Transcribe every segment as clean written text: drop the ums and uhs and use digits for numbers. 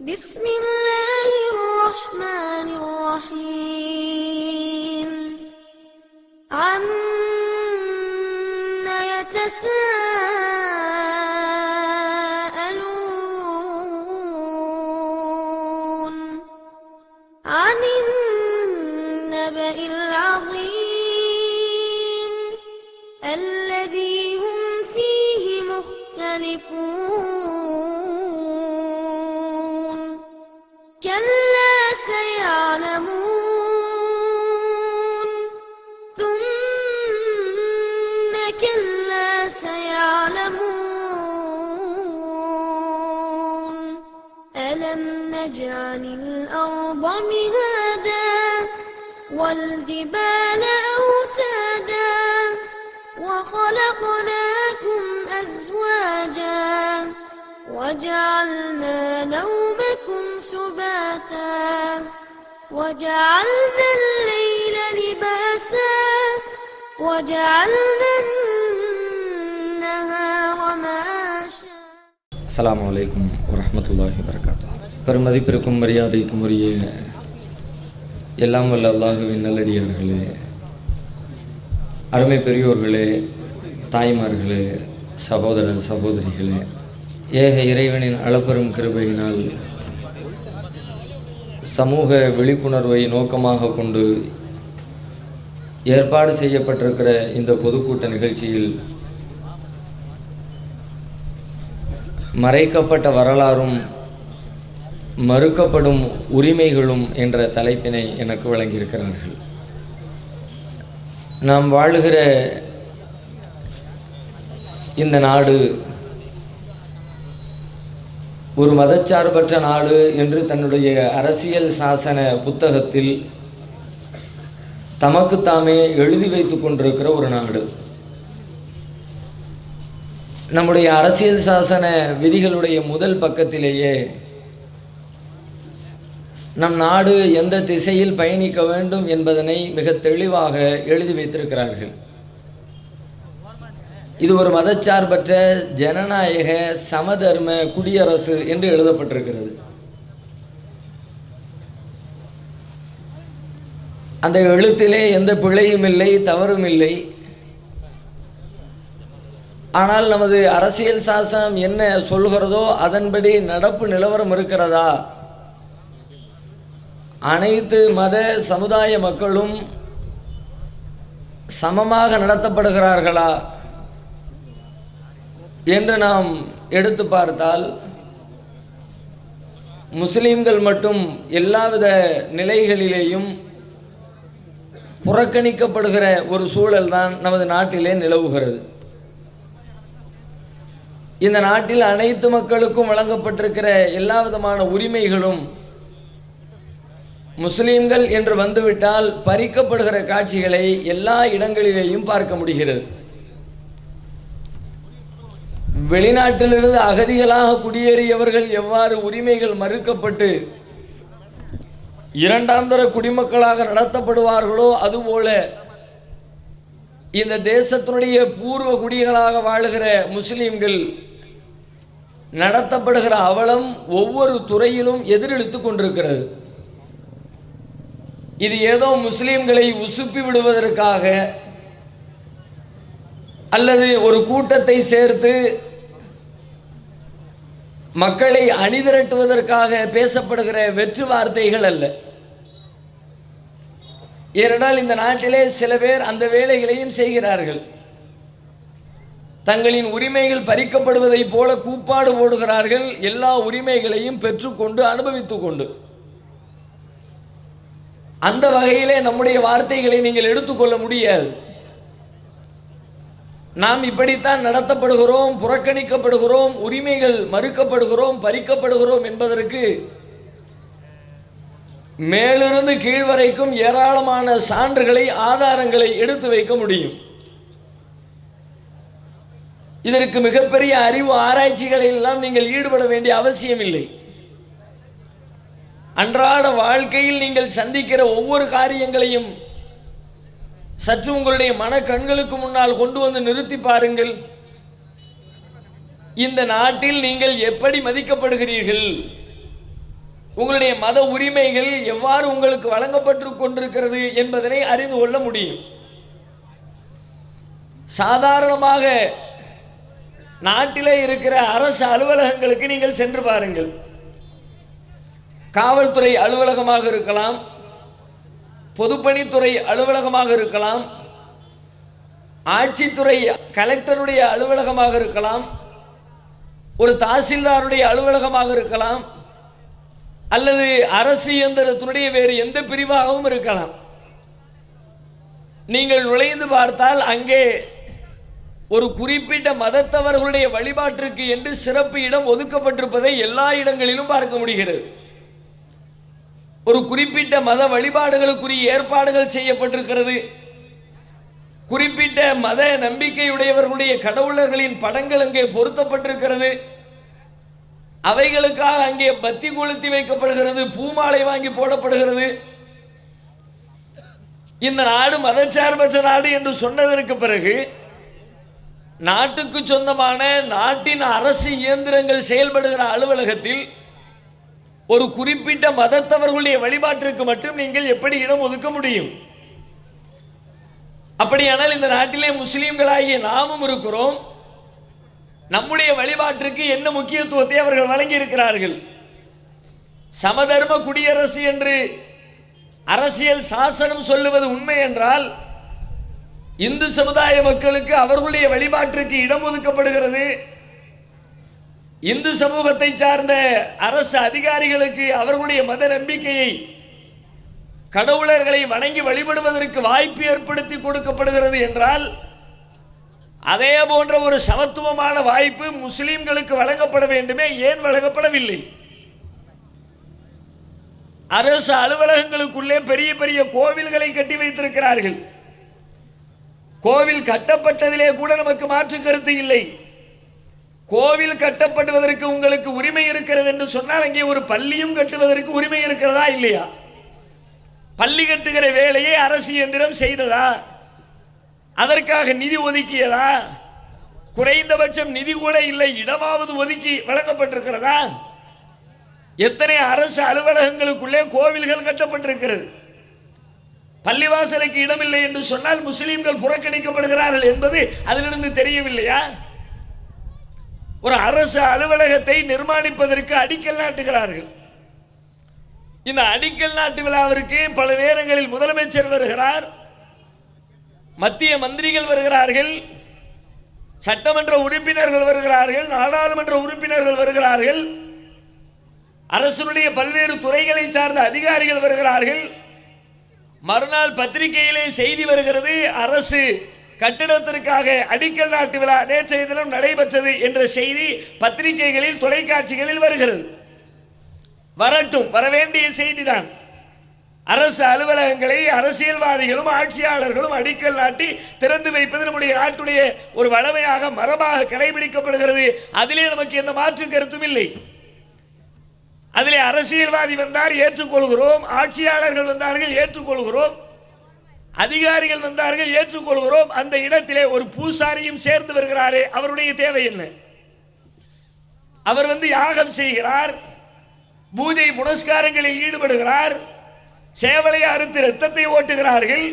بسم الله الرحمن الرحيم عما يتساءلون عن النبأ العظيم الذي هم فيه مختلفون كلا سيعلمون ثم كلا سيعلمون ألم نجعل الأرض مهادا والجبال أوتادا وخلقناكم أزواجا وجعلنا نومكم سباتا وجعلنا الليل لباسا وجعلنا النهار معاشا. அஸ்ஸலாமு அலைக்கும் வரஹ்மத்துல்லாஹி வபரகாத்துஹு. பெருமதிப்பிற்கும் மரியாதைக்கும் உரிய எல்லாம் வல்ல அல்லாஹுவின் நல்லடியார்களே, அருமை பெரியோர்களே, தாய்மார்களே, சகோதர சகோதரிகளே, ஏக இறைவனின் அளப்பெரும் கிருபையினால் சமூக விழிப்புணர்வை நோக்கமாக கொண்டு ஏற்பாடு செய்யப்பட்டிருக்கிற இந்த பொதுக்கூட்ட நிகழ்ச்சியில் மறைக்கப்பட்ட வரலாறும் மறுக்கப்படும் உரிமைகளும் என்ற தலைப்பினை எனக்கு வழங்கியிருக்கிறார்கள். நாம் வாழுகிற இந்த நாடு ஒரு மதச்சார்பற்ற நாடு என்று தன்னுடைய அரசியல் சாசன புத்தகத்தில் தமக்குத்தாமே எழுதி வைத்து கொண்டிருக்கிற ஒரு நாடு. நம்முடைய அரசியல் சாசன விதிகளுடைய முதல் பக்கத்திலேயே நம் நாடு எந்த திசையில் பயணிக்க வேண்டும் என்பதனை மிக தெளிவாக எழுதி வைத்திருக்கிறார்கள். இது ஒரு மதச்சார்பற்ற ஜனநாயக சமதர்ம குடியரசு என்று எழுதப்பட்டிருக்கிறது. அந்த எழுத்திலே எந்த பிழையும் இல்லை, தவறும் இல்லை. ஆனால் நமது அரசியல் சாசனம் என்ன சொல்கிறதோ அதன்படி நடப்பு நிலவரம் இருக்கிறதா? அனைத்து மத சமுதாய மக்களும் சமமாக நடத்தப்படுகிறார்களா என்று நாம் எடுத்து பார்த்தால், முஸ்லிம்கள் மட்டும் எல்லாவித நிலைகளிலேயும் புறக்கணிக்கப்படுகிற ஒரு சூழல் தான் நமது நாட்டிலே நிலவுகிறது. இந்த நாட்டில் அனைத்து மக்களுக்கும் வழங்கப்பட்டிருக்கிற எல்லா விதமான உரிமைகளும் முஸ்லிம்கள் என்று வந்துவிட்டால் பறிக்கப்படுகிற காட்சிகளை எல்லா இடங்களிலேயும் பார்க்க முடிகிறது. வெளிநாட்டிலிருந்து அகதிகளாக குடியேறியவர்கள் எவ்வாறு உரிமைகள் மறுக்கப்பட்டு இரண்டாம் தர குடிமக்களாக நடத்தப்படுவார்களோ அதுபோல இந்த தேசத்தினுடைய பூர்வ குடிகளாக வாழுகிற முஸ்லிம்கள் நடத்தப்படுகிற அவலம் ஒவ்வொரு துறையிலும் எதிரொலித்து கொண்டிருக்கிறது. இது ஏதோ முஸ்லிம்களை உசுப்பி விடுவதற்காக அல்லது ஒரு கூட்டத்தை சேர்த்து மக்களை அணிதிரட்டுவதற்காக பேசப்படுகிற வெற்று வார்த்தைகள் அல்ல. ஏனென்றால் இந்த நாட்டிலே சில பேர் அந்த வேலைகளையும் செய்கிறார்கள். தங்களின் உரிமைகள் பறிக்கப்படுவதை போல கூப்பாடு போடுகிறார்கள். எல்லா உரிமைகளையும் பெற்றுக்கொண்டு அனுபவித்துக் கொண்டு அந்த வகையிலே நம்முடைய வார்த்தைகளை நீங்கள் எடுத்துக்கொள்ள முடியாது. நாம் இப்படித்தான் நடத்தப்படுகிறோம், புறக்கணிக்கப்படுகிறோம், உரிமைகள் மறுக்கப்படுகிறோம், பறிக்கப்படுகிறோம் என்பதற்கு மேலிருந்து கீழ்வரைக்கும் ஏராளமான சான்றுகளை, ஆதாரங்களை எடுத்து வைக்க முடியும். இதற்கு மிகப்பெரிய அறிவு ஆராய்ச்சிகளில் எல்லாம் நீங்கள் ஈடுபட வேண்டிய அவசியம் இல்லை. அன்றாட வாழ்க்கையில் நீங்கள் சந்திக்கிற ஒவ்வொரு காரியங்களையும் சற்று உங்களுடைய மன கண்களுக்கு முன்னால் கொண்டு வந்து நிறுத்தி பாருங்கள். இந்த நாட்டில் நீங்கள் எப்படி மதிக்கப்படுகிறீர்கள்? உங்களுடைய மத உரிமைகள் எவ்வாறு உங்களுக்கு வழங்கப்பட்டு கொண்டிருக்கிறது என்பதனை அறிந்து கொள்ள முடியும். சாதாரணமாக நாட்டிலே இருக்கிற அரசு அலுவலகங்களுக்கு நீங்கள் சென்று பாருங்கள். காவல்துறை அலுவலகமாக இருக்கலாம், பொதுப்பணித்துறை அலுவலகமாக இருக்கலாம், ஆட்சித்துறை கலெக்டருடைய அலுவலகமாக இருக்கலாம், ஒரு தாசில்தாருடைய அலுவலகமாக இருக்கலாம், அல்லது அரசு இயந்திரத்தினுடைய வேறு எந்த பிரிவாகவும் இருக்கலாம். நீங்கள் நுழைந்து பார்த்தால் அங்கே ஒரு குறிப்பிட்ட மதத்தவர்களுடைய வழிபாட்டிற்கு என்று சிறப்பு இடம் ஒதுக்கப்பட்டிருப்பதை எல்லா இடங்களிலும் பார்க்க முடிகிறது. ஒரு குறிப்பிட்ட மத வழிபாடுகளுக்குரிய ஏற்பாடுகள் செய்யப்பட்டிருக்கிறது. குறிப்பிட்ட மத நம்பிக்கையுடையவர்களுடைய கடவுளர்களின் படங்கள் அங்கே பொருத்தப்பட்டிருக்கிறது. அவைகளுக்காக அங்கே பத்தி கொளுத்தி வைக்கப்படுகிறது, பூமாலை வாங்கி போடப்படுகிறது. இந்த நாடு மதச்சார்பற்ற நாடு என்று சொன்னதற்கு பிறகு நாட்டுக்கு சொந்தமான நாட்டின் அரசு இயந்திரங்கள் செயல்படுகிற அலுவலகத்தில் ஒரு குறிப்பிட்ட மதத்தவர்களுடைய வழிபாட்டிற்கு மட்டும் நீங்கள் எப்படி இடம் ஒதுக்க முடியும்? அப்படியானால் இந்த நாட்டிலே முஸ்லீம்களாகிய நாமும் இருக்கிறோம். நம்முடைய வழிபாட்டிற்கு என்ன முக்கியத்துவத்தை அவர்கள் வழங்கி இருக்கிறார்கள்? சமதர்ம குடியரசு என்று அரசியல் சாசனம் சொல்லுவது உண்மை என்றால் இந்து சமுதாய மக்களுக்கு அவர்களுடைய வழிபாட்டிற்கு இடம் ஒதுக்கப்படுகிறது. இந்து சமூகத்தை சார்ந்த அரசு அதிகாரிகளுக்கு அவர்களுடைய மத நம்பிக்கையை, கடவுளர்களை வணங்கி வழிபடுவதற்கு வாய்ப்பு ஏற்படுத்தி கொடுக்கப்படுகிறது என்றால் அதே போன்ற ஒரு சமத்துவமான வாய்ப்பு முஸ்லிம்களுக்கு வழங்கப்பட வேண்டுமே, ஏன் வழங்கப்படவில்லை? அரசு அலுவலகங்களுக்குள்ளே பெரிய பெரிய கோவில்களை கட்டி வைத்திருக்கிறார்கள். கோவில் கட்டப்பட்டதிலே கூட நமக்கு மாற்று கருத்து இல்லை. கோவில் கட்டப்படுவதற்கு உங்களுக்கு உரிமை இருக்கிறது என்று சொன்னால் அங்கே ஒரு பள்ளியும் கட்டுவதற்கு உரிமை இருக்கிறதா இல்லையா? பள்ளி கட்டுகிற வேலையை அரசு இயந்திரம் செய்ததா? அதற்காக நிதி ஒதுக்கியதா? குறைந்தபட்சம் நிதி கூட இல்லை, இடமாவது ஒதுக்கி வழங்கப்பட்டிருக்கிறதா? எத்தனை அரசு அலுவலகங்களுக்குள்ளே கோவில்கள் கட்டப்பட்டிருக்கிறது. பள்ளிவாசலுக்கு இடமில்லை என்று சொன்னால் முஸ்லிம்கள் புறக்கணிக்கப்படுகிறார்கள் என்பது அதிலிருந்து தெரியவில்லையா? ஒரு அரசு அலுவலகத்தை நிர்மாணிப்பதற்கு அடிக்கல் நாட்டுகிறார்கள். இந்த அடிக்கல் நாட்டு விழாவிற்கு பல நேரங்களில் முதலமைச்சர் வருகிறார், மத்திய மந்திரிகள் வருகிறார்கள், சட்டமன்ற உறுப்பினர்கள் வருகிறார்கள், நாடாளுமன்ற உறுப்பினர்கள் வருகிறார்கள், அரசுடைய பல்வேறு துறைகளை சார்ந்த அதிகாரிகள் வருகிறார்கள். மறுநாள் பத்திரிகையிலே செய்தி வருகிறது, அரசு கட்டிடத்திற்காக அடிக்கல் நாட்டு விழா நேற்றைய தினம் நடைபெற்றது என்ற செய்தி பத்திரிகைகளில், தொலைக்காட்சிகளில் வருகிறது. வரட்டும், வரவேண்டிய செய்திதான். அரசு அலுவலகங்களை அரசியல்வாதிகளும் ஆட்சியாளர்களும் அடிக்கல் நாட்டி திறந்து வைப்பது நம்முடைய நாட்டுடைய ஒரு வளமையாக, மரபாக கடைபிடிக்கப்படுகிறது. அதிலே நமக்கு எந்த மாற்று கருத்தும் இல்லை. அதிலே அரசியல்வாதி வந்தார் ஏற்றுக்கொள்கிறோம், ஆட்சியாளர்கள் வந்தார்கள் ஏற்றுக்கொள்கிறோம், அதிகாரிகள் வந்தார்கள் ஏற்றுக்கொள்கிறோம். அந்த இடத்திலே ஒரு பூசாரியும் சேர்ந்து வருகிறாரே, அவருடைய தேவை என்ன? அவர் யாகம் செய்கிறார், பூஜை புனஸ்காரங்களில் ஈடுபடுகிறார், சேவலை அறுத்து ரத்தத்தை ஓட்டுகிறார்கள்.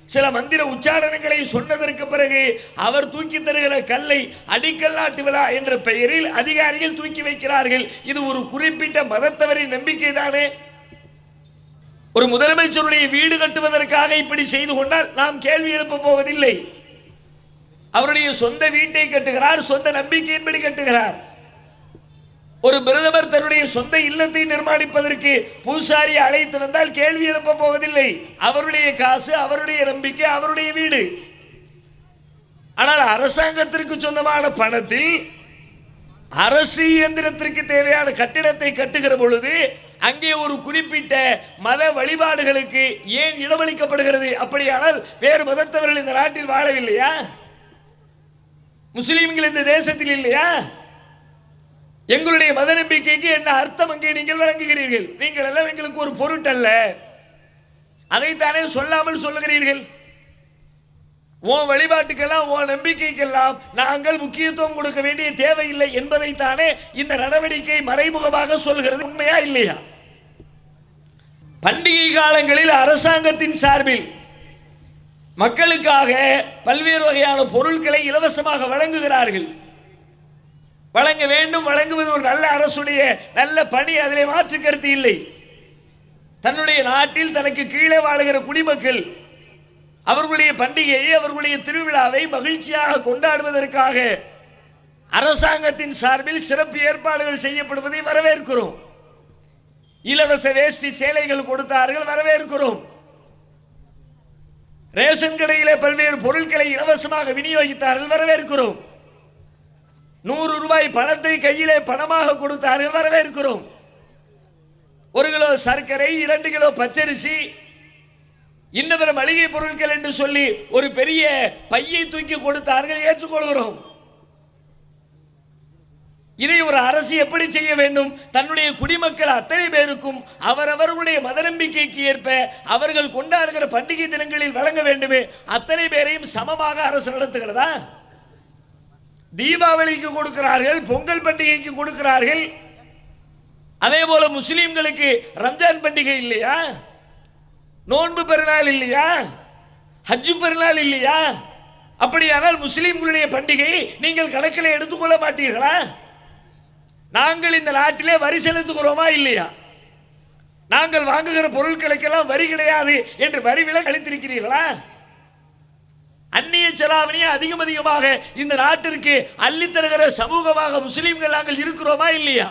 சில மந்திர உச்சாரணங்களை சொன்னதற்கு பிறகு அவர் தூக்கி தருகிற கல்லை அடிக்கல் நாட்டு விழா என்ற பெயரில் அதிகாரிகள் தூக்கி வைக்கிறார்கள். இது ஒரு குறிப்பிட்ட மதத்தவரின் நம்பிக்கை தானே? ஒரு முதலமைச்சருடைய வீடு கட்டுவதற்காக இப்படி செய்து கொண்டால் நாம் கேள்வி எழுப்ப போவதில்லை. அவருடைய சொந்த வீட்டை கட்டுகிறார், சொந்த நம்பிக்கையின்படி கட்டுகிறார். ஒரு பிரதமர் தன்னுடைய சொந்த இல்லத்தை நிர்மாணிப்பதற்கு பூசாரி அழைத்து வந்தால் கேள்வி எழுப்ப போவதில்லை. அவருடைய காசு, அவருடைய நம்பிக்கை, அவருடைய வீடு. ஆனால் அரசாங்கத்திற்கு சொந்தமான பணத்தில் அரசு இயந்திரத்திற்கு தேவையான கட்டிடத்தை கட்டுகிற பொழுது அங்கே ஒரு குறிப்பிட்ட மத வழிபாடுகளுக்கு ஏன் இடமளிக்கப்படுகிறது? அப்படியானால் வேறு மதத்தவர்கள் இந்த நாட்டில் வாழவில்லையா? முஸ்லிம்கள் இந்த தேசத்தில் இல்லையா? எங்களுடைய மத நம்பிக்கைக்கு என்ன அர்த்தம் அங்கே நீங்கள் வழங்குகிறீர்கள்? நீங்கள் எல்லாம் எங்களுக்கு ஒரு பொருட்டல்ல, அதைத்தானே சொல்லாமல் சொல்லுகிறீர்கள். உன் வழிபாட்டுக்கெல்லாம், உன் நம்பிக்கைக்கெல்லாம் நாங்கள் முக்கியத்துவம் கொடுக்க வேண்டிய தேவையில்லை என்பதைத்தானே இந்த நடவடிக்கை மறைமுகமாக சொல்கிறது. உண்மையா இல்லையா? பண்டிகை காலங்களில் அரசாங்கத்தின் சார்பில் மக்களுக்காக பல்வேறு வகையான பொருட்களை இலவசமாக வழங்குகிறார்கள். வழங்க வேண்டும், வழங்குவது ஒரு நல்ல அரசுடைய நல்ல பணி, அதிலே மாற்று கருத்து இல்லை. தன்னுடைய நாட்டில் தனக்கு கீழே வாழுகிற குடிமக்கள் அவர்களுடைய பண்டிகையை, அவர்களுடைய திருவிழாவை மகிழ்ச்சியாக கொண்டாடுவதற்காக அரசாங்கத்தின் சார்பில் சிறப்பு ஏற்பாடுகள் செய்யப்படுவதை வரவேற்கிறோம். இலவச வேஷ்டி சேலைகள் கொடுத்தார்கள், வரவேற்கிறோம். ரேஷன் கடையிலே பல்வேறு பொருட்களை இலவசமாக விநியோகித்தார்கள், வரவேற்கிறோம். 100 ரூபாய் பணத்தை கையிலே பணமாக கொடுத்தார்கள், வரவேற்கிறோம். 1 கிலோ சர்க்கரை, 2 கிலோ பச்சரிசி, இன்னும் பிற மளிகை பொருட்கள் என்று சொல்லி ஒரு பெரிய பையை தூக்கி கொடுத்தார்கள், ஏற்றுக்கொள்கிறோம். இதை ஒரு அரசு எப்படி செய்ய வேண்டும்? தன்னுடைய குடிமக்கள் அத்தனை பேருக்கும் அவரவர்களுடைய மத நம்பிக்கைக்கு ஏற்ப அவர்கள் கொண்டாடுகிற பண்டிகை தினங்களில் வழங்க வேண்டுமே, அத்தனை பேரையும் சமமாக அரசு நடத்துகிறதா? தீபாவளிக்கு கொடுக்கிறார்கள், பொங்கல் பண்டிகைக்கு கொடுக்கிறார்கள். அதே போல முஸ்லிம்களுக்கு ரம்ஜான் பண்டிகை இல்லையா? நோன்பு பெருநாள் இல்லையா? ஹஜ்ஜு பெருநாள் இல்லையா? அப்படியானால் முஸ்லிம்களுடைய பண்டிகை நீங்கள் கணக்கில் எடுத்துக்கொள்ள மாட்டீர்களா? நாங்கள் இந்த நாட்டிலே வரி செலுத்துகிறோமா இல்லையா? நாங்கள் வாங்குகிற பொருட்களுக்கெல்லாம் வரி கிடையாது என்று வரி விலக்கு அளித்திருக்கிறீர்களா? அந்நிய செலாவணியை அதிகமாக இந்த நாட்டிற்கு அள்ளித்தருகிற சமூகமாக முஸ்லிம்கள் நாங்கள் இருக்கிறோமா இல்லையா?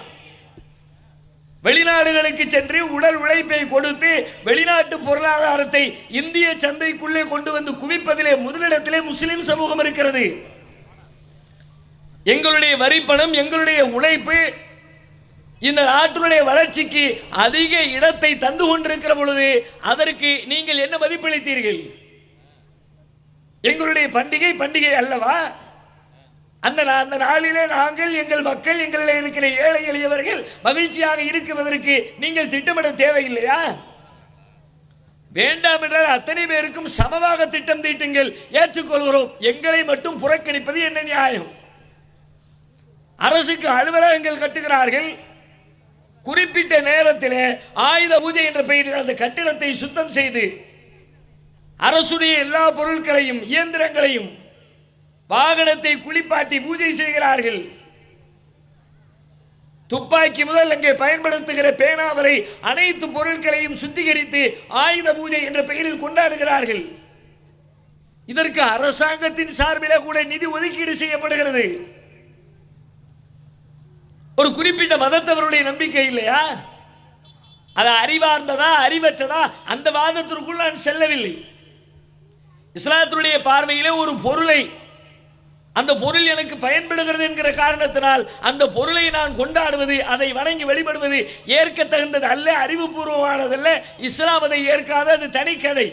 வெளிநாடுகளுக்கு சென்று உடல் உழைப்பை கொடுத்து வெளிநாட்டு பொருளாதாரத்தை இந்திய சந்தைக்குள்ளே கொண்டு வந்து குவிப்பதிலே முதலிடத்திலே முஸ்லிம் சமூகம் இருக்கிறது. எங்களுடைய வரிப்பணம், எங்களுடைய உழைப்பு இந்த நாட்டினுடைய வளர்ச்சிக்கு அதிக இடத்தை தந்து கொண்டிருக்கிற பொழுது அதற்கு நீங்கள் என்ன மதிப்பளித்தீர்கள்? எங்களுடைய பண்டிகை பண்டிகை அல்லவா? அந்த நாளிலே நாங்கள், எங்கள் மக்கள், எங்களில் இருக்கிற ஏழை எளியவர்கள் மகிழ்ச்சியாக இருக்குவதற்கு நீங்கள் திட்டமிட தேவையில்லையா? வேண்டாம் என்றால் அத்தனை பேருக்கும் சமமாக திட்டம் தீட்டுங்கள், ஏற்றுக்கொள்கிறோம். எங்களை மட்டும் புறக்கணிப்பது என்ன நியாயம்? அரசுக்கு அலுவலகங்கள் கட்டுகிறார்கள், குறிப்பிட்ட நேரத்தில் ஆயுத பூஜை என்ற பெயரில் அந்த கட்டிடத்தை சுத்தம் செய்து அரசுடைய எல்லா பொருட்களையும், இயந்திரங்களையும், வாகனத்தை குளிப்பாட்டி பூஜை செய்கிறார்கள். துப்பாக்கி முதல் அங்கே பயன்படுத்துகிற பேனா வரை அனைத்து பொருட்களையும் சுத்திகரித்து ஆயுத பூஜை என்ற பெயரில் கொண்டாடுகிறார்கள். இதற்கு அரசாங்கத்தின் சார்பில் கூட நிதி ஒதுக்கீடு செய்யப்படுகிறது. ஒரு குறிப்பிட்ட மதத்தவருடைய நம்பிக்கை இல்லையா? அது அறிவார்ந்ததா அறிவற்றதா அந்த வாதத்திற்குள் நான் செல்லவில்லை. இஸ்லாத்துடைய பார்வையிலே ஒரு பொருளை, அந்த பொருள் எனக்கு பயன்படுகிறது என்கிற காரணத்தினால் அந்த பொருளை நான் கொண்டாடுவது, அதை வணங்கி வழிபடுவது ஏற்க தகுந்தது அல்ல, அறிவுபூர்வமானதல்ல. இஸ்லாம் அதை ஏற்காத, அது தனிக்கதை.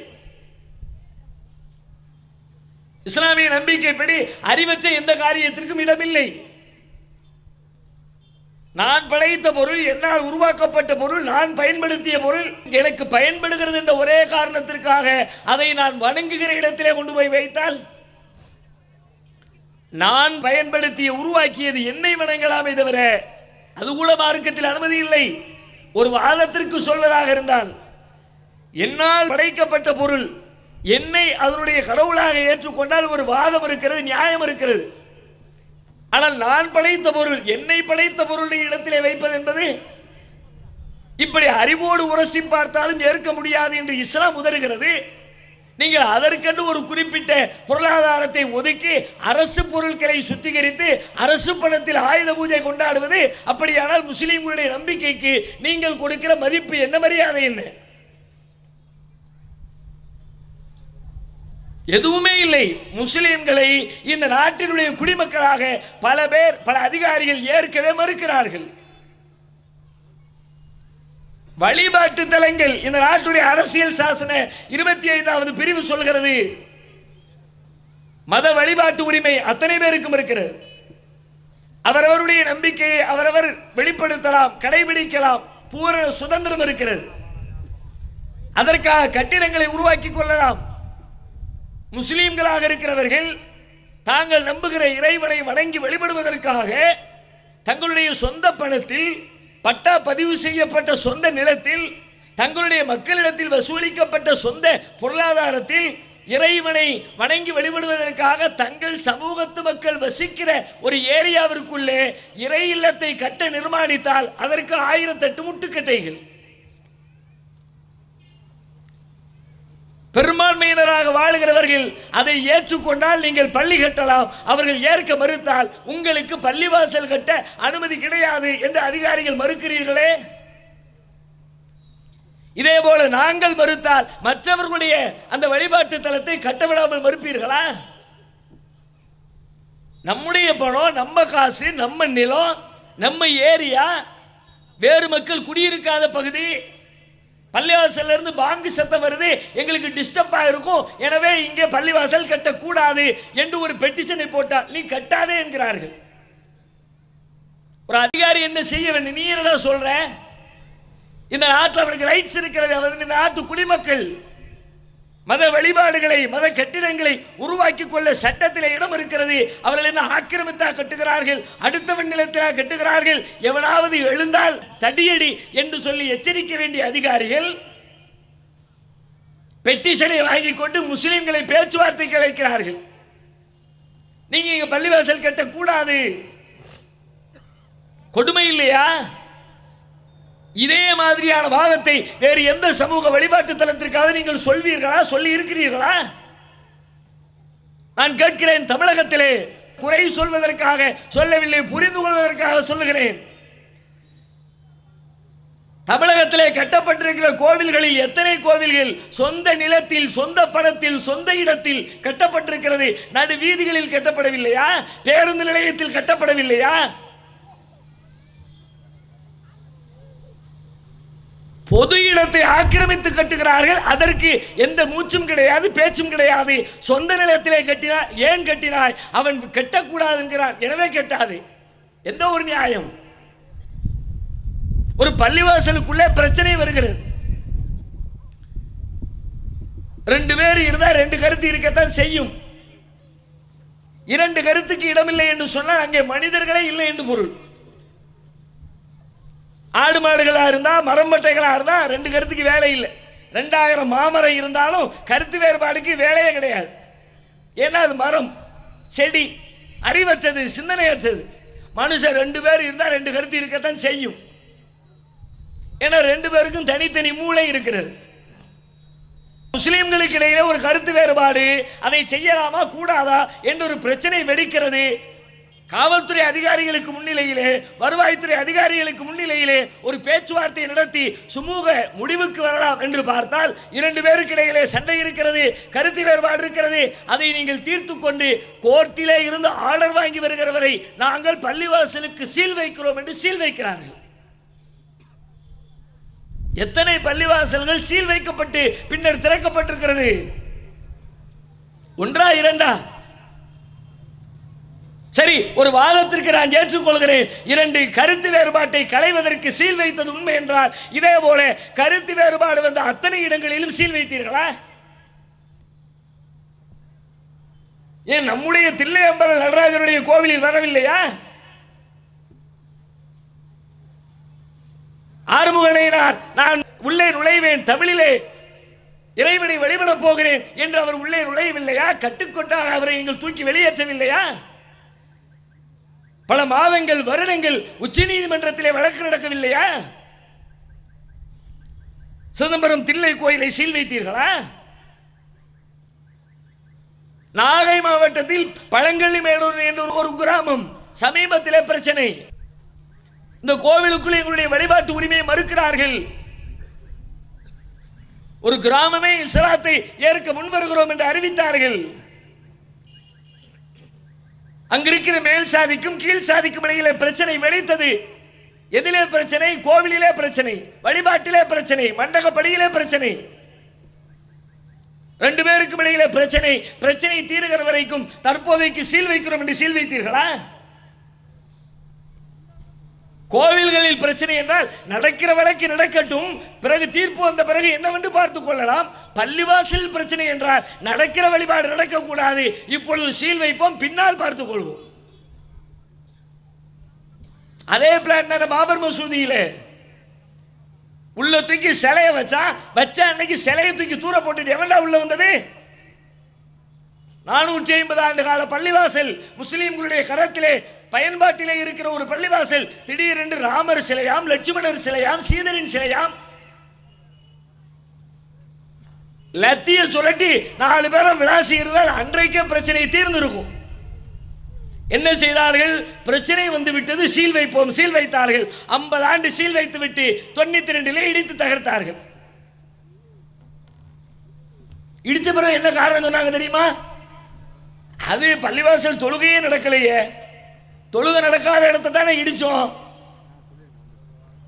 இஸ்லாமிய நம்பிக்கைப்படி அறிவற்ற எந்த காரியத்திற்கும் இடமில்லை. நான் படைத்த பொருள், என்னால் உருவாக்கப்பட்ட பொருள், நான் பயன்படுத்திய பொருள் எனக்கு பயன்படுகிறது என்ற ஒரே காரணத்திற்காக அதை நான் வணங்குகிற இடத்திலே கொண்டு போய் வைத்தால், நான் பயன்படுத்திய உருவாக்கியது என்னை வணங்கலாமே தவிர அது கூட மார்க்கத்தில் அனுமதி இல்லை. ஒரு வாதத்திற்கு சொல்வதாக இருந்தால், என்னால் படைக்கப்பட்ட பொருள் என்னை அதனுடைய கடவுளாக ஏற்றுக்கொண்டால் ஒரு வாதம் இருக்கிறது, நியாயம் இருக்கிறது. ஆனால் நான் படைத்த பொருள், என்னை படைத்த பொருளுடைய இடத்திலே வைப்பது என்பது இப்படி அறிவோடு உரசி பார்த்தாலும் ஏற்க முடியாது என்று இஸ்லாம் உதறுகிறது. நீங்கள் அதற்கென்று ஒரு குறிப்பிட்ட பொருளாதாரத்தை ஒதுக்கி அரசு பொருட்களை சுத்திகரித்து அரசு பணத்தில் ஆயுத பூஜை கொண்டாடுவது, அப்படியானால் முஸ்லிம்களுடைய நம்பிக்கைக்கு நீங்கள் கொடுக்கிற மதிப்பு என்ன, மரியாதை என்ன? எதுவுமே இல்லை. முஸ்லிம்களை இந்த நாட்டினுடைய குடிமக்களாக பல பேர், பல அதிகாரிகள் ஏற்கவே மறுக்கிறார்கள். வழிபாட்டு தலங்கள், இந்த நாட்டுடைய அரசியல் சாசன 25வது பிரிவு சொல்கிறது, மத வழிபாட்டு உரிமை அத்தனை பேருக்கும் இருக்கிறது. அவரவருடைய நம்பிக்கையை அவரவர் வெளிப்படுத்தலாம், கடைபிடிக்கலாம், பூரண சுதந்திரம் இருக்கிறது. அதற்காக கட்டிடங்களை உருவாக்கி கொள்ளலாம். முஸ்லிம்களாக இருக்கிறவர்கள் தாங்கள் நம்புகிற இறைவனை வணங்கி வழிபடுவதற்காக தங்களுடைய சொந்த பணத்தில், பட்டா பதிவு செய்யப்பட்ட சொந்த நிலத்தில் தங்களுடைய மக்களிடத்தில் வசூலிக்கப்பட்ட சொந்த பொருளாதாரத்தில் இறைவனை வணங்கி வழிபடுவதற்காக தங்கள் சமூகத்து மக்கள் வசிக்கிற ஒரு ஏரியாவிற்குள்ளே இறை இல்லத்தை கட்ட நிர்மாணித்தால் அதற்கு 1008 முட்டுக்கட்டைகள். பெரும்பான்மையினராக வாழுகிறவர்கள் அதை ஏற்றுக்கொண்டால் நீங்கள் பள்ளி கட்டலாம், அவர்கள் ஏற்க மறுத்தால் உங்களுக்கு பள்ளிவாசல் கட்ட அனுமதி கிடையாது என்று அதிகாரிகள் மறுக்கிறீர்களே. இதே போல நாங்கள் மறுத்தால் மற்றவர்களுடைய அந்த வழிபாட்டு தலத்தை கட்டவிடாமல் மறுப்பீர்களா? நம்முடைய பணம், நம்ம காசு, நம்ம நிலம், நம்ம ஏரியா, வேறு மக்கள் குடியிருக்காத பகுதி, பள்ளிவாசல்ல இருந்து பாங்கு சத்தம் வருது, எங்களுக்கு டிஸ்டர்ப் ஆயிருக்கும், எனவே இங்கே பள்ளிவாசல் கட்டக்கூடாது என்று ஒரு பெட்டிஷனை போட்டால் நீ கட்டாதே என்கிறார்கள். ஒரு அதிகாரி என்ன செய்ய வேண்டும்? நீ என்னடா சொல்ற? இந்த நாட்டில் அவனுக்கு ரைட்ஸ் இருக்கிறது. அவர் இந்த நாட்டு குடிமக்கள் மத வழிபாடுகளை, மத கட்டிடங்களை உருவாக்கி கொள்ள சட்டத்தில் இடம் இருக்கிறது. அவர்கள் என்ன ஆக்கிரமித்தா கட்டுகிறார்கள்? அடுத்தவன் நிலத்திலா கட்டுகிறார்கள்? எவனாவது எழுந்தால் தடியடி என்று சொல்லி எச்சரிக்க வேண்டிய அதிகாரிகள் பெட்டிஷனை வாங்கி கொண்டு முஸ்லிம்களை பேச்சுவார்த்தைக்கு அழைக்கிறார்கள். நீங்க இங்க பள்ளிவாசல் கட்டக்கூடாது. கொடுமை இல்லையா? இதே மாதிரியான வாதத்தை வேறு எந்த சமூக வழிபாட்டு தலத்திற்காக நீங்கள் சொல்வீர்களா? சொல்லி இருக்கிறீர்களா? நான் கேட்கிறேன். தமிழகத்திலே குறை சொல்வதற்காக சொல்லவில்லை, புரிந்து கொள்வதற்காக சொல்லுகிறேன். தமிழகத்திலே கட்டப்பட்டிருக்கிற கோவில்களில் எத்தனை கோவில்கள் சொந்த நிலத்தில், சொந்த பணத்தில், சொந்த இடத்தில் கட்டப்பட்டிருக்கிறது? நடு வீதிகளில் கட்டப்படவில்லையா? பேருந்து நிலையத்தில் கட்டப்படவில்லையா? பொது இடத்தை ஆக்கிரமித்து கட்டுகிறார்கள். அதற்கு எந்த மூச்சும் கிடையாது, பேச்சும் கிடையாது. சொந்த நிலத்திலே கட்டினார். ஏன் கட்டினாய்? அவன் கட்டக்கூடாது என்கிறான், எனவே கட்டாது. எந்த ஒரு நியாயம்? ஒரு பள்ளிவாசலுக்குள்ளே பிரச்சனை வருகிறது. 2 பேர் இருந்தால் 2 கருத்து இருக்கத்தான் செய்யும். 2 கருத்துக்கு இடமில்லை என்று சொன்னால் அங்கே மனிதர்களே இல்லை என்று பொருள். ஆடு மாடுகளா இருந்தா, மரம் மட்டைகளா இருந்தா 2 கருத்துக்கு வேலை இல்லை. 2000 மாமரம் இருந்தாலும் கருத்து வேறுபாடுக்கு வேலையே கிடையாது. ஏன்னா அது மரம், செடி, அறிவற்றது, சிந்தனையற்றது. மனுஷன் 2 பேர் இருந்தா 2 கருத்து இருக்கத்தான் செய்யும். ஏன்னா 2 பேருக்கும் தனித்தனி மூளை இருக்கிறது. முஸ்லிம்களுக்கு இடையிலே ஒரு கருத்து வேறுபாடு, அதை செய்யலாமா கூடாதா என்று ஒரு பிரச்சனை வெடிக்கிறது. காவல்துறை அதிகாரிகளுக்கு முன்னிலையிலே, வருவாய்த்துறை அதிகாரிகளுக்கு முன்னிலையிலே ஒரு பேச்சுவார்த்தை நடத்தி சுமூக முடிவுக்கு வரலாம் என்று பார்த்தால் 2 பேருக்கு இடையிலே சண்டை இருக்கிறது, கருத்து வேறுபாடு இருக்கிறது. அதை நீங்கள் தீர்த்து கொண்டு கோர்ட்டிலே இருந்து ஆர்டர் வாங்கி வருகிறவரை நாங்கள் பள்ளிவாசலுக்கு சீல் வைக்கிறோம் என்று சீல் வைக்கிறார்கள். எத்தனை பள்ளிவாசல்கள் சீல் வைக்கப்பட்டு பின்னர் திறக்கப்பட்டிருக்கிறது? 1 2? சரி, ஒரு வாதத்திற்கு நான் ஏற்றுக்கொள்கிறேன். 2 கருத்து வேறுபாட்டை களைவதற்கு சீல் வைத்தது உண்மை என்றால், இதே போல கருத்து வேறுபாடு வந்த அத்தனை இடங்களிலும் சீல் வைத்தீர்களா? ஏன் நம்முடைய தில்லையம்பலம் நடராஜருடைய கோவிலில் வரவில்லையா? ஆறுமுகனையினார் நான் உள்ளே நுழைவேன், தமிழிலே இறைவனை வழிபட போகிறேன் என்று அவர் உள்ளே நுழையவில்லையா? கட்டுக்கொட்டாக அவரை நீங்கள் தூக்கி வெளியேற்றவில்லையா? பல மாதங்கள், வருடங்கள் உச்ச நீதிமன்றத்திலே வழக்கு நடக்கவில்லையா? சிதம்பரம் தில்லை கோயிலை சீல் வைத்தீர்களா? நாகை மாவட்டத்தில் பழங்கள்ளி மேடூர் என்ற ஒரு கிராமம், சமீபத்திலே பிரச்சனை. இந்த கோவிலுக்குள் எங்களுடைய வழிபாட்டு உரிமையை மறுக்கிறார்கள். ஒரு கிராமமே இஸ்லாத்தை ஏற்க முன்வருகிறோம் என்று அறிவித்தார்கள். அங்கிருக்கிற மேல் சாதிக்கும் கீழ் சாதிக்கும் இடையிலே பிரச்சனை வெடித்தது. எதிலே பிரச்சனை? கோவிலிலே பிரச்சனை, வழிபாட்டிலே பிரச்சனை, மண்டகப்படியிலே பிரச்சனை. 2 பேருக்கும் இடையிலே பிரச்சனை. பிரச்சனை தீருகிற வரைக்கும் தற்போதைக்கு சீல் வைக்கிறோம் என்று சீல் வைத்தீர்களா? கோவில்களில் பிரச்சனை என்றால் நடக்கிற வழக்கு நடக்கட்டும், பிறகு தீர்ப்பு வந்த பிறகு என்னவென்று பார்த்துக் கொள்ளலாம். பள்ளிவாசல் பிரச்சனை என்றால் நடக்கிற வழிபாடு நடக்கக்கூடாது, இப்பொழுது சீல் வைப்போம், பின்னால் பார்த்துக் கொள்வோம். அதே பிளான் பாபர் மசூதியிலே உள்ள தூக்கி சிலையை வச்ச அன்னைக்கு சிலையை தூக்கி தூர போட்டுட்டு எவன்டா உள்ள வந்தது? 450 ஆண்டு கால பள்ளிவாசல், முஸ்லீம்களுடைய கரத்திலே பயன்பாட்டிலே இருக்கிற ஒரு பள்ளிவாசல், திடீரென்று ராமர் சிலையாம், லட்சுமணர் சிலையாம், சீதரின் சிலையாம், லத்திய சுழட்டி 4 பேரும் விளாசி இருந்தால் அன்றைக்கே பிரச்சனை தீர்ந்திருக்கும். என்ன செய்தார்கள்? பிரச்சனை வந்து விட்டது, சீல் வைப்போம், சீல் வைத்தார்கள். 50 ஆண்டு சீல் வைத்து விட்டு 92 இடித்து தகர்த்தார்கள். இடிச்ச பிறகு என்ன காரணம் சொன்னாங்க தெரியுமா? அது பள்ளிவாசல் தொழுகையே நடக்கலையே, தொழுகை நடக்காத இடத்தை தானே இடிச்சோம்,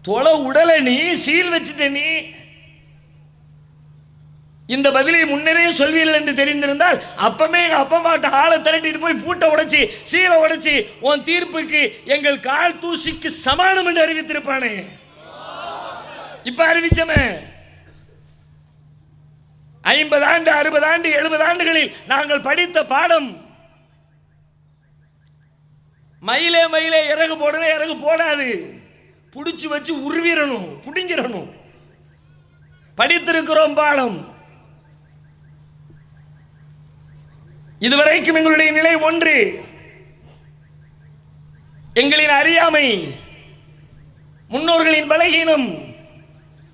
தொலை உடலை நீ சீல் வச்சுட்ட, நீ இந்த பதிலை முன்னரே சொல்வீர்கள் என்று தெரிந்திருந்தால் அப்பமே எங்க அப்பா அம்மாட்ட ஆளை திரட்டிட்டு போய் பூட்டை உடைச்சி சீலை உடைச்சி உன் தீர்ப்புக்கு எங்கள் கால் தூசிக்கு சமானம் என்று அறிவித்திருப்பானே. இப்ப அறிவிச்சமே. 50 ஆண்டு 60 ஆண்டு 70 ஆண்டுகளில் நாங்கள் படித்த பாடம், மயிலே மயிலே இறகு போடணும், இறகு போடாது, புடிச்சு வச்சு உருவிடணும், புடிங்கிடணும். படித்திருக்கிறோம் பாடம். இதுவரைக்கும் எங்களுடைய நிலை ஒன்று, எங்களின் அறியாமை, முன்னோர்களின் பலகீனம்,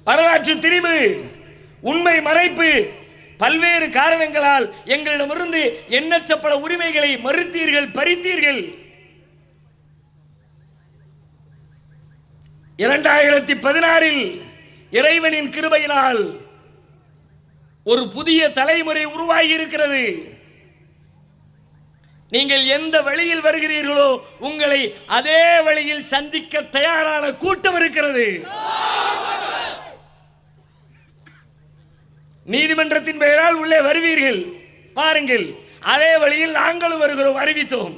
வரலாற்று திரிவு, உண்மை மறைப்பு, பல்வேறு காரணங்களால் எங்களிடமிருந்து எண்ணற்ற பல உரிமைகளை மறுத்தீர்கள், பறித்தீர்கள். 2016 இறைவனின் கிருபையினால் ஒரு புதிய தலைமுறை உருவாகி இருக்கிறது. நீங்கள் எந்த வழியில் வருகிறீர்களோ உங்களை அதே வழியில் சந்திக்க தயாரான கூட்டம் இருக்கிறது. நீதிமன்றத்தின் பெயரால் உள்ளே வருவீர்கள், பாருங்கள், அதே வழியில் நாங்களும் வருகிறோம், அறிவித்தோம்.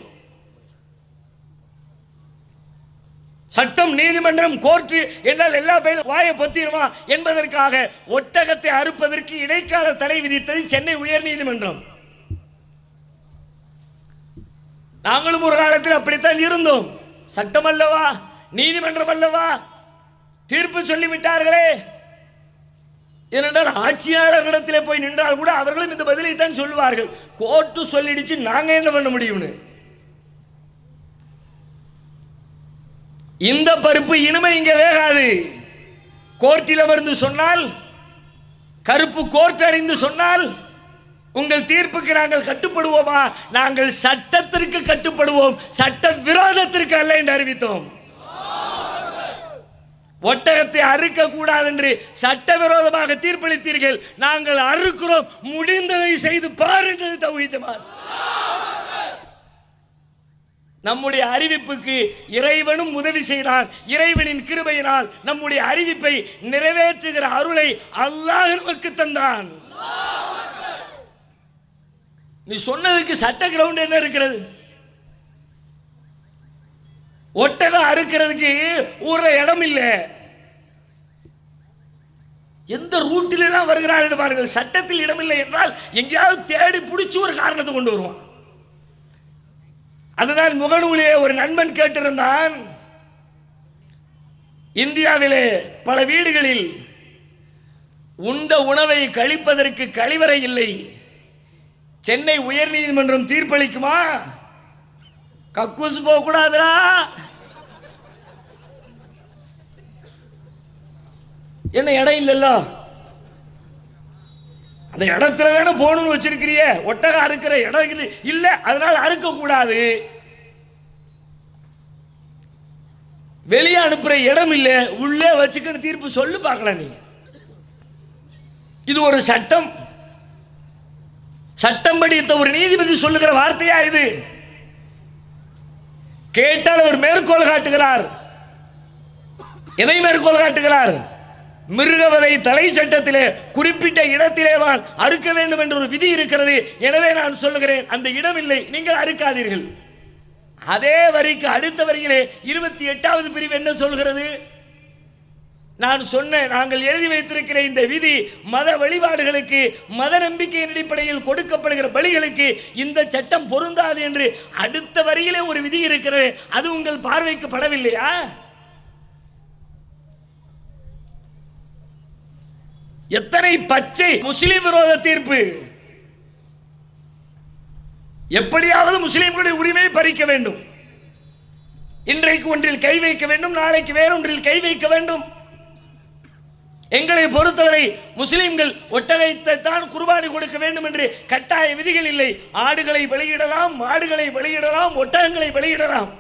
சட்டம், நீதிமன்றம், கோர்ட்டு என்றால் எல்லா பேரும் வாயை பொத்திடுமா என்பதற்காக ஒட்டகத்தை அறுப்பதற்கு இடைக்கால தடை விதித்தது சென்னை உயர் நீதிமன்றம். நாங்களும் ஒரு காலத்தில் அப்படித்தான் இருந்தோம். சட்டம் அல்லவா, நீதிமன்றம் அல்லவா, தீர்ப்பு சொல்லிவிட்டார்களே. ஏனென்றால் ஆட்சியாளர்களிடத்திலே போய் நின்றால் கூட அவர்களும் இந்த பதிலை தான் சொல்லுவார்கள், கோர்ட்டு சொல்லிடுச்சு, நாங்க என்ன பண்ண முடியும்னு. இந்த பருப்பு இனிமை இங்க வேகாது. கோர்ட்டில் அமர்ந்து சொன்னால், கருப்பு கோர்ட் அணிந்து சொன்னால், உங்கள் தீர்ப்புக்கு நாங்கள் கட்டுப்படுவோமா? நாங்கள் சட்டத்திற்கு கட்டுப்படுவோம், சட்ட விரோதத்திற்கு அல்ல என்று அறிவித்தோம். ஒட்டகத்தை அறுக்க கூடாது என்று சட்டவிரோதமாக தீர்ப்பளித்தீர்கள், நாங்கள் அறுக்கிறோம், முடிந்ததை செய்து பாருங்கள். தௌஹீத் ஜமாத் நம்முடைய அறிவிப்புக்கு இறைவனும் உதவி செய்தான். இறைவனின் கிருபையினால் நம்முடைய அறிவிப்பை நிறைவேற்றுகிற அருளை அல்லாஹ் நமக்கு தந்தான். நீ சொன்னதுக்கு சட்ட கிரவுண்ட் என்ன இருக்கிறது? ஒட்டகம் அறுக்கிறதுக்கு ஊர்ல இடம் இல்லை. எந்த ரூட்டில் எல்லாம் வருகிறார்கள் பாருங்கள். சட்டத்தில் இடமில்லை என்றால் எங்கேயாவது தேடி பிடிச்சி ஒரு காரணத்தை கொண்டு வருவான். அதுதான் முகநூலே ஒரு நண்பன் கேட்டிருந்தான், இந்தியாவிலே பல வீடுகளில் உண்ட உணவை கழிப்பதற்கு கழிவறை இல்லை, சென்னை உயர் நீதிமன்றம் தீர்ப்பளிக்குமா? கக்கூசு போக கூடாதுரா, என்ன இடம் இல்லல்ல, அந்த இடத்துல தானே போகணும்னு வச்சிருக்கிறிய, ஒட்டகம் அறுக்கிற இடம் இல்ல, அதனால அறுக்க கூடாது. வெளியே அனுப்புற இடம் இல்ல, உள்ளே வச்சுக்கிற தீர்ப்பு சொல்லு பார்க்கலாம். நீ இது ஒரு சட்டம், சட்டம் படித்த ஒரு நீதிபதி சொல்லுகிற வார்த்தையா இது? கேட்டால் அவர் மேற்கோள் காட்டுகிறார். எதை மேற்கோள் காட்டுகிறார்? மிருகவதை தடை சட்டத்திலே குறிப்பிட்ட இடத்திலே தான் அறுக்க வேண்டும் என்ற ஒரு விதி இருக்கிறது. எனவே நான் சொல்லுகிறேன், அந்த இடம் இல்லை, நீங்கள் அறுக்காதீர்கள். அதே வரிக்கு அடுத்த வரியிலே 28வது பிரிவு என்ன சொல்கிறது? நான் சொன்ன, நாங்கள் எழுதி வைத்திருக்கிற இந்த விதி மத வழிபாடுகளுக்கு, மத நம்பிக்கையின் அடிப்படையில் கொடுக்கப்படுகிற பலிகளுக்கு இந்த சட்டம் பொருந்தாது என்று அடுத்த வரியிலே ஒரு விதி இருக்கிறது. அது உங்கள் பார்வைக்கு படவில்லையா? எத்தனை பச்சை முஸ்லிம் விரோத தீர்ப்பு! எப்படியாவது முஸ்லிம்களுடைய உரிமையை பறிக்க வேண்டும். இன்றைக்கு ஒன்றில் கை வைக்க வேண்டும், நாளைக்கு வேறொன்றில் கை வைக்க வேண்டும். எங்களை பொறுத்தவரை முஸ்லிம்கள் ஒட்டகத்தை தான் குர்பானி கொடுக்க வேண்டும் என்று கட்டாய விதிகள் இல்லை. ஆடுகளை வெளியிடலாம், மாடுகளை வெளியிடலாம், ஒட்டகங்களை வெளியிடலாம்.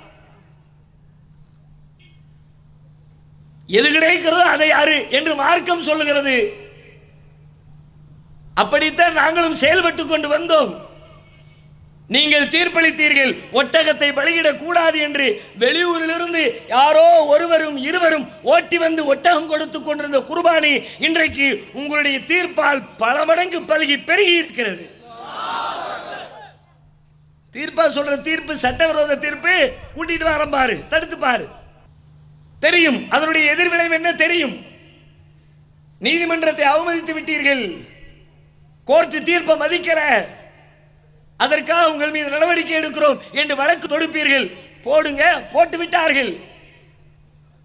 எது கிடைக்கிறதோ அதை யாரு என்று மார்க்கம் சொல்லுகிறது. அப்படித்தான் நாங்களும் செயல்பட்டுக் கொண்டு வந்தோம். நீங்கள் தீர்ப்பளித்தீர்கள் ஒட்டகத்தை பலியிடக் கூடாது என்று. வெளியூரிலிருந்து யாரோ ஒருவரும் இருவரும் ஓட்டி வந்து ஒட்டகம் கொடுத்து கொண்டிருந்த குர்பானி இன்றைக்கு உங்களுடைய தீர்ப்பால் பல மடங்கு பல்கி பெருகி இருக்கிறது. தீர்ப்பா சொல்ற தீர்ப்பு சட்டவிரோத தீர்ப்பு. கூட்டிட்டு வர பாரு, தடுத்து பாரு, தெரியும் அதனுடைய எதிர்விளைவு என்ன தெரியும். நீதிமன்றத்தை அவமதித்து விட்டீர்கள், கோர்ட் தீர்ப்பை மதிக்கிற, அதற்காக உங்கள் மீது நடவடிக்கை எடுக்கிறோம் என்று வழக்கு தொடுப்பீர்கள். போடுங்க, போட்டு விட்டார்கள்.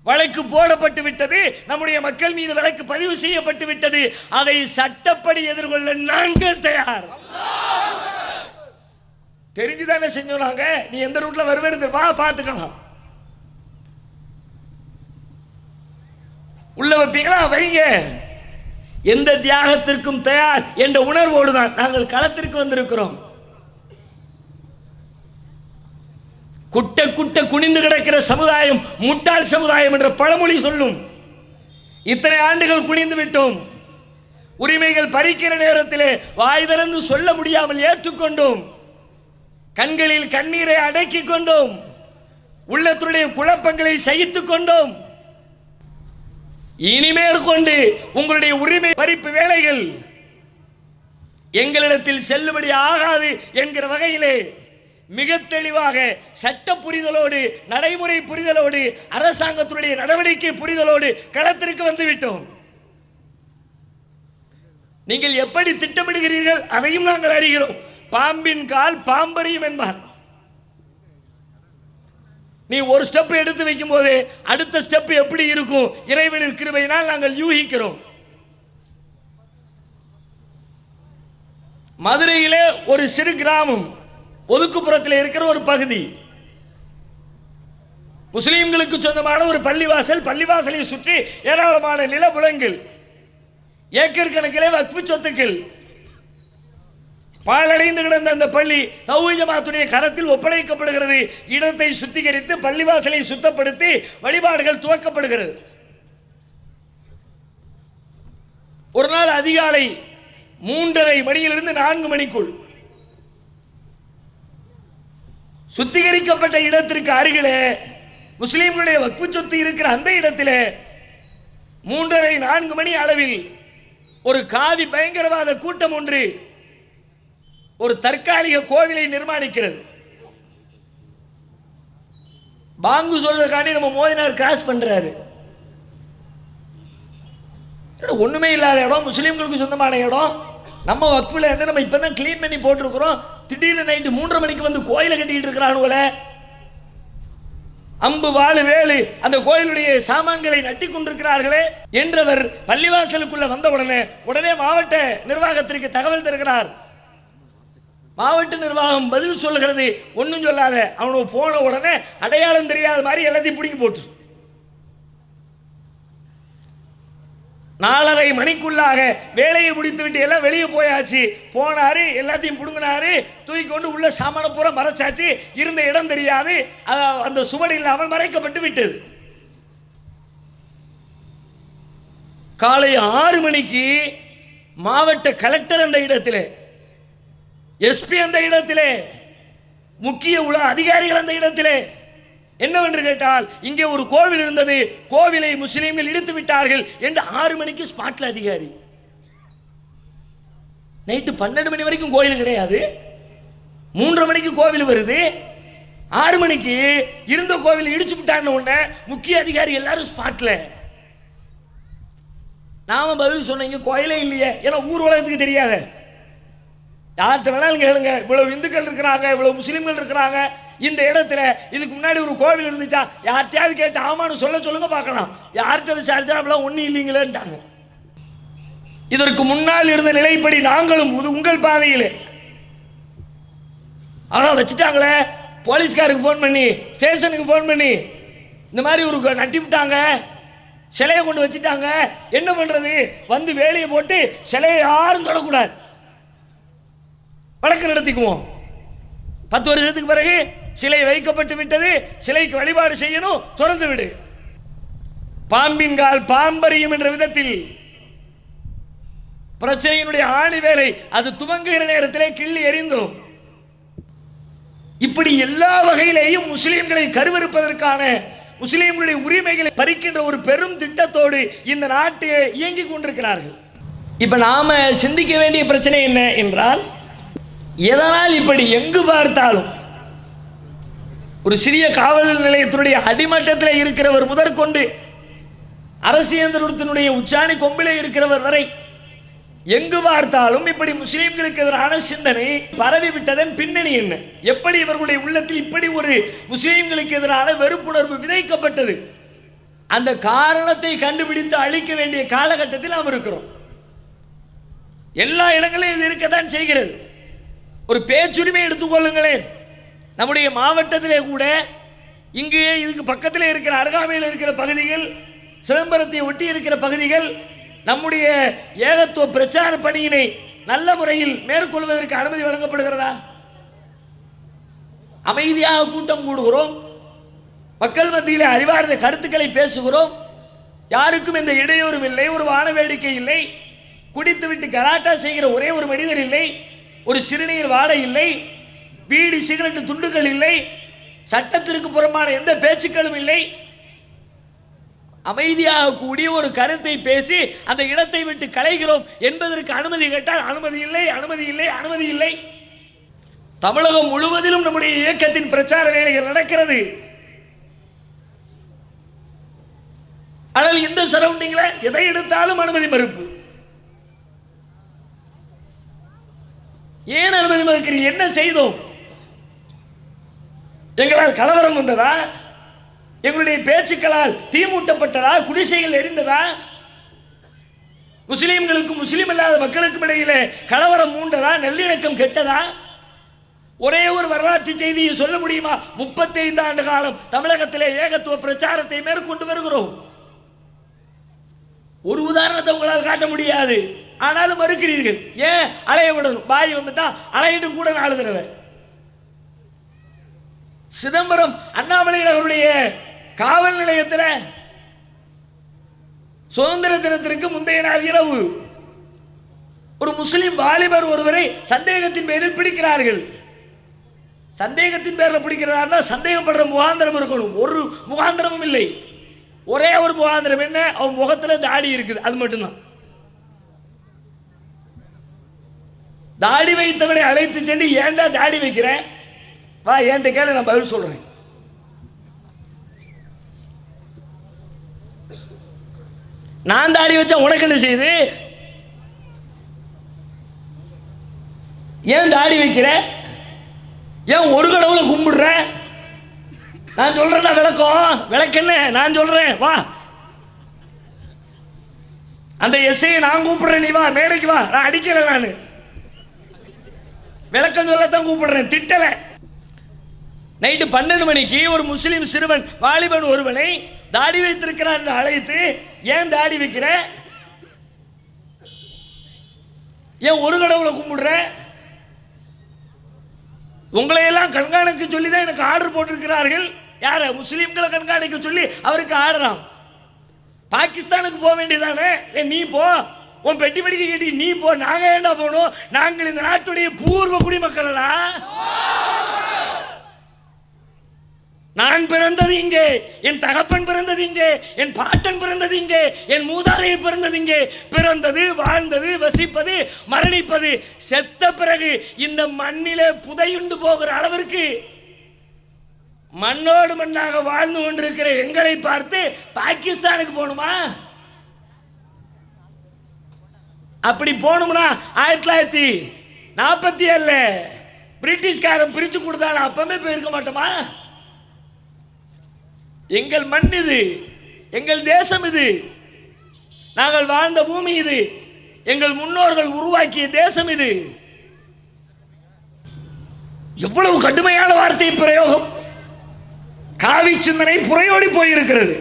வழக்கு போடப்பட்டு விட்டது. நம்முடைய மக்கள் மீது வழக்கு பதிவு செய்யப்பட்டு விட்டது. அதை சட்டப்படி எதிர்கொள்ள நாங்கள் தயார். தெரிஞ்சுதானே செஞ்சோம். நீ எந்த ரூட்ல வருவேன்னு வா, பார்த்துக்கலாம். உள்ள வைப்பீங்களா, வைங்க. எந்த தியாகத்திற்கும் தயார் என்ற உணர்வோடு தான் நாங்கள் களத்திற்கு வந்திருக்கிறோம். குட்ட குட்ட குனிந்து கிடக்கிற சமுதாயம் முட்டாள் சமுதாயம் என்ற பழமொழி சொல்லும். இத்தனை ஆண்டுகள் குனிந்து விட்டோம். உரிமைகள் பறிக்கிற நேரத்திலே வாய் திறந்து சொல்ல முடியாமல் ஏற்றுக்கொண்டோம். கண்களில் கண்ணீரை அடக்கிக் கொண்டோம். உள்ளத்துடைய குழப்பங்களை சகித்துக் கொண்டோம். இனிமேல் கொண்டு உங்களுடைய உரிமை பறிப்பு வேலைகள் எங்களிடத்தில் செல்லுபடி ஆகாது என்கிற வகையிலே மிக தெளிவாக சட்ட புரிதலோடு, நடைமுறை புரிதலோடு, அரசாங்கத்துடைய நடவடிக்கை புரிதலோடு களத்திற்கு வந்துவிட்டோம். நீங்கள் எப்படி திட்டமிடுகிறீர்கள் அதையும் நாங்கள் அறிகிறோம். பாம்பின் கால் பாம்பறியும் என்பார். நீ ஒரு ஸ்டெப் எடுத்து வைக்கும் போது அடுத்த ஸ்டெப் எப்படி இருக்கும் இறைவனின் கிருபையினால் நாங்கள் யூகிக்கிறோம். மதுரையிலே ஒரு சிறு கிராமம், ஒதுக்குப்புறத்தில் இருக்கிற ஒரு பகுதி, முஸ்லிம்களுக்கு சொந்தமான ஒரு பள்ளிவாசல். பள்ளிவாசலை சுற்றி ஏராளமான நிலபுலங்கள், ஏக்கர் கணக்கிலே வக்ஃபு சொத்துக்கள். பாழடைந்து கிடந்த அந்த பள்ளி தௌஹீத் ஜமாத்துடைய கரத்தில் ஒப்படைக்கப்படுகிறது. இடத்தை சுத்திகரித்து பள்ளிவாசலை சுத்தப்படுத்தி வழிபாடுகள் துவக்கப்படுகிறது. ஒரு நாள் அதிகாலை 3:30 மணியிலிருந்து 4 மணிக்குள் சுத்திகரிக்கப்பட்ட இடத்திற்கு அருகிலே முஸ்லிம்களுடைய வக்ஃபு சொத்து இருக்கிற அந்த இடத்திலே 3:30 4 மணி அளவில் ஒரு காவி பயங்கரவாத கூட்டம் ஒன்று ஒரு தற்காலிக கோவிலை நிர்மாணிக்கிறது. பாங்கு சொல்றதுக்காண்டி நம்ம மோதினார் கிராஸ் பண்றாரு. ஒண்ணுமே இல்லாத இடம், முஸ்லீம்களுக்கு சொந்தமான இடம், நம்ம வக்ஃபில் இருந்து நம்ம இப்பதான் கிளீன் பண்ணி போட்டிருக்கிறோம். திடீர்னு நைட்டு 3:30 மணிக்கு வந்து கோயிலை கட்டிக்கிட்டு இருக்கிறானுங்கள. அம்பு வாழு வேலு அந்த கோயிலுடைய சாமான்களை நட்டி கொண்டிருக்கிறார்களே என்றவர் பள்ளிவாசலுக்குள்ள வந்த உடனே மாவட்ட நிர்வாகத்திற்கு தகவல் தருகிறார். மாவட்ட நிர்வாகம் பதில் சொல்லுகிறது, ஒன்றும் சொல்லாத. அவனு போன உடனே அடையாளம் தெரியாத மாதிரி எல்லாத்தையும் பிடிங்கி போட்டு 4:30 மணிக்குள்ளாக வேலையை முடித்து விட்டு எல்லாம் வெளியே போயாச்சு. போனாரு, எல்லாத்தையும் பிடுங்கினாரு, தூக்கி கொண்டு உள்ள சாமான பூரா மறைச்சாச்சு. இருந்த இடம் தெரியாது, அந்த சுவடு இல்லாமல் மறைக்கப்பட்டு விட்டது. காலை 6 மணிக்கு மாவட்ட கலெக்டர் அந்த இடத்திலே, எஸ்பி அந்த இடத்திலே, முக்கிய அதிகாரிகள் அந்த இடத்திலே. என்னவென்று கேட்டால், இங்கே ஒரு கோவில் இருந்தது, கோவிலை முஸ்லீம்கள் இடித்து விட்டார்கள் என்று 6 மணிக்கு ஸ்பாட்ல அதிகாரி. நைட்டு 12 மணி வரைக்கும் கோயில் கிடையாது. 3:30 மணிக்கு கோவில் வருது. 6 மணிக்கு இருந்த கோவில் இடிச்சு விட்டாங்க. உடனே முக்கிய அதிகாரி எல்லாரும் ஸ்பாட்ல. நாம பதில் சொன்னீங்க, கோயிலே இல்லையே. ஏன்னா ஊர் உலகத்துக்கு தெரியாத, யார்கிட்ட வேணாலும் கேளுங்க. இவ்வளவு இந்துக்கள் இருக்கிறாங்க, இவ்வளவு முஸ்லீம்கள் இருக்கிறாங்க, இந்த இடத்துல இதுக்கு முன்னாடி ஒரு கோவில் இருந்துச்சா, யார்கிட்டயாவது கேட்டு ஆமான்னு சொல்லுங்க பார்க்கலாம். யார்கிட்ட விசாரிச்சா அப்படிலாம் ஒன்றும் இல்லைங்களேன்ட்டாங்க. இதற்கு முன்னால் இருந்த நிலைப்படி நாங்களும் உங்கள் பாதையிலே. ஆனால் வச்சுட்டாங்களே, போலீஸ்காருக்கு ஃபோன் பண்ணி, ஸ்டேஷனுக்கு ஃபோன் பண்ணி, இந்த மாதிரி ஒரு நட்டி விட்டாங்க, சிலையை கொண்டு வச்சுட்டாங்க, என்ன பண்றது? வந்து வேலையை போட்டு சிலையை யாரும் தொடக்கூடாது, வழக்கு நடத்திக்குவோம். 10 வருஷத்துக்கு பிறகு சிலை வைக்கப்பட்டு விட்டது, சிலைக்கு வழிபாடு செய்யணும், திறந்து விடு. பாம்பின் கால் பாம்பறியும் என்ற விதத்தில் பிரச்சனையினுடைய ஆணி வேலை அது துவங்குகிற நேரத்திலே கிள்ளி எறிந்தோம். இப்படி எல்லா வகையிலேயும் முஸ்லிம்களை கருவறுப்பதற்கான, முஸ்லிம்களுடைய உரிமைகளை பறிக்கின்ற ஒரு பெரும் திட்டத்தோடு இந்த நாட்டை இயங்கிக் கொண்டிருக்கிறார்கள். இப்ப நாம சிந்திக்க வேண்டிய பிரச்சனை என்ன என்றால், எதனால் இப்படி எங்கு பார்த்தாலும் ஒரு சிறிய காவல் நிலையத்தினுடைய அடிமட்டத்தில் இருக்கிறவர் முதற்கொண்டு அரசியந்திரத்தினுடைய உச்சாணி கொம்பிலே இருக்கிறவர் வரை எங்கு பார்த்தாலும் இப்படி முஸ்லிம்களுக்கு எதிரான சிந்தனை பரவிவிட்டதன் பின்னணி என்ன? எப்படி இவர்களுடைய உள்ளத்தில் இப்படி ஒரு முஸ்லிம்களுக்கு எதிரான வெறுப்புணர்வு விதைக்கப்பட்டது? அந்த காரணத்தை கண்டுபிடித்து அழிக்க வேண்டிய காலகட்டத்தில் நாம் இருக்கிறோம். எல்லா இடங்களிலும் இது இருக்கத்தான் செய்கிறது. ஒரு பேச்சுரிமை எடுத்துக்கொள்ளுங்களேன். நம்முடைய மாவட்டத்திலே கூட இங்கே இதுக்கு பக்கத்தில் இருக்கிற அருகாமையில் இருக்கிற பகுதிகள், சிதம்பரத்தை ஒட்டி இருக்கிற பகுதிகள், நம்முடைய ஏகத்துவ பிரச்சார பணியினை நல்ல முறையில் மேற்கொள்வதற்கு அனுமதி வழங்கப்படுகிறதா? அமைதியாக கூட்டம் கூடுகிறோம், மக்கள் மத்தியில் அறிவார்ந்த கருத்துக்களை பேசுகிறோம், யாருக்கும் எந்த இடையூறும் இல்லை, ஒரு வான வேடிக்கை இல்லை, குடித்துவிட்டு கலாட்டா செய்கிற ஒரே ஒரு மனிதர் இல்லை, ஒரு சிறுநீர் வாடை இல்லை, பீடி சிகரெட் துண்டுகள் இல்லை, சட்டத்திற்கு புறம்பான எந்த பேச்சுக்களும் இல்லை. அமைதியாக கூடிய ஒரு கருத்தை பேசி அந்த இடத்தை விட்டு கலைகிறோம் என்பதற்கு அனுமதி கேட்டால் அனுமதி இல்லை, அனுமதி இல்லை, அனுமதி இல்லை. தமிழகம் முழுவதிலும் நம்முடைய இயக்கத்தின் பிரச்சார வேலைகள் நடக்கிறது. ஆனால் இந்த சரௌண்டிங்ல எதை எடுத்தாலும் அனுமதி மறுப்பு. ஏன் அனுமதி மறுக்கிறீங்க? என்ன செய்தோம்? எங்களால் கலவரம் வந்ததா? எங்களுடைய பேச்சுக்களால் தீமூட்டப்பட்டதா? குடிசைகள் எரிந்ததா? முஸ்லிம்களுக்கும் முஸ்லிம் அல்லாத மக்களுக்கும் இடையிலே கலவரம் மூண்டதா? நல்லிணக்கம் கெட்டதா? ஒரே ஒரு வரலாற்று செய்தியை சொல்ல முடியுமா? 35 ஆண்டு காலம் தமிழகத்திலே ஏகத்துவ பிரச்சாரத்தை மேற்கொண்டு வருகிறோம். ஒரு உதாரணத்தை உங்களால் காட்ட முடியாது, ஆனாலும் மறுக்கிறீர்கள். ஏன்? அலைய விடணும், பாய் வந்துட்டா அலையிட்டும் கூட 4 தடவை. சிதம்பரம் அண்ணாமலை அவருடைய காவல் நிலையத்தில் சுதந்திர தினத்திற்கு முந்தைய நாள் இரவு ஒரு முஸ்லிம் வாலிபர் ஒருவரை சந்தேகத்தின் பேரில் பிடிக்கிறார்கள். சந்தேகத்தின் பேரில் பிடிக்கிறார்னா சந்தேகப்படுற முகாந்திரம் இருக்கணும். ஒரு முகாந்திரமும் இல்லை. ஒரே ஒரு முகாந்திரம் என்ன? அவன் முகத்தில் தாடி இருக்குது, அது மட்டும்தான். தாடி வைத்தவனை அழைத்து சென்று ஏன்டா தாடி வைக்கிறேன், வா என்கிட்ட கேளு, நான் பதில் சொல்றேன். நான் தாடி வச்சா உனக்கு என்ன செய்யுது? ஏன் தாடி வைக்கிற? ஏன் ஒரு கடவுளை கும்பிடுற? நான் சொல்றேன் விளக்கம். விளக்கென்ன நான் சொல்றேன், வா. அந்த எஸ்ஐயை நான் கூப்பிடுறேன், நீ வா மேடைக்கு வா. நான் அடிக்கல, நான் விளக்கம் சொல்லத்தான் கூப்பிடுறேன், திட்டல. நைட்டு 12 மணிக்கு ஒரு முஸ்லிம் சிறுவன் வாலிபன் ஒருவனை தாடி வைத்திருக்கிறார் அழைத்து, ஏன் தாடி வைக்கிற? ஏன் ஒரு கடவுளை கும்பிடுற? உங்களையெல்லாம் கண்காணிக்க சொல்லி தான் எனக்கு ஆர்டர் போட்டிருக்கிறார்கள். யார? முஸ்லிம்களை கண்காணிக்க சொல்லி அவருக்கு ஆர்டராம். பாகிஸ்தானுக்கு போக வேண்டியதானே? நீ போ, உன் பெட்டி படிக்க கேட்டி நீ போ. நாங்க ஏண்டா போகணும்? நாங்கள் இந்த நாட்டுடைய பூர்வ குடிமக்களா. நான் பிறந்தது இங்கே, என் தகப்பன் பிறந்தது இங்கே, என் பாட்டன் பிறந்தது இங்கே, என் மூதாதையை பிறந்தது இங்கே. பிறந்தது, வாழ்ந்தது, வசிப்பது, மரணிப்பது, செத்த பிறகு இந்த மண்ணிலே புதையுண்டு போகிற அளவிற்கு மண்ணோடு மண்ணாக வாழ்ந்து கொண்டிருக்கிற எங்களை பார்த்து பாகிஸ்தானுக்கு போகணுமா? அப்படி போகணும்னா 1947 பிரிட்டிஷ்காரன் பிரிச்சு கொடுத்தான அப்பவே போயிருக்க மாட்டோமா? எங்கள் மண் இது, எங்கள் தேசம் இது, நாங்கள் வாழ்ந்த பூமி இது. எங்கள் முன்னோர்கள் உருவாக்கிய தேசம் இது. எவ்வளவு கடுமையான வார்த்தை பிரயோகம்! காவி சிந்தனை புறையோடி போயிருக்கிறது.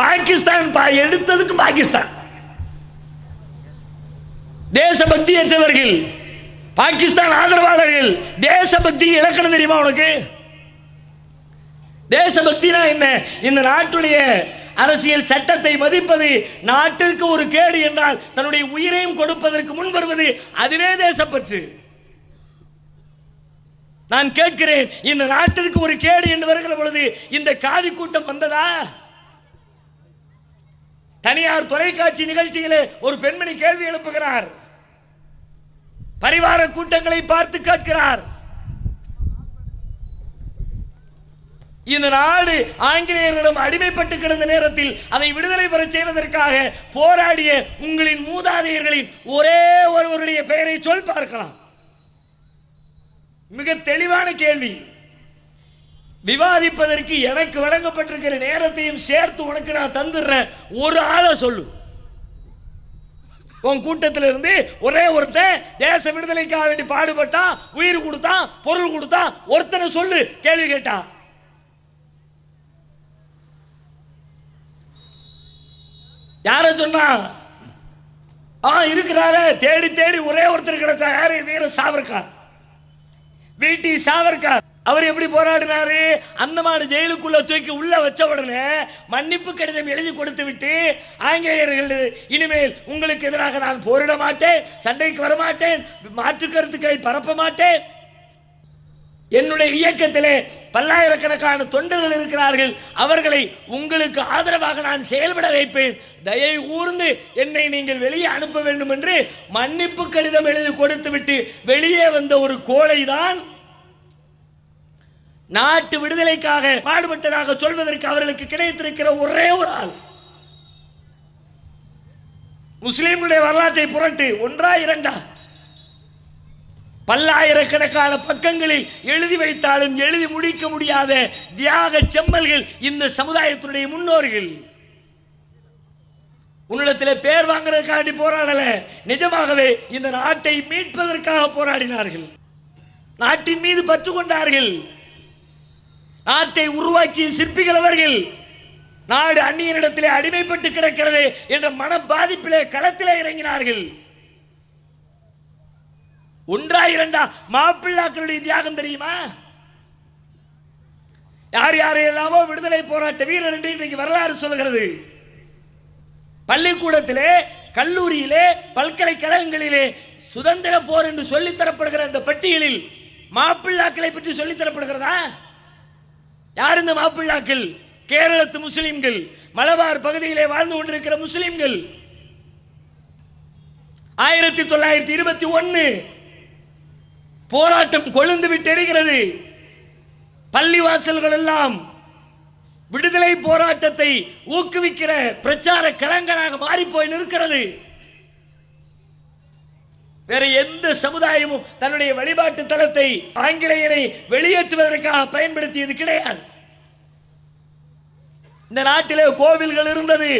பாகிஸ்தான் எடுத்ததுக்கு பாகிஸ்தான் தேசபக்தியற்றவர்கள், பாகிஸ்தான் ஆதரவாளர்கள். தேசபக்தி இலக்கணம் தெரியுமா உனக்கு? தேசபக்தினா என்ன? இந்த நாட்டுடைய அரசியல் சட்டத்தை மதிப்பது, நாட்டிற்கு ஒரு கேடு என்றால் தன்னுடைய உயிரையும் கொடுப்பதற்கு முன் வருவது, அதுவே தேசப்பற்று. நான் கேட்கிறேன், இந்த நாட்டிற்கு ஒரு கேடு என்று வருகிற பொழுது இந்த காவி கூட்டம் வந்ததா? தனியார் தொலைக்காட்சி நிகழ்ச்சியிலே ஒரு பெண்மணி கேள்வி எழுப்புகிறார். பரிவார கூட்டங்களை பார்த்து கேட்கிறார், இந்த நாடு ஆங்கிலேயர்களிடம் அடிமைப்பட்டு கிடந்த நேரத்தில் அதை விடுதலை பெற செய்வதற்காக போராடிய உங்களின் மூதாதையர்களின் ஒரே ஒருவருடைய பெயரை சொல் பார்க்கலாம். மிக தெளிவான கேள்வி. விவாதிப்பதற்கு எனக்கு வழங்கப்பட்டிருக்கிற நேரத்தையும் சேர்த்து உனக்கு நான் தந்துடுறேன். ஒரு ஆளை சொல்லு. உன் கூட்டத்தில் இருந்து ஒரே ஒருத்தன் தேச விடுதலைக்காக வேண்டி பாடுபட்டா, உயிர் கொடுத்தா, பொருள் கொடுத்தா, ஒருத்தனை சொல்லு. கேள்வி கேட்டா யார சொன்னா? இருக்கிறாரு. தேடி தேடி ஒரே ஒருத்தர் கிடைச்சா. யாரு? வீர சாவர்கர், வீட்டி சாவர்கர். அவர் எப்படி போராடினாரு? அந்தமான் ஜெயிலுக்குள்ள தூக்கி உள்ள வச்ச உடனே மன்னிப்பு கடிதம் எழுதி கொடுத்து விட்டு, ஆங்கிலேயர்கள் இனிமேல் உங்களுக்கு எதிராக நான் போரிட மாட்டேன், சண்டைக்கு வரமாட்டேன், மாற்று கருத்துக்களை பரப்ப மாட்டேன், என்னுடைய இயக்கத்திலே பல்லாயிரக்கணக்கான தொண்டர்கள் இருக்கிறார்கள், அவர்களை உங்களுக்கு ஆதரவாக நான் செயல்பட வைப்பேன், தயை கூர்ந்து என்னை நீங்கள் வெளியே அனுப்ப வேண்டும் என்று மன்னிப்பு கடிதம் எழுதி கொடுத்து விட்டு வெளியே வந்த ஒரு கோழை தான் நாட்டு விடுதலைக்காக பாடுபட்டதாக சொல்வதற்கு அவர்களுக்கு கிடைத்திருக்கிற ஒரே ஒரு ஆள். முஸ்லிம்களுடைய வரலாற்றை புரட்டு. ஒன்றா இரண்டா? பல்லாயிரக்கணக்கான பக்கங்களில் எழுதி வைத்தாலும் எழுதி முடிக்க முடியாத தியாக செம்மல்கள் இந்த சமுதாயத்தினுடைய முன்னோர்கள். உன்னிடத்தில் பேர் வாங்குறதுக்காண்டி போராடல, நிஜமாகவே இந்த நாட்டை மீட்பதற்காக போராடினார்கள். நாட்டின் மீது பற்று கொண்டார்கள். நாட்டை உருவாக்கிய சிற்பிகள் அவர்கள். நாடு அந்நியனிடத்திலே அடிமைப்பட்டு கிடக்கிறது என்ற மன பாதிப்பிலே களத்திலே இறங்கினார்கள். ஒன்றா இரண்டா? மாப்பிள்ளாக்களுடைய தியாகம் தெரியுமா? யார் யாரையெல்லாமோ விடுதலை போராட்ட வீரர் என்று இன்றைக்கு வரலாறு சொல்கிறது. பள்ளிக்கூடத்திலே, கல்லூரியிலே, பல்கலைக்கழகங்களிலே சுதந்திர போர் என்று சொல்லித்தரப்படுகிற அந்த பட்டியலில் மாப்பிள்ளாக்களை பற்றி சொல்லித்தரப்படுகிறதா? யார் இந்த மாப்பிள்ளாக்கள்? கேரளத்து முஸ்லிம்கள், மலபார் பகுதியிலே வாழ்ந்து கொண்டிருக்கிற முஸ்லிம்கள். 1921 போராட்டம் கொழுந்து விட்டு எரிகிறது. பள்ளிவாசல்கள் எல்லாம் விடுதலை போராட்டத்தை ஊக்குவிக்கிற பிரச்சார களங்களாக மாறி போய் நிற்கிறது. வேற எந்த சமுதாயமும் தன்னுடைய வழிபாட்டு தலத்தை ஆங்கிலேயரை வெளியேற்றுவதற்காக பயன்படுத்தியது கிடையாது. இந்த நாட்டிலே கோவில்கள் இருந்தது,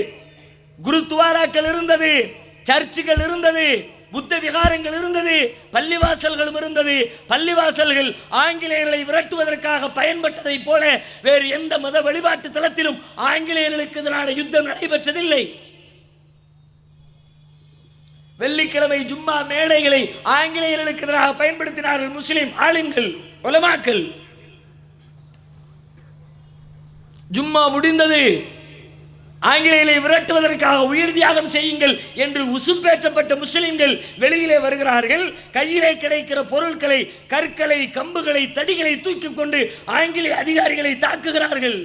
குருத்துவாராக்கள் இருந்தது, சர்ச்சுகள் இருந்தது, புத்த விகாரங்கள் இருந்தது, பள்ளிவாசல்களும் இருந்தது. பள்ளிவாசல்கள் ஆங்கிலேயர்களை விரட்டுவதற்காக பயன்பட்டதை போல வேறு எந்த மத வழிபாட்டு தலத்திலும் ஆங்கிலேயர்களுக்கு எதிரான யுத்தம் நடைபெற்றதில்லை. வெள்ளிக்கிழமை ஜும்மா மேடைகளை ஆங்கிலேயர்களுக்கு எதிராக பயன்படுத்தினார்கள் முஸ்லிம் ஆலிம்கள், உலமாக்கள். ஜும்மா முடிந்தது, ஆங்கிலேயரை விரட்டுவதற்காக உயிர் தியாகம் செய்யுங்கள் என்று உசுப்பேற்றப்பட்ட முஸ்லிம்கள் வெளியிலே வருகிறார்கள். கையிலே கிடைக்கிற பொருட்களை, கற்களை, கம்புகளை, தடிகளை தூக்கி கொண்டு ஆங்கிலேய அதிகாரிகளை தாக்குகிறார்கள்.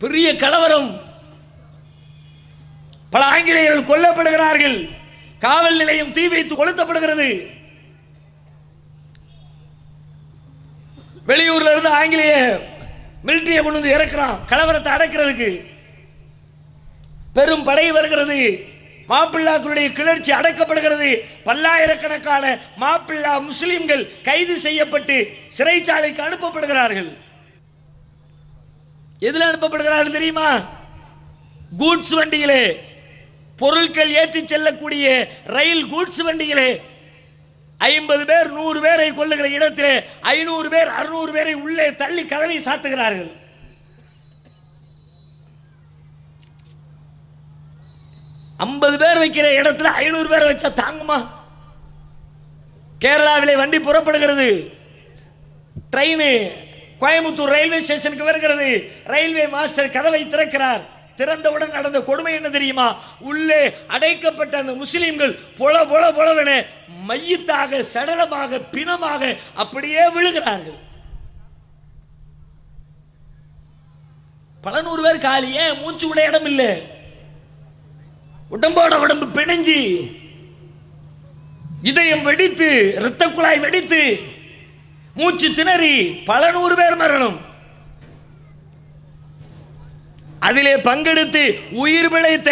பெரிய கலவரம். பல ஆங்கிலேயர்கள் கொல்லப்படுகிறார்கள். காவல் நிலையம் தீ வைத்து கொளுத்தப்படுகிறது. வெளியூர்ல இருந்து ஆங்கிலேய மிலிட்டரியை கொண்டு வந்து இறக்குறான் கலவரத்தை அடக்கிறதுக்கு. பெரும் படை வருகிறது. மாப்பிள்ளாக்களுடைய கிளர்ச்சி அடக்கப்படுகிறது. பல்லாயிரக்கணக்கான மாப்பிள்ளா முஸ்லிம்கள் கைது செய்யப்பட்டு சிறைச்சாலைக்கு அனுப்பப்படுகிறார்கள். எதில் அனுப்பப்படுகிறார்கள் தெரியுமா? கூட்ஸ் வண்டிகளே, பொருட்கள் ஏற்றி செல்லக்கூடிய ரயில் கூட்ஸ் வண்டிகளே. 50 பேர் 100 பேரை கொள்ளுகிற இடத்திலே 500 பேர் 600 பேரை உள்ளே தள்ளி கதவை சாத்துகிறார்கள். ஐம்பது பேர் வைக்கிற இடத்துல 500 பேர் வச்சா தாங்குமா? கேரளாவிலே வண்டி புறப்படுகிறது. ட்ரெயின் கோயம்புத்தூர் ரயில்வே ஸ்டேஷனுக்கு வருகிறது. ரயில்வே மாஸ்டர் கதவை திறக்கிறார். திறந்தவுடன் நடந்த கொடுமை என்ன தெரியுமா? உள்ளே அடைக்கப்பட்ட அந்த முஸ்லிம்கள் பொல பொல பொலவென மையத்தாக, சடலமாக, பிணமாக அப்படியே விழுகிறார்கள். பல 100 பேர் காலியே, மூச்சு விட இடம் இல்லை. உடம்போட உடம்பு பிணைஞ்சி, இதயம் வெடித்து, இரத்த குழாய் வெடித்து, மூச்சு திணறி பல 100 பேர் மரணம். அதிலே பங்கெடுத்து உயிர் பிழைத்த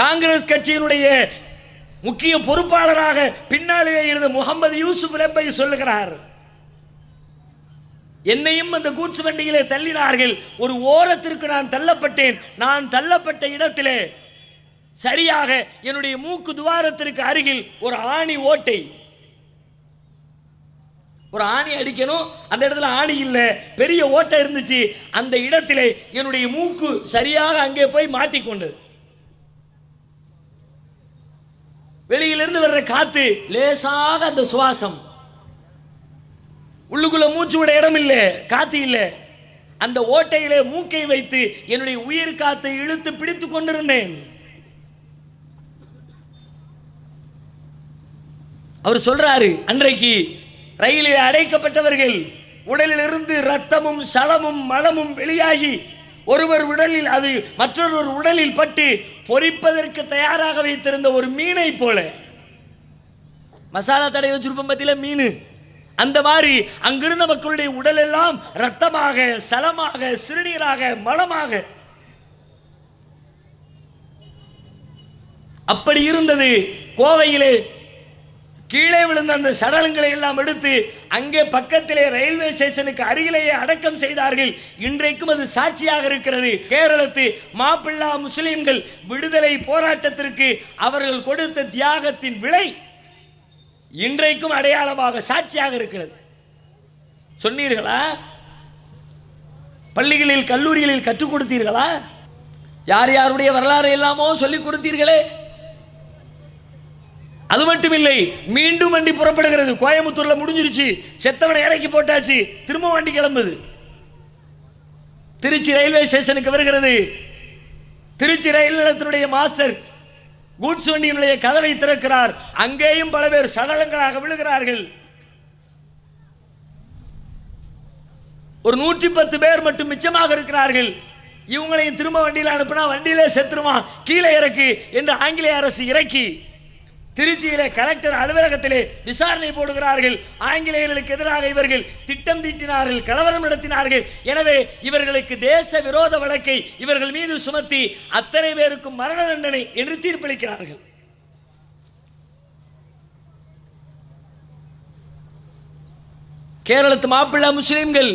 காங்கிரஸ் கட்சியினுடைய முக்கிய பொறுப்பாளராக பின்னாலே இருந்த முகமது யூசுப் லெப்பை சொல்லுகிறார், என்னையும் அந்த கூட்ஸ் வண்டியிலே தள்ளினார்கள். ஒரு ஓரத்திற்கு நான் தள்ளப்பட்டேன். நான் தள்ளப்பட்ட இடத்திலே சரியாக என்னுடைய மூக்கு துவாரத்திற்கு அருகில் ஒரு ஆணி ஓட்டை. ஒரு ஆணி அடிக்கணும், அந்த இடத்துல ஆணி இல்லை, பெரிய ஓட்டை இருந்துச்சு. அந்த இடத்திலே என்னுடைய மூக்கு சரியாக அங்கே போய் மாட்டிக்கொண்டது. வெளியிலிருந்து வர்ற காத்து லேசாக அந்த சுவாசம், உள்ளுக்குள்ள மூச்சு விட இடம் இல்லை, காத்து இல்லை. அந்த ஓட்டையிலே மூக்கை வைத்து என்னுடைய உயிர் காத்தை இழுத்து பிடித்து கொண்டிருந்தேன். அவர் சொல்றாரு, அன்றைக்கு ரயிலில் அடைக்கப்பட்டவர்கள் உடலில் இருந்து ரத்தமும் சலமும் மலமும் வெளியாகி ஒருவர் உடலில் அது மற்றொரு உடலில் பட்டு பொரிப்பதற்கு தயாராக வைத்திருந்த ஒரு மீனை போல, மசாலா தடை வச்சிருப்போம் பத்தியில மீன், அந்த மாதிரி அங்கிருந்த மக்களுடைய உடல் எல்லாம் ரத்தமாக, சலமாக, சிறுநீராக, மலமாக அப்படி இருந்தது. கோவையிலே கீழே விழுந்த அந்த சடலங்களை எல்லாம் எடுத்து அங்கே பக்கத்திலே ரயில்வே ஸ்டேஷனுக்கு அருகிலேயே அடக்கம் செய்தார்கள். இன்றைக்கும் அது சாட்சியாக இருக்கிறது. கேரளத்து மாப்பிள்ளா முஸ்லிம்கள் விடுதலை போராட்டத்திற்கு அவர்கள் கொடுத்த தியாகத்தின் விலை இன்றைக்கும் அடையாளமாக, சாட்சியாக இருக்கிறது. சொன்னீர்களா? பள்ளிகளில் கல்லூரிகளில் கற்றுக் கொடுத்தீர்களா? யார் யாருடைய வரலாறு எல்லாமோ சொல்லிக் கொடுத்தீர்களே. அது மட்டும் இல்லை, மீண்டும் வண்டி புறப்படுகிறது. கோயம்புத்தூர்ல முடிஞ்சிருச்சு, செத்தவனை இறக்கி போட்டாச்சு, திரும்ப வண்டி கிளம்புது. திருச்சி ரயில்வே ஸ்டேஷனுக்கு வருகிறது. திருச்சி ரயில் நிலையத்தினுடைய மாஸ்டர் கூட்ஸ் வண்டியினுடைய கதவை திறக்கிறார். அங்கேயும் பல பேர் சடலங்களாக விழுகிறார்கள். ஒரு 110 பேர் மட்டும் மிச்சமாக இருக்கிறார்கள். இவங்களையும் திரும்ப வண்டியில் அனுப்பினா வண்டியிலே செத்துருமா, கீழே இறக்கு என்று ஆங்கிலேய அரசு இறக்கி திருச்சியிலே கலெக்டர் அலுவலகத்திலே விசாரணை போடுகிறார்கள். ஆங்கிலேயர்களுக்கு எதிராக இவர்கள் திட்டம் தீட்டினார்கள், கலவரம் நடத்தினார்கள். எனவே இவர்களுக்கு தேச விரோத வழக்கை இவர்கள் மீது சுமத்தி அத்தனை பேருக்கும் மரண தண்டனை என்று தீர்ப்பளிக்கிறார்கள். கேரளத்து மாப்பிள்ளை முஸ்லிம்கள்,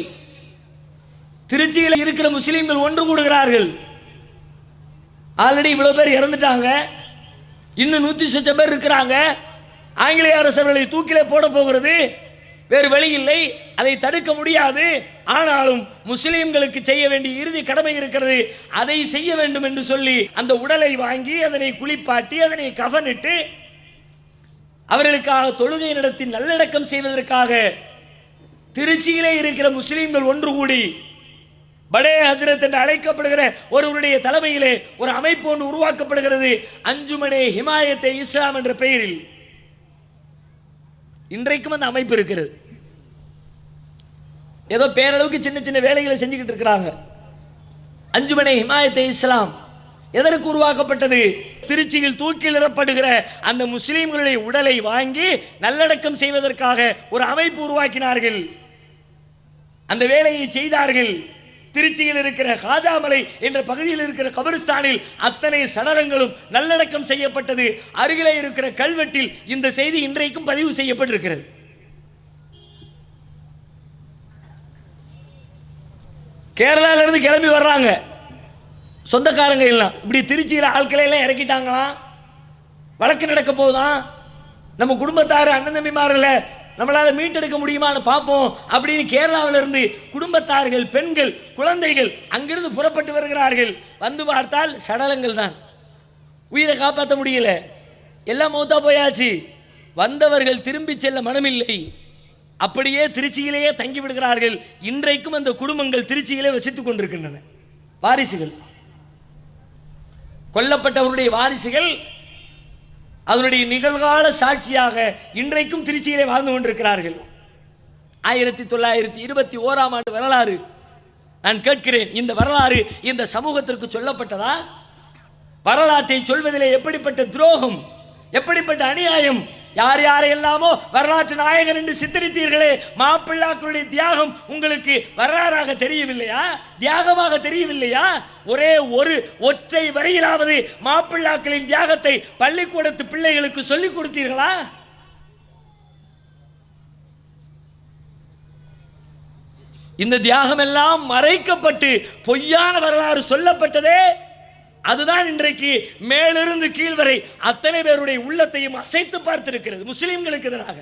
திருச்சியில் இருக்கிற முஸ்லிம்கள் ஒன்று கூடுகிறார்கள். ஆல்ரெடி இவ்வளவு பேர் இறந்துட்டாங்க, இன்னும் 100 லட்சம் பேர் இருக்கிறாங்க. ஆங்கிலேய அரசு அவர்களை தூக்கிலே போட போகிறது, வேறு வழி இல்லை, அதை தடுக்க முடியாது. ஆனாலும் முஸ்லிம்களுக்கு செய்ய வேண்டிய இறுதி கடமை இருக்கிறது, அதை செய்ய வேண்டும் என்று சொல்லி அந்த உடலை வாங்கி அதனை குளிப்பாட்டி அதனை கஃனிட்டு அவர்களுக்காக தொழுகை நடத்தி நல்லடக்கம் செய்வதற்காக திருச்சியிலே இருக்கிற முஸ்லிம்கள் ஒன்று கூடி படே ஹசரத் என்று அழைக்கப்படுகிற ஒருவருடைய தலைமையிலே ஒரு அமைப்பு ஒன்று உருவாக்கப்படுகிறது. அஞ்சுமனே ஹிமாயத்தே இஸ்லாம் என்ற பெயரில் இன்றைக்கும் அந்த அமைப்பு இருக்கிறது. ஏதோ பேரளவுக்கு சின்ன சின்ன வேலைகளை செஞ்சுக்கிட்டு இருக்கிறாங்க. அஞ்சுமனே ஹிமாயத்தே இஸ்லாம் எதற்கு உருவாக்கப்பட்டது? திருச்சியில் தூக்கிலிடப்படுகிற அந்த முஸ்லிம்களுடைய உடலை வாங்கி நல்லடக்கம் செய்வதற்காக ஒரு அமைப்பு உருவாக்கினார்கள். அந்த வேலையை செய்தார்கள். திருச்சியில் இருக்கிற காஜாமலை என்ற பகுதியில் இருக்கிற கபரிஸ்தானில் அத்தனை சடலங்களும் நல்லடக்கம் செய்யப்பட்டது. அருகிலே இருக்கிற கல்வெட்டில் இந்த செய்தி இன்றைக்கும் பதிவு செய்யப்பட்டிருக்கிறது. கேரளால இருந்து கிளம்பி வர்றாங்க சொந்தக்காரங்க எல்லாம். இப்படி திருச்சியில் ஆட்களை எல்லாம் இறக்கிட்டாங்களாம். வழக்கு நடக்க போதுதான். நம்ம குடும்பத்தார் அண்ணன் தம்பிமார்களை நம்மளால மீட்டெடுக்க முடியுமான்னு பார்ப்போம் அப்படின்னு கேரளாவில் இருந்து குடும்பத்தார்கள், பெண்கள், குழந்தைகள் அங்கிருந்து புறப்பட்டு வருகிறார்கள். வந்து பார்த்தால் சடலங்கள் தான். உயிரை காப்பாற்ற முடியல, எல்லாம் மௌத்தா போயாச்சு. வந்தவர்கள் திரும்பி செல்ல மனமில்லை. அப்படியே திருச்சியிலேயே தங்கி விடுகிறார்கள். இன்றைக்கும் அந்த குடும்பங்கள் திருச்சியிலே வசித்துக் கொண்டிருக்கின்றன. வாரிசுகள், கொல்லப்பட்டவருடைய வாரிசுகள் அதனுடைய நிகழ்கால சாட்சியாக இன்றைக்கும் திருச்சியிலே வாழ்ந்து கொண்டிருக்கிறார்கள். 1921 வரலாறு நான் கேட்கிறேன். இந்த வரலாறு இந்த சமூகத்திற்கு சொல்லப்பட்டதா? வரலாற்றை சொல்வதிலே எப்படிப்பட்ட துரோகம், எப்படிப்பட்ட அநியாயம்! யார் யாரையெல்லாமோ வரலாற்று நாயகன் என்று சித்தரித்தீர்களே, மாப்பிள்ளாக்களுடைய தியாகம் உங்களுக்கு வரலாறாக தெரியவில்லையா? தியாகமாக தெரியவில்லையா? ஒரே ஒரு ஒற்றை வரியிலாவது மாப்பிள்ளாக்களின் தியாகத்தை பள்ளிக்கூடத்து பிள்ளைகளுக்கு சொல்லிக் கொடுத்தீர்களா? இந்த தியாகம் எல்லாம் மறைக்கப்பட்டு பொய்யான வரலாறு சொல்லப்பட்டதே. அதுதான் இன்றைக்கு மேலிருந்து கீழ் வரை அத்தனை பேருடைய உள்ளத்தையும் அசைத்து பார்த்திருக்கிறது. முஸ்லிம்களுக்கு எதிராக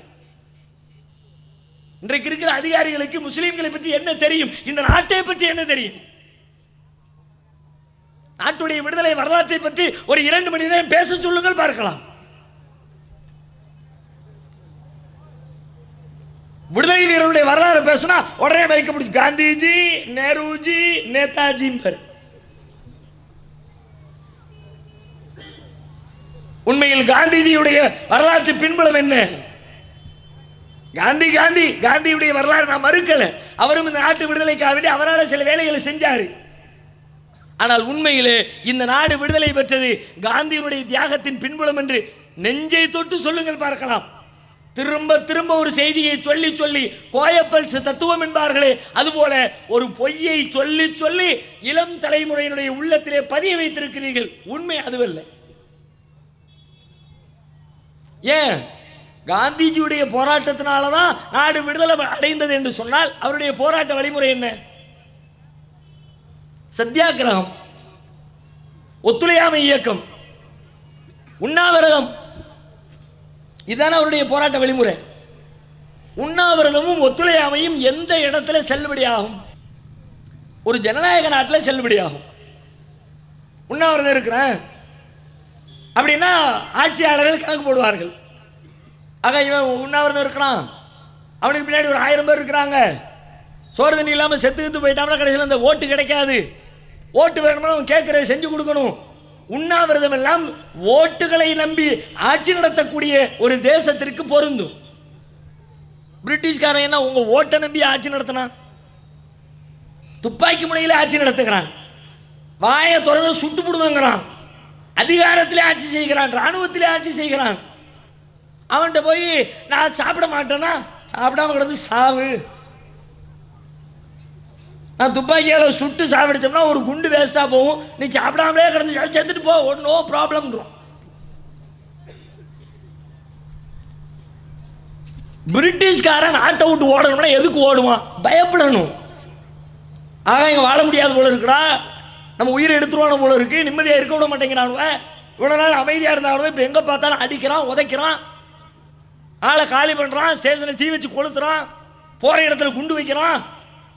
இன்றைக்கு இருக்கிற அதிகாரிகளுக்கு முஸ்லிம்களை பற்றி என்ன தெரியும்? இந்த நாட்டை பற்றி என்ன தெரியும்? நாட்டுடைய விடுதலை வரலாற்றை பற்றி ஒரு 2 மணி நேரம் பேச சொல்லுங்கள், பார்க்கலாம். விடுதலை வீரருடைய வரலாறு பேசினா உடனே வைக்க முடியும். காந்திஜி, நேருஜி, நேதாஜி. உண்மையில் காந்திஜியுடைய வரலாற்று பின்புலம் என்ன? காந்தியுடைய வரலாறு நான் மறுக்கல. அவரும் இந்த நாட்டு விடுதலைக்காக வேண்டி அவரால் சில வேலைகளை செஞ்சாரு. ஆனால் உண்மையிலே இந்த நாடு விடுதலை பெற்றது காந்தியுடைய தியாகத்தின் பின்புலம் என்று நெஞ்சை தொட்டு சொல்லுங்கள், பார்க்கலாம். திரும்ப திரும்ப ஒரு செய்தியை சொல்லி சொல்லி கோயப்பல்ஸ் தத்துவம் என்பார்களே, அதுபோல ஒரு பொய்யை சொல்லி சொல்லி இளம் தலைமுறையினுடைய உள்ளத்திலே பதிய வைத்திருக்கிறீர்கள். உண்மை அதுவல்ல. ஏன்? காந்திஜியுடைய போராட்டத்தினால தான் நாடு விடுதலை அடைந்தது என்று சொன்னால் அவருடைய போராட்ட வழிமுறை என்ன? சத்தியாகிரகம், ஒத்துழையாமை இயக்கம், உண்ணாவிரதம். இதுதான் அவருடைய போராட்ட வழிமுறை. உண்ணாவிரதமும் ஒத்துழையாமையும் எந்த இடத்துல செல்லுபடியாகும்? ஒரு ஜனநாயக நாட்டில் செல்லுபடியாகும். உண்ணாவிரதம் இருக்கிறேன் அப்படின்னா ஆட்சியாளர்கள் கணக்கு போடுவார்கள். ஆக இவன் உண்ணாவிரதம் இருக்கிறான், அவனுக்கு பின்னாடி ஒரு 1000 பேர் இருக்கிறாங்க, சோறு தண்ணி இல்லாமல் செத்து போயிட்டாங்கன்னா கடைசியில் அந்த ஓட்டு கிடைக்காது. ஓட்டு வேணும்னா அவன் கேட்கறத செஞ்சு கொடுக்கணும். உண்ணாவிரதம் எல்லாம் ஓட்டுகளை நம்பி ஆட்சி நடத்தக்கூடிய ஒரு தேசத்திற்கு பொருந்தும். பிரிட்டிஷ்காரன் என்ன உங்க ஓட்டை நம்பி ஆட்சி நடத்தினான்? துப்பாக்கி முனையில் ஆட்சி நடத்துகிறான், வாயை திறந்து சுட்டு போடுவாங்கிறான், அதிகாரத்திலே ஆட்சி செய்கிறான், ராணுவத்திலே ஆட்சி செய்கிறான். அவன்கிட்ட போய் நான் சாப்பிட மாட்டேன்னா சாப்பிடாம கிடந்து சாவு. நான் துப்பாக்கியால் சுட்டு சாப்பிடுச்சோம்னா ஒரு குண்டு வேஸ்ட்டாக போகும், நீ சாப்பிடாமலே கிடந்து செத்துட்டு போ, நோ ப்ராப்ளம். பிரிட்டிஷ்காரன் நாட்டை விட்டு ஓடணும்னா எதுக்கு ஓடுவான்? பயப்படணும். ஆக இங்கே வாழ முடியாது போல இருக்குடா, நம்ம உயிரை எடுத்துருவான போல இருக்கு, நிம்மதியாக இருக்க விட மாட்டேங்கிறானுவ, இவ்வளோ நாள் அமைதியாக இருந்தாலும் இப்போ எங்கே பார்த்தாலும் அடிக்கிறான், உதைக்கிறான், ஆளை காலி பண்ணுறான், ஸ்டேஷனை தீ வச்சு கொளுத்துறான், போகிற இடத்துல குண்டு வைக்கிறான்.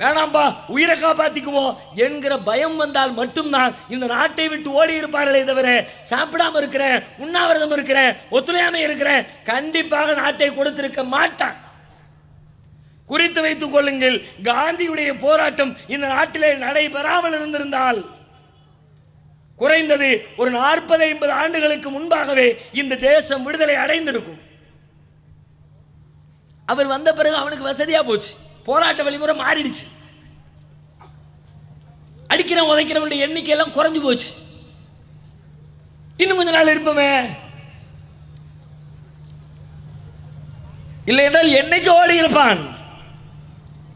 வேணாம்பா உயிரை காப்பாற்றிக்குவோம் என்கிற பயம் வந்தால் மட்டும்தான் இந்த நாட்டை விட்டு ஓடி இருப்பார்களே தவிர, சாப்பிடாம இருக்கிறேன், உண்ணாவிரதம் இருக்கிறேன், ஒத்துழையாமை இருக்கிறேன், கண்டிப்பாக நாட்டை கொடுத்திருக்க மாட்டான். குறித்து வைத்துக் கொள்ளுங்கள், காந்தியுடைய போராட்டம் இந்த நாட்டிலே நடைபெறாமல் இருந்திருந்தால் குறைந்தது ஒரு 40-50 ஆண்டுகளுக்கு முன்பாகவே இந்த தேசம் விடுதலை அடைந்திருக்கும். அவர் வந்த பிறகு அவனுக்கு வசதியா போச்சு, போராட்ட வழிமுறை மாறிடுச்சு, அடிக்கிற உதைக்கிறவனுடைய எண்ணிக்கை எல்லாம் குறைஞ்சு போச்சு. இன்னும் கொஞ்ச நாள் இருப்போமே, இல்லை என்றால் என்னைக்கு ஓடி இருப்பான்.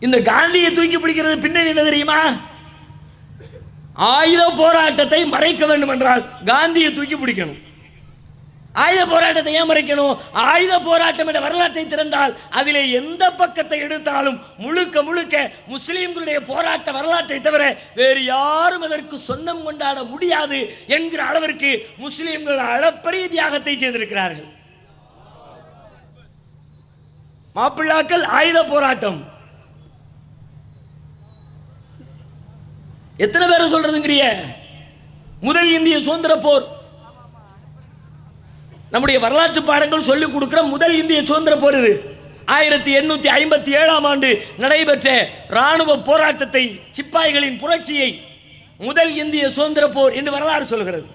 இந்த காந்தியை தூக்கி பிடிக்கிறது பின்னணி என்ன தெரியுமா? ஆயுத போராட்டத்தை மறைக்க வேண்டும் என்றால் காந்தியை தூக்கி பிடிக்கணும். ஆயுத போராட்டத்தை ஏன் மறைக்கணும்? ஆயுத போராட்டம் என்ற வரலாற்றை திறந்தால் அதிலே எந்த பக்கத்தை எடுத்தாலும் முழுக்க முழுக்க முஸ்லிம்களுடைய போராட்ட வரலாற்றை தவிர வேறு யாரும் அதற்கு சொந்தம் கொண்டாட முடியாது என்கிற அளவிற்கு முஸ்லிம்கள் அளப்பரிய தியாகத்தை செய்திருக்கிறார்கள். மாப்பிள்ளாக்கள் ஆயுத போராட்டம் எத்தனை பேரை சொல்றதுங்கிறிய? முதல் இந்திய சுதந்திர போர் நம்முடைய வரலாற்று பாடங்கள் சொல்லிக் கொடுக்கிற முதல் இந்திய சுதந்திர போர் இது 1857ஆம் ஆண்டு நடைபெற்ற ராணுவ போராட்டத்தை, சிப்பாய்களின் புரட்சியை முதல் இந்திய சுதந்திர போர் என்று வரலாறு சொல்கிறது.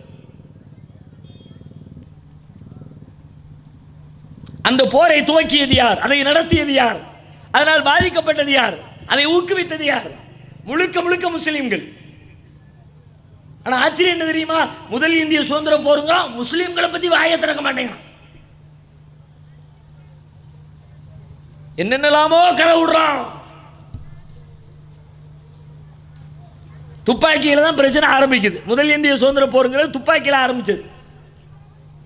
அந்த போரை துவக்கியது யார்? அதை நடத்தியது யார்? அதனால் பாதிக்கப்பட்டது யார்? அதை ஊக்குவித்தது யார்? முழுக்க முழுக்க முஸ்லிம்கள். ஆனா ஆச்சரியம் என்ன தெரியுமா? முதல் இந்திய சுதந்திர போருங்க முஸ்லிம்களை பத்தி வாயை திறக்க மாட்டேங்கிறான். என்னென்னலாமோ கதை விடுறான். துப்பாக்கியில தான் பிரச்சனை ஆரம்பிக்குது. முதல் இந்திய சுதந்திர போருங்கிறது துப்பாக்கியில ஆரம்பிச்சது.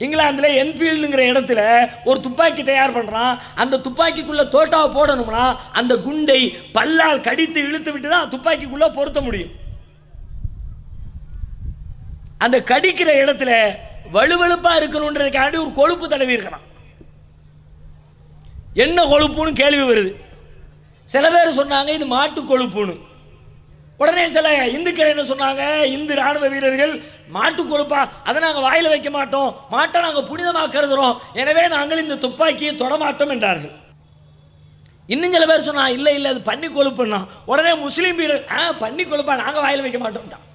இங்கிலாந்துல என்ஃபீல்டுங்கிற இடத்துல ஒரு துப்பாக்கி தயார் பண்றான். அந்த துப்பாக்கிக்குள்ள தோட்டாவை போடணும்னா அந்த குண்டை பல்லால் கடித்து இழுத்து விட்டு தான் துப்பாக்கிக்குள்ள பொருத்த முடியும். அந்த கடிக்கிற இடத்துல வலுவழுப்பா இருக்கணும்ன்றதுக்காண்டி ஒரு கொழுப்பு தடவி இருக்கிறான். என்ன கொழுப்புன்னு கேள்வி வருது. சில பேர் சொன்னாங்க இது மாட்டு கொழுப்புன்னு. உடனே சில இந்துக்கள் என்ன சொன்னாங்க, இந்து ராணுவ வீரர்கள் மாட்டு கொழுப்பா, அதை நாங்கள் வாயில் வைக்க மாட்டோம், மாட்டை நாங்கள் புனிதமாக கருதுறோம், எனவே நாங்கள் இந்த துப்பாக்கியை தொடமாட்டோம் என்றார்கள். இன்னும் சில பேர் சொன்னா இல்லை இல்லை அது பன்னி கொழுப்புன்னா. உடனே முஸ்லீம் வீரர் பன்னி கொழுப்பா நாங்கள் வாயில் வைக்க மாட்டோம்ட்டான்.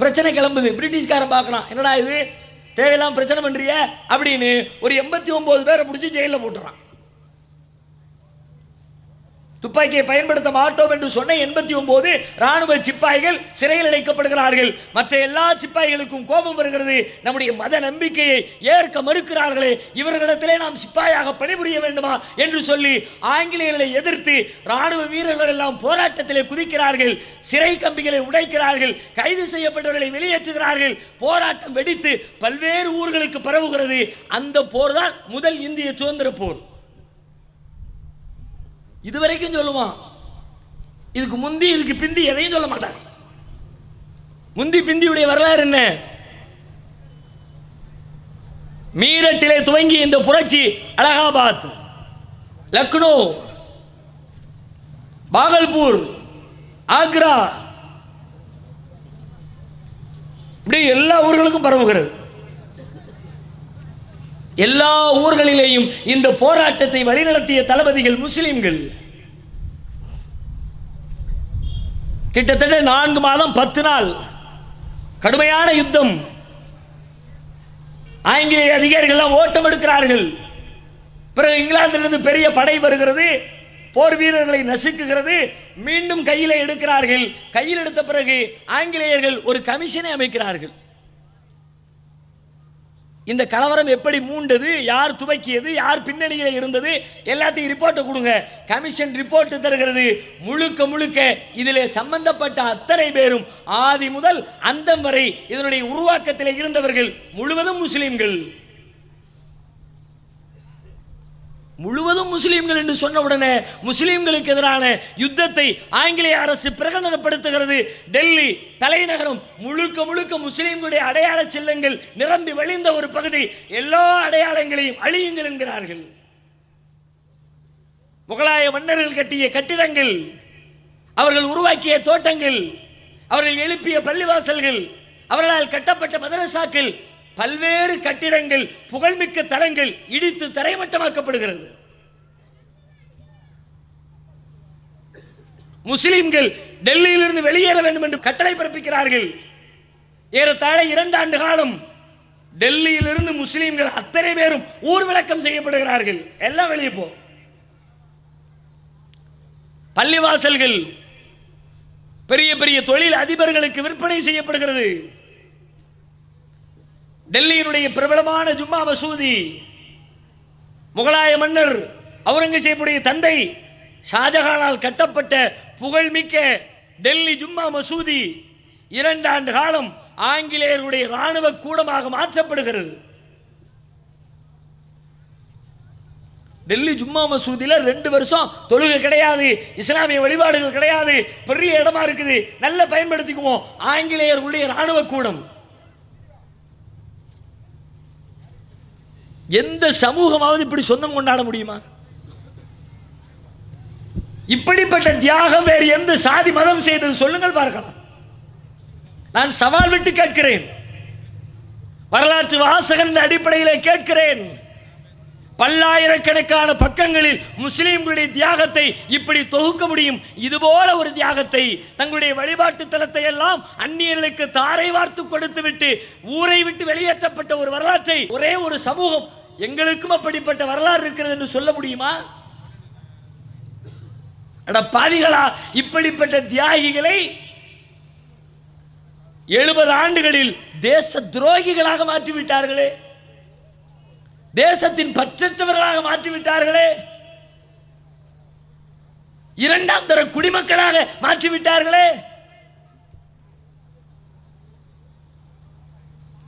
பிரச்சனை கிளம்புது. பிரிட்டிஷ்காரன் பார்க்கலாம், என்னடா இது தேவையெல்லாம் பிரச்சனை பண்றிய அப்படின்னு ஒரு 89 பேரை பிடிச்சி ஜெயிலில் போட்டுறான். துப்பாக்கியை பயன்படுத்த மாட்டோம் என்று சொன்ன 89 ராணுவ சிப்பாய்கள் சிறையில் அடைக்கப்படுகிறார்கள். மற்ற எல்லா சிப்பாய்களுக்கும் கோபம் வருகிறது. நம்முடைய மத நம்பிக்கையை ஏற்க மறுக்கிறார்களே, இவர்களிடத்திலே நாம் சிப்பாயாக பணிபுரிய வேண்டுமா என்று சொல்லி ஆங்கிலேயர்களை எதிர்த்து ராணுவ வீரர்கள் எல்லாம் போராட்டத்திலே குதிக்கிறார்கள். சிறை கம்பிகளை உடைக்கிறார்கள். கைது செய்யப்பட்டவர்களை வெளியேற்றுகிறார்கள். போராட்டம் வெடித்து பல்வேறு ஊர்களுக்கு பரவுகிறது. அந்த போர் தான் முதல் இந்திய சுதந்திர போர். இதுவரைக்கும் சொல்லுவான். இதுக்கு முந்தி இதுக்கு பிந்தி எதையும் சொல்ல மாட்டாங்க. முந்தி பிந்தியுடைய வரலாறு என்ன? மீரட்டிலே துவங்கி இந்த புரட்சி அலகாபாத், லக்னோ, பாகல்பூர், ஆக்ரா, இப்படி எல்லா ஊர்களுக்கும் பரவுகிறது. எல்லா ஊர்களிலேயும் இந்த போராட்டத்தை வழிநடத்திய தளபதிகள் முஸ்லிம்கள். கிட்டத்தட்ட 4 மாதம் 10 நாள் கடுமையான யுத்தம். ஆங்கிலேய அதிகாரிகள் ஓட்டம் எடுக்கிறார்கள். பிறகு இங்கிலாந்திலிருந்து பெரிய படை வருகிறது, போர் வீரர்களை நசுக்குகிறது. மீண்டும் கையில் எடுக்கிறார்கள். கையில் எடுத்த பிறகு ஆங்கிலேயர்கள் ஒரு கமிஷனை அமைக்கிறார்கள். இந்த கலவரம் எப்படி மூண்டது, யார் துவக்கியது, யார் பின்னணியில் இருந்தது, எல்லாத்தையும் ரிப்போர்ட்டை கொடுங்க. கமிஷன் ரிப்போர்ட் தருகிறது. முழுக்க முழுக்க இதிலே சம்பந்தப்பட்ட அத்தனை பேரும் ஆதி முதல் அந்தம் வரை இதனுடைய உருவாக்கத்தில் இருந்தவர்கள் முழுவதும் முஸ்லிம்கள். முழுவதும் முஸ்லிம்கள் என்று சொன்ன உடனே முஸ்லிம்களுக்கு எதிரான யுத்தத்தை ஆங்கிலேய அரசு பிரகடனப்படுத்துகிறது. டெல்லி தலைநகரம் முழுக்க முழுக்க முஸ்லிம்களுடைய அடையாள சின்னங்கள் நிரம்பி வழிந்த ஒரு பகுதி. எல்லா அடையாளங்களையும் அழியுங்கள் என்கிறார்கள். முகலாய மன்னர்கள் கட்டிய கட்டிடங்கள், அவர்கள் உருவாக்கிய தோட்டங்கள், அவர்கள் எழுப்பிய பள்ளிவாசல்கள், அவர்களால் கட்டப்பட்ட மதரசாக்கள், பல்வேறு கட்டிடங்கள், புகழ்மிக்க தலங்கள் இடித்து தரைமட்டமாக்கப்படுகிறது. முஸ்லிம்கள் டெல்லியிலிருந்து வெளியேற வேண்டும் என்று கட்டளை பிறப்பிக்கிறார்கள். ஏறத்தாழ 2 ஆண்டு காலம் டெல்லியிலிருந்து முஸ்லிம்கள் அத்தனை பேரும் ஊர்விளக்கம் செய்யப்படுகிறார்கள். எல்லாம் வெளியே போ. பள்ளிவாசல்கள் பெரிய பெரிய தொழில் அதிபர்களுக்கு விற்பனை செய்யப்படுகிறது. டெல்லியினுடைய பிரபலமான ஜும்மா மசூதி, முகலாய மன்னர் அவுரங்கசீப்புடைய தந்தை ஷாஜஹானால் கட்டப்பட்ட புகழ்மிக்க டெல்லி ஜும்மா மசூதி 2 ஆண்டு காலம் ஆங்கிலேயருடைய ராணுவ கூடமாக மாற்றப்படுகிறது. டெல்லி ஜும்மா மசூதியில 2 வருஷம் தொழுகை கிடையாது, இஸ்லாமிய வழிபாடுகள் கிடையாது, பெரிய இடமா இருக்குது, நல்ல பயன்படுத்திக்குவோம். ஆங்கிலேயர்களுடைய ராணுவ கூடம். எந்த சமூகமாவது இப்படி சொந்தம் கொண்டாட முடியுமா? இப்படிப்பட்ட தியாகம் வேறு எந்த சாதி மதம் செய்தது சொல்லுங்கள் பார்க்கலாம். நான் சவால் விட்டு கேட்கிறேன், வரலாற்று வாசகன் அடிப்படையில் கேட்கிறேன். பல்லாயிரக்கணக்கான பக்கங்களில் முஸ்லிம்களுடைய தியாகத்தை இப்படி தொகுக்க முடியும்? இதுபோல ஒரு தியாகத்தை, தங்களுடைய வழிபாட்டு தலத்தை எல்லாம் அந்நியர்களுக்கு தாரை வார்த்து கொடுத்து விட்டு ஊரை விட்டு வெளியேற்றப்பட்ட ஒரு வரலாற்றை ஒரே ஒரு சமூகம் எங்களுக்கும் அப்படிப்பட்ட வரலாறு இருக்கிறது என்று சொல்ல முடியுமா? பாவிகளா, இப்படிப்பட்ட தியாகிகளை 70 ஆண்டுகளில் தேச துரோகிகளாக மாற்றிவிட்டார்களே, தேசத்தின் பற்றற்றவர்களாக மாற்றிவிட்டார்களே, 2ஆம் தர குடிமக்களாக மாற்றிவிட்டார்களே.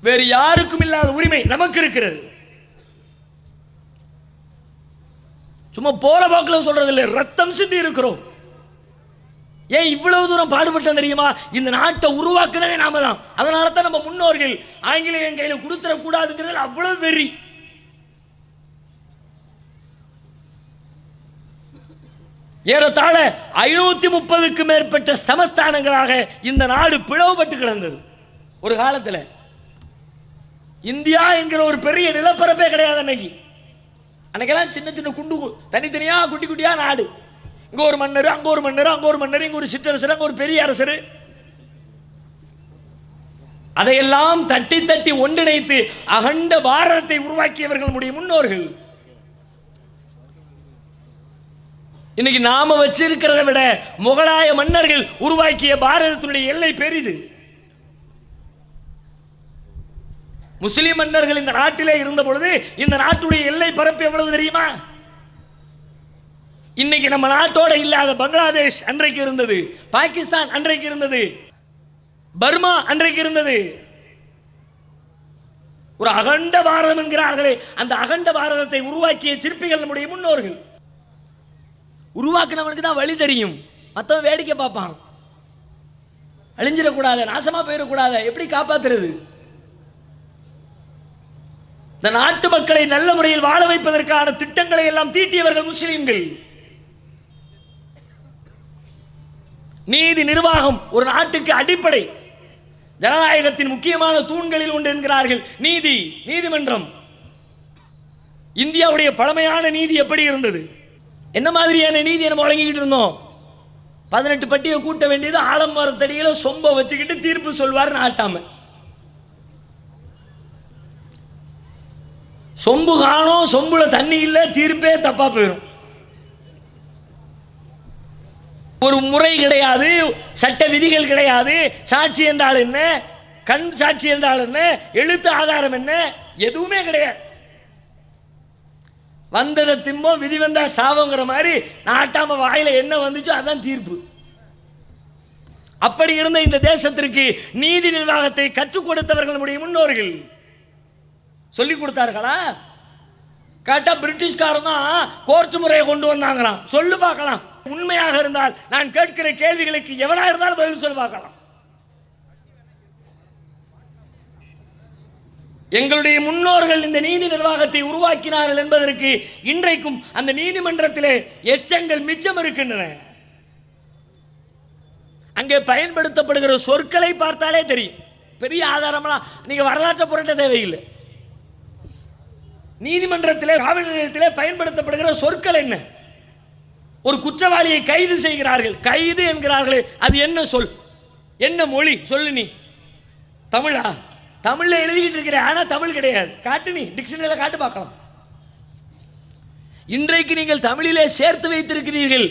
வேறு யாருக்கும் இல்லாத உரிமை நமக்கு இருக்கிறது. சும்மா போற போக்கில் சொல்றது இல்லை, ரத்தம் சிந்தி இருக்கிறோம். ஏன் இவ்வளவு தூரம் பாடுபட்டோம் தெரியுமா? இந்த நாட்டை உருவாக்குனதே நாம தான். அதனால தான் நம்ம முன்னோர்கள் ஆங்கிலேயன் கையில கொடுத்துட கூடாதுங்கிறது அவ்வளவு வெறி. ஏறத்தாழ 530க்கும் மேற்பட்ட சமஸ்தானங்களாக இந்த நாடு பிளவுபட்டு கிடந்தது. ஒரு காலத்தில் இந்தியா என்கிற ஒரு பெரிய நிலப்பரப்பே கிடையாது. அன்னைக்கெல்லாம் சின்ன சின்ன குண்டு தனித்தனியா குட்டி குட்டியா நாடு. இங்க ஒரு மன்னர், அங்க ஒரு மன்னர், அங்க ஒரு மன்னர், இங்க ஒரு சிற்றரசர், அங்க ஒரு பெரிய அரசர். அதையெல்லாம் தட்டி தட்டி ஒன்றிணைத்து அகண்ட பாரதத்தை உருவாக்கியவர்கள் நம்முடைய முன்னோர்கள். இன்னைக்கு நாம வச்சிருக்கிறத விட முகலாய மன்னர்கள் உருவாக்கிய பாரதத்தினுடைய எல்லை பெரிது. முஸ்லிம் மன்னர்கள் இந்த நாட்டிலே இருந்த பொழுது இந்த நாட்டுடைய எல்லை பரப்பு எவ்வளவு தெரியுமா? இன்னைக்கு நம்ம நாட்டோட இல்லாத பங்களாதேஷ் அன்றைக்கு இருந்தது, பாகிஸ்தான் அன்றைக்கு இருந்தது, பர்மா அன்றைக்கு இருந்தது. ஒரு அகண்ட பாரதம் என்கிறார்களே, அந்த அகண்ட பாரதத்தை உருவாக்கிய சிற்பிகள் நம்முடைய முன்னோர்கள். உருவாக்குனவனுக்கு தான் வழி தெரியும், மற்றவன் வேடிக்கை பார்ப்பான். அழிஞ்சிடக்கூடாது, நாசமா போயிடக்கூடாது, எப்படி காப்பாத்துறது? இந்த நாட்டு மக்களை நல்ல முறையில் வாழ வைப்பதற்கான திட்டங்களை எல்லாம் தீட்டியவர்கள் முஸ்லிம்கள். நீதி நிர்வாகம் ஒரு நாட்டுக்கு அடிப்படை, ஜனநாயகத்தின் முக்கியமான தூண்களில் ஒன்று என்கிறார்கள் நீதி, நீதிமன்றம். இந்தியாவுடைய பழமையான நீதி எப்படி இருந்தது? என்ன மாதிரியான நீதி நம்ம வழங்கிக்கிட்டு இருந்தோம்? 18 பட்டியை கூட்ட வேண்டியது ஆலமரத்தடியில் சொம்ப வச்சுக்கிட்டு தீர்ப்பு சொல்வார் நாட்டாம. சொம்பு காணும், சொம்புல தண்ணி இல்லை, தீர்ப்பே தப்பா போயிடும். ஒரு முறை கிடையாது, சட்ட விதிகள் கிடையாது. சாட்சி என்றால் என்ன, கண் சாட்சி என்றால் என்ன, எழுத்து ஆதாரம் என்ன, எதுவுமே கிடையாது. வந்ததை திம்பம், விதி வந்தா சாவங்கிற மாதிரி நாட்டாம வாயில என்ன வந்துச்சோ அதான் தீர்ப்பு. அப்படி இருந்த இந்த தேசத்திற்கு நீதி நிர்வாகத்தை கற்றுக் கொடுத்தவர்கள் நம்முடைய முன்னோர்கள். சொல்லிக் கொடுத்தார்களா? கேட்டா பிரிட்டிஷ்காரன் தான் கோர்ட் முறையை கொண்டு வந்தாங்களாம். சொல்லு பார்க்கலாம். உண்மையாக இருந்தால் நான் கேட்கிற கேள்விகளுக்கு எவனா இருந்தாலும் பதில் சொல்லி பார்க்கலாம். எங்களுடைய முன்னோர்கள் இந்த நீதி நிர்வாகத்தை உருவாக்கினார்கள் என்பதற்கு இன்றைக்கும் அந்த நீதிமன்றத்திலே எச்சங்கள் மிச்சம் இருக்கின்றன. அங்கே பயன்படுத்தப்படுகிற சொற்களை பார்த்தாலே தெரியும். பெரிய ஆதாரம்லாம் நீங்க வரலாற்றை புரட்ட தேவையில்லை. நீதிமன்றத்திலே, காவல் நிலையத்திலே பயன்படுத்தப்படுகிற சொற்கள் என்ன? ஒரு குற்றவாளியை கைது செய்கிறார்கள், கைது என்கிறார்களே, அது என்ன சொல், என்ன மொழி சொல்லு? நீ தமிழா? தமிழ்ல எழுதிக்கிட்டு இருக்கிற, ஆனா தமிழ் கிடையாது. காட்டு, நீ டிக்ஷனரியில காட்டு பார்க்கலாம். இன்றைக்கு நீங்கள் தமிழிலே சேர்த்து வைத்திருக்கிறீர்கள்,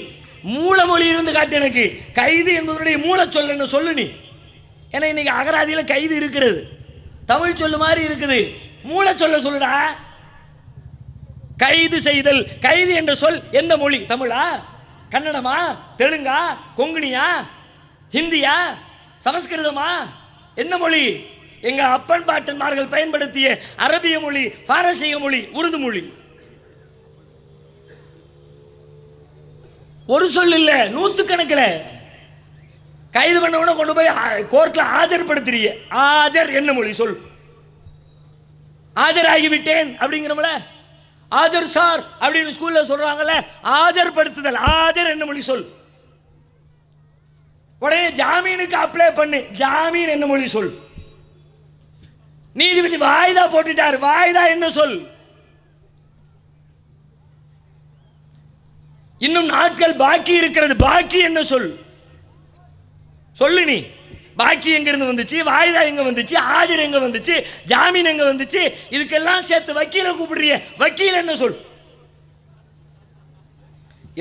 மூல மொழி இருந்து காட்டு எனக்கு. கைது என்பதனுடைய மூல சொல் என்ன சொல்லு நீ? ஏன்னா இன்னைக்கு அகராதியில கைது இருக்கிறது, தமிழ் சொல்லு மாதிரி இருக்குது. மூல சொல்ல சொல்லுடா. கைது செய்தல், கைது என்ற சொல் எந்த மொழி? தமிழா, கன்னடமா, தெலுங்கா, கொங்குனியா, ஹிந்தியா, சமஸ்கிருதமா? என்ன மொழி? எங்க அப்பன் பாட்டன்மார்கள் பயன்படுத்திய அரபிய மொழி, பாரசீக மொழி, உருது மொழி. ஒரு சொல் இல்ல, நூத்துக்கணக்கில். கைது பண்ணவன கொண்டு போய் கோர்ட்ல ஆஜர்படுத்துறிய. ஆஜர் என்ன மொழி சொல்? ஆஜராகிவிட்டேன் அப்படிங்கிறோம்ல, ஆஜர் சார் அப்படின்னு ஸ்கூல்ல சொல்றாங்கல்ல, ஆஜர்படுத்துதல். ஆஜர் என்ன மொழி சொல்? உடனே ஜாமீனுக்கு அப்ளை பண்ணு, ஜாமீன் என்ன மொழி சொல்? நீதிபதி வாய்தா போட்டுட்டார், வாய்தா என்ன சொல்? இன்னும் நாட்கள் பாக்கி இருக்கிறது, பாக்கி என்ன சொல்? சொல்லு நீ. பாக்கி எங்க இருந்து வந்துச்சு? வாய்தா எங்க வந்துச்சு? ஆஜர் எங்க வந்துச்சு? ஜாமீன் எங்க வந்துச்சு? இதுக்கெல்லாம் சேர்த்து வக்கீல கூப்பிடுறிய, வக்கீல் என்ன சொல்?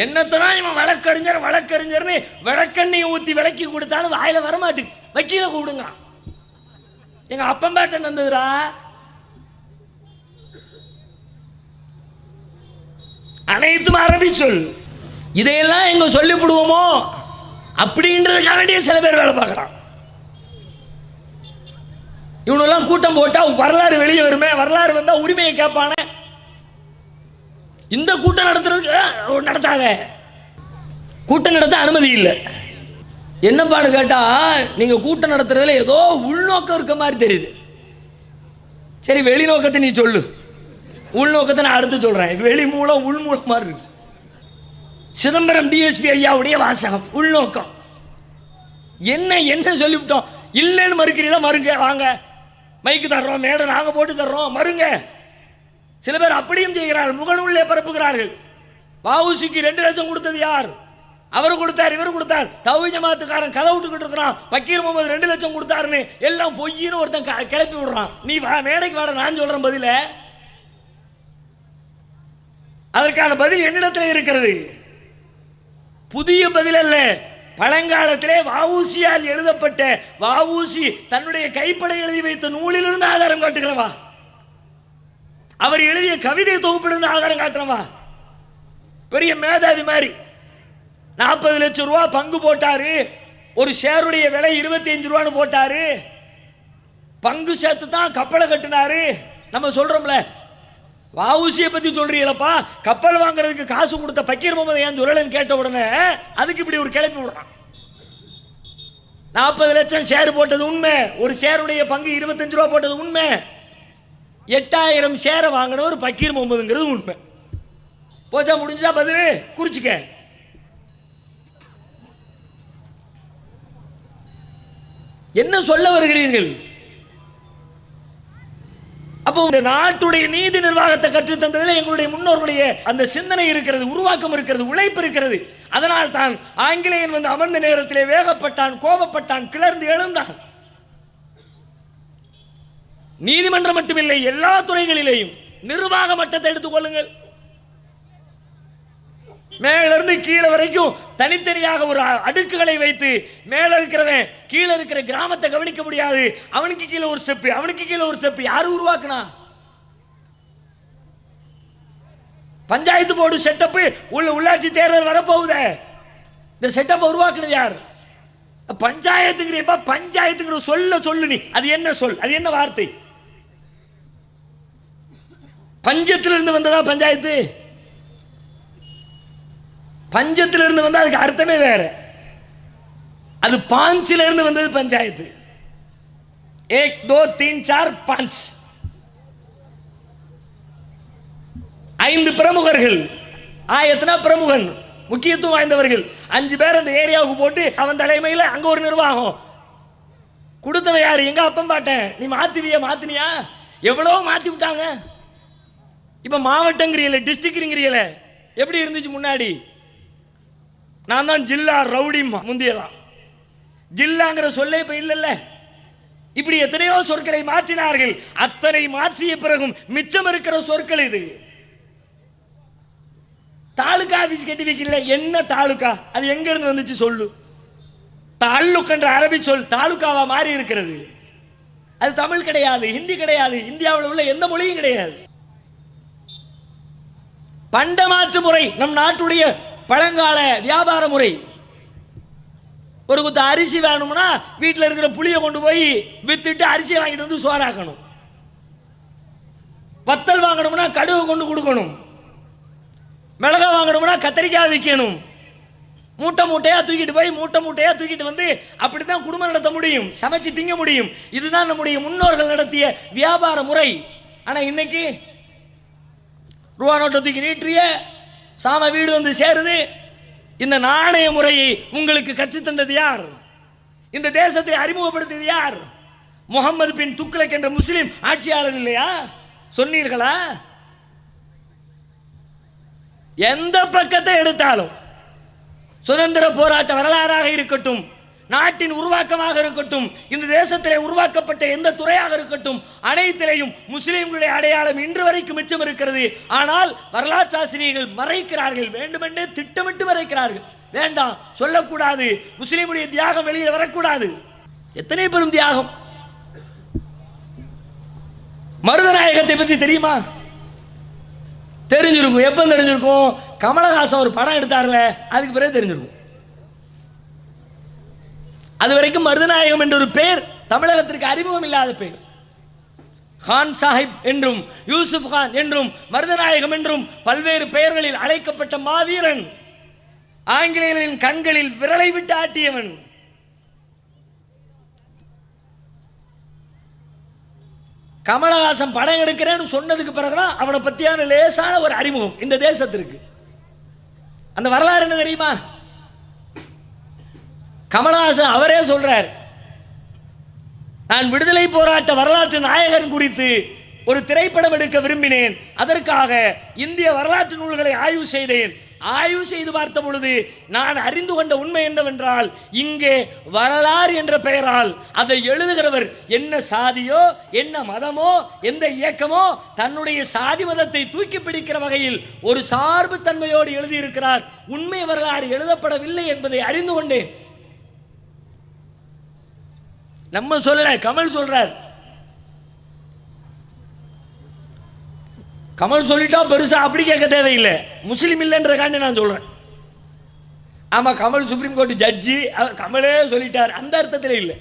என்னத்தான் இவன் வழக்கறிஞர் வழக்கறிஞர்னு விளக்கெண்ணெய் ஊத்தி விளக்கி கொடுத்தாலும் வாயில வரமாட்டு. வக்கீல கூப்பிடுங்க. எங்க அப்பன் பேட்டன் தந்ததுரா. அனைத்தும் அரபி சொல். இதையெல்லாம் எங்க சொல்லிவிடுவோமோ அப்படின்றதுக்காக சில பேர் வேலை பார்க்கறான். இவனெல்லாம் கூட்டம் போட்டா வரலாறு வெளியே வருமே, வரலாறு வந்தா உரிமையை கேட்பானே. இந்த கூட்டம் நடத்துறதுக்கு நடத்தாத, கூட்டம் நடத்த அனுமதி இல்லை. என்னப்பாடு கேட்டா, நீங்க கூட்டம் நடத்துறதுல ஏதோ உள்நோக்கம் இருக்க மாதிரி தெரியுது. சரி, வெளிநோக்கத்தை நீ சொல்லு, உள்நோக்கத்தை நான் அடுத்து சொல்றேன். வெளி மூலம் உள் மூலம் மாதிரி இருக்கு. சிதம்பரம் டிஎஸ்பி ஐயாவுடைய வாசகம் உள்நோக்கம் என்ன? என்ன சொல்லிவிட்டோம்? இல்லைன்னு மறுக்கிறீங்களா? மறுங்க, வாங்க, மைக்கு தர்றோம், மேடை நாங்க போட்டு தர்றோம், மறுங்க. சில பேர் அப்படியும் செய்கிறார்கள், முகநூலிலே பரப்புகிறார்கள். வஉசிக்கு 2 லட்சம் கொடுத்தது யார்? அவர் கொடுத்தார், இவர் கொடுத்தார். தௌஹீத் ஜமாத்துக்காரன் கதை விட்டுக்கிட்டு இருக்கிறான். பக்கீர் முகமது 2 லட்சம் கொடுத்தாருன்னு எல்லாம் பொய்யின்னு ஒருத்தன் கிளப்பி விடுறான். நீ மேடைக்கு வாட, நான் சொல்றேன் பதில. அதற்கான பதில் என்னிடத்தில் இருக்கிறது. புதிய பதில் அல்ல, பழங்காலத்திலே வஉசியால் எழுதப்பட்ட, வஉசி தன்னுடைய கைப்பட எழுதி வைத்த நூலிலிருந்து ஆதாரம் காட்டுகிறவா, அவர் எழுதிய கவிதை தொகுப்பிலிருந்து ஆதாரம் காட்டுறவா. பெரிய மேதாவி மாதிரி 40 லட்சம் ரூபா பங்கு போட்டாரு, ஒரு ஷேருடைய விலை 25 ரூபான்னு போட்டாரு, பங்கு சேர்த்து தான் கப்பலை கட்டினாரு. நம்ம சொல்றோம்ல, வஉசியை பத்தி சொல்றீங்களப்பா, கப்பல் வாங்குறதுக்கு காசு கொடுத்த பக்கீர் முகமது ஏன் சொல்லலன்னு கேட்ட உடனே அதுக்கு இப்படி ஒரு கிளப்பி விடுறான். 40 லட்சம் ஷேர் போட்டது உண்மை, ஒரு ஷேருடைய பங்கு 25 ரூபா போட்டது உண்மை, 8000 ஷேரை வாங்கினவர் பக்கீர் முகமதுங்கிறது உண்மை. போச்சா, முடிஞ்சா பதில் குறிச்சுக்க. என்ன சொல்ல வருகிறீர்கள்? அப்போ நாட்டுடைய நீதி நிர்வாகத்தை கற்றுத் தந்ததில் எங்களுடைய முன்னோர்களுடைய அந்த சிந்தனை இருக்கிறது, உருவாக்கம் இருக்கிறது, உழைப்பு இருக்கிறது. அதனால் தான் ஆங்கிலேயன் வந்து அமர்ந்த நேரத்திலே வேகப்பட்டான், கோபப்பட்டான், கிளர்ந்து எழுந்தான். நீதிமன்றம் மட்டுமில்லை, எல்லா துறைகளிலேயும் நிர்வாக மட்டத்தை எடுத்துக் கொள்ளுங்கள். மேலிருந்து கீழே வரைக்கும் தனித்தனியாக ஒரு அடுக்குகளை வைத்து மேல இருக்கிறவன் கீழே இருக்கிற கிராமத்தை கவனிக்க முடியாது. அவனுக்கு கீழே ஒரு ஸ்டெப், அவனுக்கு கீழே ஒரு ஸ்டெப். யாரு உருவாக்குனா? பஞ்சாயத்து போர்டு செட்டப், உள்ளாட்சி தேர்தல் வரப்போகுது. இந்த செட்டப் உருவாக்குனது யார்? பஞ்சாயத்துங்கிறப்ப, பஞ்சாயத்துங்கிற சொல்லு நீ. அது என்ன சொல்? அது என்ன வார்த்தை? பஞ்சத்திலிருந்து வந்ததா பஞ்சாயத்து? பஞ்சத்திலிருந்து வந்தா அதுக்கு அர்த்தமே வேற. அது பாஞ்சில இருந்து வந்தது பஞ்சாயத்து. 1 2 3 4 5 5 பிரமுகர்கள். எத்தனை பிரமுகன், முக்கியத்துவம் வாய்ந்தவர்கள் 5 பேர் அந்த ஏரியாவுக்கு போட்டு அவன் தலைமையில் அங்க ஒரு நிர்வாகம். கொடுத்தவன் யாரு? எங்க அப்பன் பாட்டேன். நீ மாத்தினியா? எவ்வளவு மாத்தி விட்டாங்க. இப்ப மாவட்டங்கிறியல, டிஸ்ட்ரிக்ட்ங்கிறியல. எப்படி இருந்துச்சு முன்னாடி? நான் தான் ஜில்லா ரவுடி முந்தியலாம். ஜில்லாங்கிற சொல்லே இப்ப இல்லல்ல. இப்படி எத்தனையோ சொற்களை மாற்றினார்கள். அத்தனை மாற்றிய பிறகும் மிச்சம் இருக்கிற சொற்கள் இது. தாலுகா ஆபீஸ் கட்டி வைக்கல. என்ன தாலுகா? அது எங்க இருந்து வந்துச்சு சொல்லு? தாலுக் என்ற அரபி சொல் தாலுகாவா மாறி இருக்கிறது. அது தமிழ் கிடையாது, ஹிந்தி கிடையாது, இந்தியாவில் உள்ள எந்த மொழியும் கிடையாது. பண்டமாற்று முறை நம் நாட்டுடைய பழங்கால வியாபார முறை. ஒரு குத்து அரிசி வேணும்னா வீட்டில் இருக்கிற புளியை கொண்டு போய் வித்துட்டு அரிசியை வாங்கிட்டு வந்து சோறாக்கணும். வத்தல் வாங்கணும்னா கடுகு கொண்டு கொடுக்கணும். மிளகாய் வாங்கணும்னா கத்திரிக்காய் விற்கணும். மூட்டை மூட்டையாக தூக்கிட்டு போய் மூட்டை மூட்டையாக தூக்கிட்டு வந்து அப்படி தான் குடும்பம் நடத்த முடியும், சமைச்சு திங்க முடியும். இதுதான் நம்முடைய முன்னோர்கள் நடத்திய வியாபார முறை. ஆனால் இன்னைக்கு ரூபா நோட்டை தூக்கி நீட்டிய சாம வீடு வந்து சேருது. இந்த நாணய முறையை உங்களுக்கு கற்றுத்தந்தது யார்? இந்த தேசத்தை அறிமுகப்படுத்தியது யார்? முகமது பின் துக்ளக் என்ற முஸ்லிம் ஆட்சியாளர் இல்லையா? சொன்னீர்களா? எந்த பக்கத்தை எடுத்தாலும் சுதந்திர போராட்ட வரலாறாக இருக்கட்டும், நாட்டின் உருவாக்கமாக இருக்கட்டும், இந்த தேசத்திலே உருவாக்கப்பட்ட எந்த துறையாக இருக்கட்டும், அனைத்திலையும் முஸ்லிம்களுடைய அடையாளம் இன்று வரைக்கும் மிச்சம் இருக்கிறது. ஆனால் வரலாற்று ஆசிரியர்கள் மறைக்கிறார்கள், வேண்டுமென்றே திட்டமிட்டு மறைக்கிறார்கள். வேண்டாம், சொல்லக்கூடாது. முஸ்லிமுடைய தியாகம் வெளியில் வரக்கூடாது. எத்தனை பெரும் தியாகம்! மருதநாயகத்தை பற்றி தெரியுமா? தெரிஞ்சிருக்கும். எப்ப தெரிஞ்சிருக்கும்? கமலஹாசன் ஒரு படம் எடுத்தார்ல, அதுக்கு பிறகு தெரிஞ்சிருக்கும். அது வரைக்கும் மருதநாயகம் என்ற ஒரு பெயர் தமிழகத்திற்கு அறிமுகம் இல்லாத பெயர். கான் சாஹிப் என்றும் யூசுப் கான் என்றும் மருதநாயகம் என்றும் பல்வேறு பெயர்களில் அழைக்கப்பட்ட மாவீரன், ஆங்கிலேயர்களின் கண்களில் விரலை விட்டு ஆட்டியவன். கமலஹாசன் படம் எடுக்கிறேன்னு சொன்னதுக்கு பிறகுதான் அவனை பற்றியான லேசான ஒரு அறிமுகம் இந்த தேசத்திற்கு. அந்த வரலாறு என்ன தெரியுமா? கமலஹாசன் அவரே சொல்றார், நான் விடுதலை போராட்ட வரலாற்று நாயகன் குறித்து ஒரு திரைப்படம் எடுக்க விரும்பினேன். அதற்காக இந்திய வரலாற்று நூல்களை ஆய்வு செய்தேன். ஆய்வு செய்து பார்த்த பொழுது நான் அறிந்து கொண்ட உண்மை என்னவென்றால், இங்கே வரலாறு என்ற பெயரால் அதை எழுதுகிறவர் என்ன சாதியோ, என்ன மதமோ, எந்த இயக்கமோ தன்னுடைய சாதி மதத்தை தூக்கி பிடிக்கிற வகையில் ஒரு சார்பு தன்மையோடு எழுதியிருக்கிறார். உண்மை வரலாறு எழுதப்படவில்லை என்பதை அறிந்து கொண்டேன். நம்ம சொல்லல, கமல் சொல்றார். கமல் சொல்லிட்டா பெருசா அப்படி கேட்க தேவையில்லை. முஸ்லீம் இல்லைன்றக்காண்டி நான் சொல்றேன். ஆமா, கமல் சுப்ரீம் கோர்ட் ஜட்ஜி, கமலே சொல்லிட்டார், அந்த அர்த்தத்தில் இல்லை.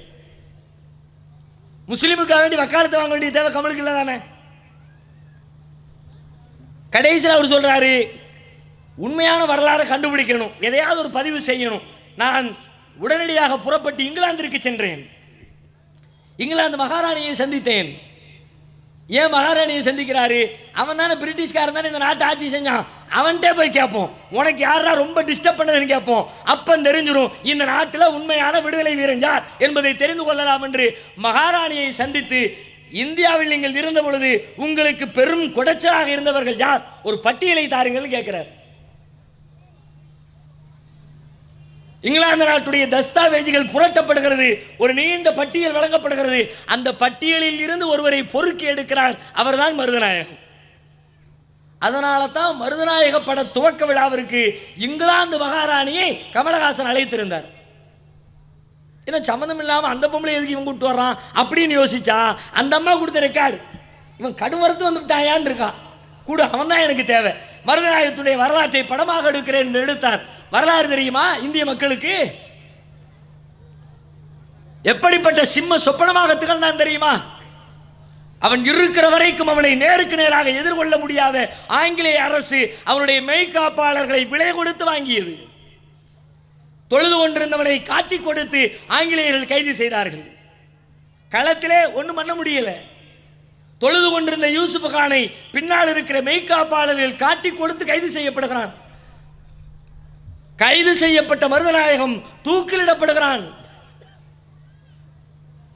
முஸ்லீமுக்காக வேண்டி வக்காலத்தை வாங்க வேண்டிய தேவை கமலுக்கு இல்லை தானே. கடைசியில் அவர் சொல்றாரு, உண்மையான வரலாறை கண்டுபிடிக்கணும், எதையாவது ஒரு பதிவு செய்யணும். நான் உடனடியாக புறப்பட்டு இங்கிலாந்திற்கு சென்றேன். இங்கிலாந்து மகாராணியை சந்தித்தேன். ஏன் மகாராணியை சந்திக்கிறாரு? அவன் தானே பிரிட்டிஷ்காரன் தானே இந்த நாட்டை ஆட்சி செஞ்சான். அவன்கிட்ட போய் கேட்போம், உனக்கு யாரா ரொம்ப டிஸ்டர்ப் பண்ணதுன்னு கேட்போம். அப்ப தெரிஞ்சிடும் இந்த நாட்டில் உண்மையான விடுதலை வீரன் யார் என்பதை தெரிந்து கொள்ளலாம் என்று மகாராணியை சந்தித்து, இந்தியாவில் நீங்கள் இருந்த பொழுது உங்களுக்கு பெரும் குடைச்சலாக இருந்தவர்கள் யார், ஒரு பட்டியலை தாருங்கள் கேட்கிறார். இங்கிலாந்து நாட்டுடைய தஸ்தாவேஜுகள் புரட்டப்படுகிறது, ஒரு நீண்ட பட்டியல் வழங்கப்படுகிறது. அந்த பட்டியலில் இருந்து ஒருவரை பொறுக்கி எடுக்கிறார், அவர்தான் மருதநாயகம். அதனால தான் மருதநாயக பட துவக்க விழாவிற்கு இங்கிலாந்து மகாராணியை கமலஹாசன் அழைத்திருந்தார். ஏன்னா சம்மந்தம் இல்லாமல் அந்த பொம்பளை எதுக்கு இவன் கூப்பிட்டு வர்றான் அப்படின்னு யோசிச்சா, அந்த அம்மா கொடுத்த ரெக்கார்டு இவன் கடுமறுத்து வந்துவிட்டாயான்னு இருக்கான் கூட, அவன் தான் எனக்கு தேவை. மருதநாயகத்துடைய வரலாற்றை படமாக எடுக்கிறேன் எடுத்தார். வரலாறு தெரியுமா இந்திய மக்களுக்கு? எப்படிப்பட்ட சிம்ம சொப்பனமாக திகழ்ந்தான் தெரியுமா? அவன் இருக்கிற வரைக்கும் அவனை நேருக்கு நேராக எதிர்கொள்ள முடியாத ஆங்கிலேய அரசு அவனுடைய மெய்காப்பாளர்களை விலை கொடுத்து வாங்கியது. தொழுது கொண்டிருந்தவனை காட்டி கொடுத்து ஆங்கிலேயர்கள் கைது செய்தார்கள். களத்திலே ஒன்றும் பண்ண முடியல. தொழுது கொண்டிருந்த யூசுப் கானை பின்னால் இருக்கிற மெய்காப்பாளர்கள் காட்டி கொடுத்து கைது செய்யப்படுகிறான். கைது செய்யப்பட்ட மருதநாயகம் தூக்கிலிடப்படுகிறான்.